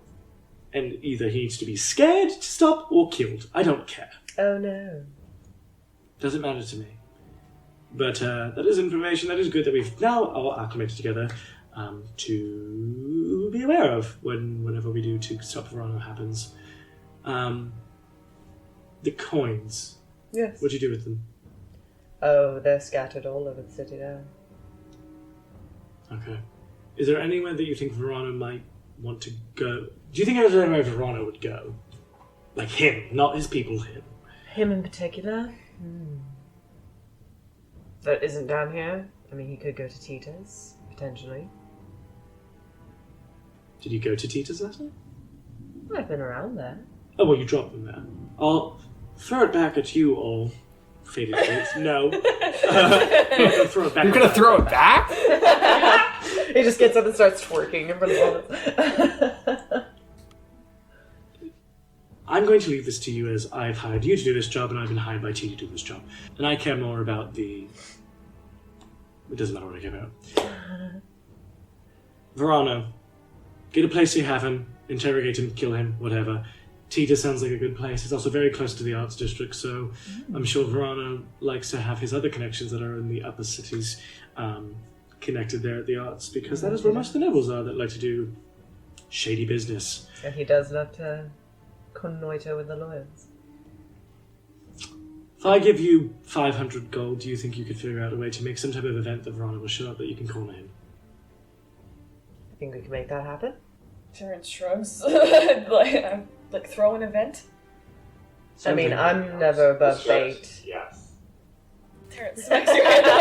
And either he needs to be scared to stop or killed. I don't care. Oh no. Doesn't matter to me. But that is information that is good that we've now all acclimated together to be aware of whenever we do to stop Vorano happens. The coins. Yes. What'd you do with them? Oh, they're scattered all over the city now. Okay. Is there anywhere that you think Vorano might want to go? Do you think there's anywhere Vorano would go? Like him, not his people, him. Him in particular? That isn't down here. I mean, he could go to Tita's, potentially. Did you go to Tita's last night? I've been around there. Oh, well, you dropped them there. I'll throw it back at you all, faded fates. No. Throw it back. You're gonna throw it back? He just gets up and starts twerking in front of all of I'm going to leave this to you as I've hired you to do this job and I've been hired by T to do this job. And I care more about the... It doesn't matter what I care about. Vorano. Get a place you have him, interrogate him, kill him, whatever. Tita sounds like a good place. It's also very close to the arts district, so I'm sure Vorano likes to have his other connections that are in the upper cities connected there at the arts, because that is where most of the nobles are that like to do shady business. And he does love to connoiter with the lawyers. If I give you 500 gold, do you think you could figure out a way to make some type of event that Vorano will show up that you can corner him? I think we can make that happen. Terrence shrugs. like throw an event? I mean, I'm never above fate. Yes. Terrence smacks your hand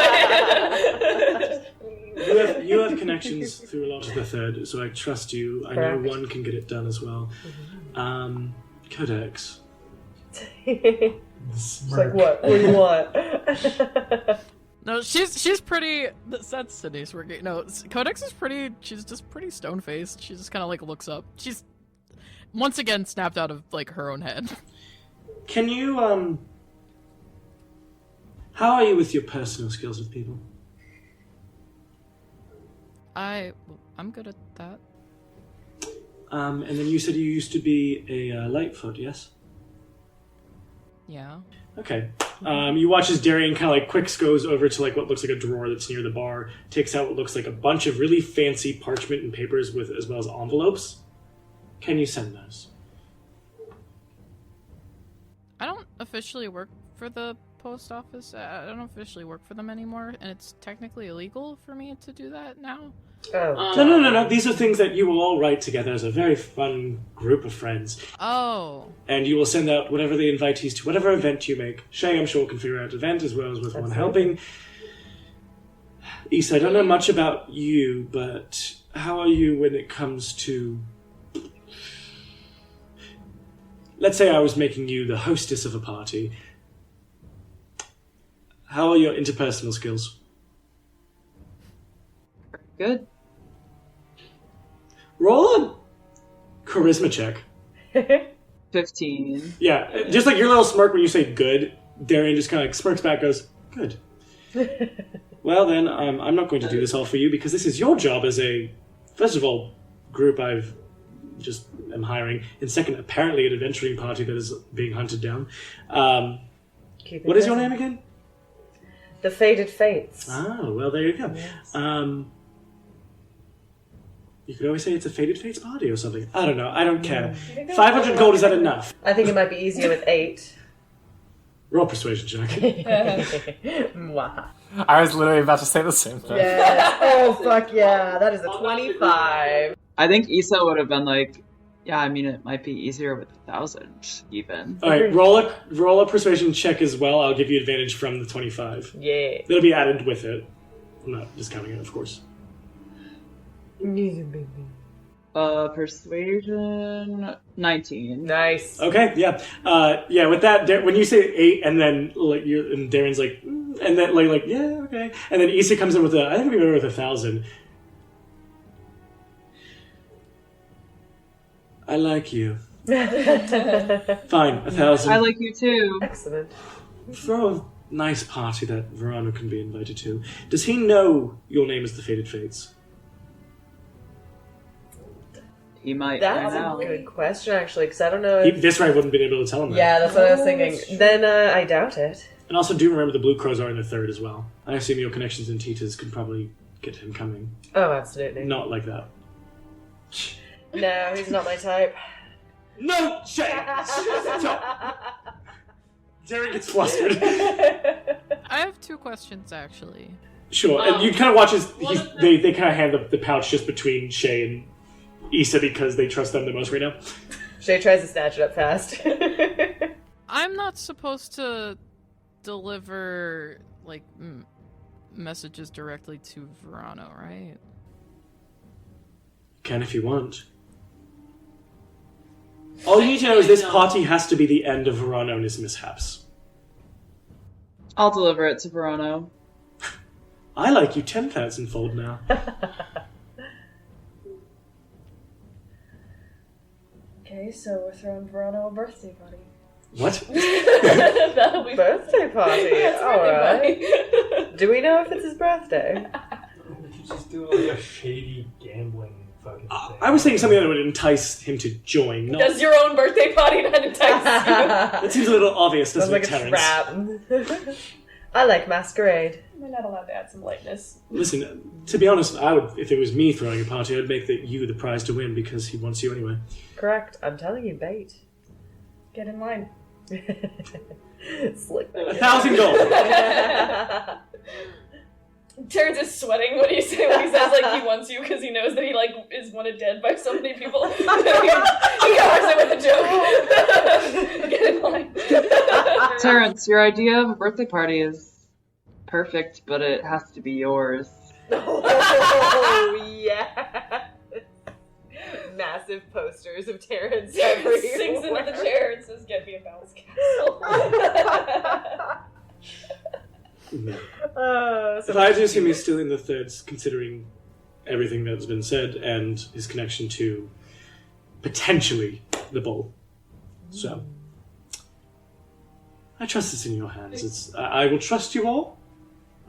away. You have connections through a lot of the third, so I trust you. I know one can get it done as well. Codex. It's like, what? What do you want? No, she's pretty. That's Sydney's working. No, Codex is pretty. She's just pretty stone faced. She just kind of like looks up. She's once again snapped out of like her own head. Can you How are you with your personal skills with people? I'm good at that. And then you said you used to be a Lightfoot, yes? Yeah. Okay. You watch as Darian kind of like quicks goes over to like what looks like a drawer that's near the bar, takes out what looks like a bunch of really fancy parchment and papers with as well as envelopes. Can you send those? I don't officially work for the post office. I don't officially work for them anymore, and it's technically illegal for me to do that now. Oh. No. These are things that you will all write together as a very fun group of friends. Oh. And you will send out whatever the invitees to whatever event you make. Shay, I'm sure, can figure out an event as well as with one helping. Issa, I don't know much about you, but how are you when it comes to... Let's say I was making you the hostess of a party. How are your interpersonal skills? Good. Roll a charisma check. 15. Yeah, just like your little smirk when you say good, Darian just kind of like smirks back, goes, good. Well then, I'm not going to do this all for you because this is your job as a, first of all, group I've just am hiring, and second, apparently an adventuring party that is being hunted down. What is your name again? The Fated Fates. Oh, well, there you go. Yes. You could always say it's a Fated Fates party or something. I don't know. I don't care. 500 gold, is that enough? I think it might be easier with 8. Roll persuasion check. Mwah. I was literally about to say the same thing. Yes. Oh, fuck yeah. That is a 25. I think Issa would have been like, yeah, I mean, it might be easier with 1,000, even. All right, roll a persuasion check as well. I'll give you advantage from the 25. Yeah. That'll be added with it. I'm not discounting it, of course. Persuasion 19. Nice. Okay, yeah, yeah. With that, when you say 8, and then like and Darren's like, and then like yeah, okay, and then Issa comes in with I think we went with 1,000. I like you. Fine, 1,000. I like you too. Excellent. Throw a nice party that Vorano can be invited to. Does he know your name is the Fated Fates? He might. That's right now. a good question, actually, because I don't know if... This right wouldn't have been able to tell him that. Yeah, that's what I was thinking. Then I doubt it. And also do remember the Blue Crows are in the 3rd as well. I assume your connections in Titas could probably get him coming. Oh, absolutely. Not like that. No, he's not my type. No, Shay! Stop! Darren gets flustered. I have 2 questions, actually. Sure, and you kind of watch as they kind of hand the pouch just between Shay and Issa because they trust them the most right now. Shay tries to snatch it up fast. I'm not supposed to deliver, like, messages directly to Vorano, right? Can if you want. All you need to know is this party has to be the end of Vorano and his mishaps. I'll deliver it to Vorano. I like you 10,000-fold now. Okay, so we're throwing Vorano a birthday party. What? That'll be Birthday party. It's Alright. birthday party. Do we know if it's his birthday? We could just do like a shady gambling fucking thing. I was saying something that would entice him to join. Not... Does your own birthday party not entice That seems a little obvious, Sounds doesn't like it, a Terrence? trap. I like masquerade. you? We're not allowed to add some lightness. Listen, to be honest, I would, if it was me throwing a party, I'd make you the prize to win because he wants you anyway. Correct. I'm telling you, bait. Get in line. Slick. 1,000 gold. Terrence is sweating when he says like he wants you because he knows that he like is wanted dead by so many people. he covers it with a joke. Get in line. Terrence, your idea of a birthday party is perfect, but it has to be yours. Oh, yeah. Massive posters of Terrence everywhere. Sinks into the chair and says, "Get me a bounce castle." No. So If I had to assume he's still in the 3rds, considering everything that's been said and his connection to potentially the bowl. So, I trust this in your hands. I will trust you all.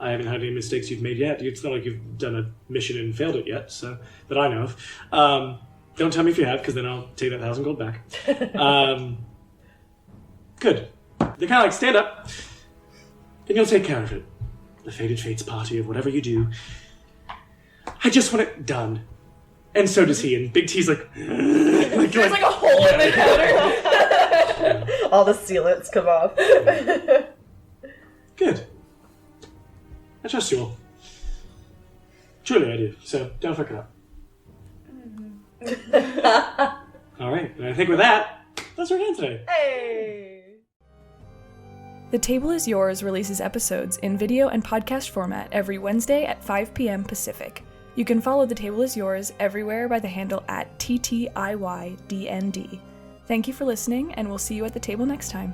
I haven't had any mistakes you've made yet. It's not like you've done a mission and failed it yet, so that I know of. Don't tell me if you have, because then I'll take that 1,000 gold back. Good. They kind of like stand up, and you'll take care of it. The Fated Fates party of whatever you do. I just want it done. And so does he. And Big T's like... There's like a hole in the counter. all the sealants come off. Good. I trust you all. Truly I do. So don't fuck it up. Alright, and I think with that, that's our game today. Hey! The Table is Yours releases episodes in video and podcast format every Wednesday at 5 p.m. Pacific. You can follow The Table is Yours everywhere by the handle @TTIYDND. Thank you for listening, and we'll see you at the table next time.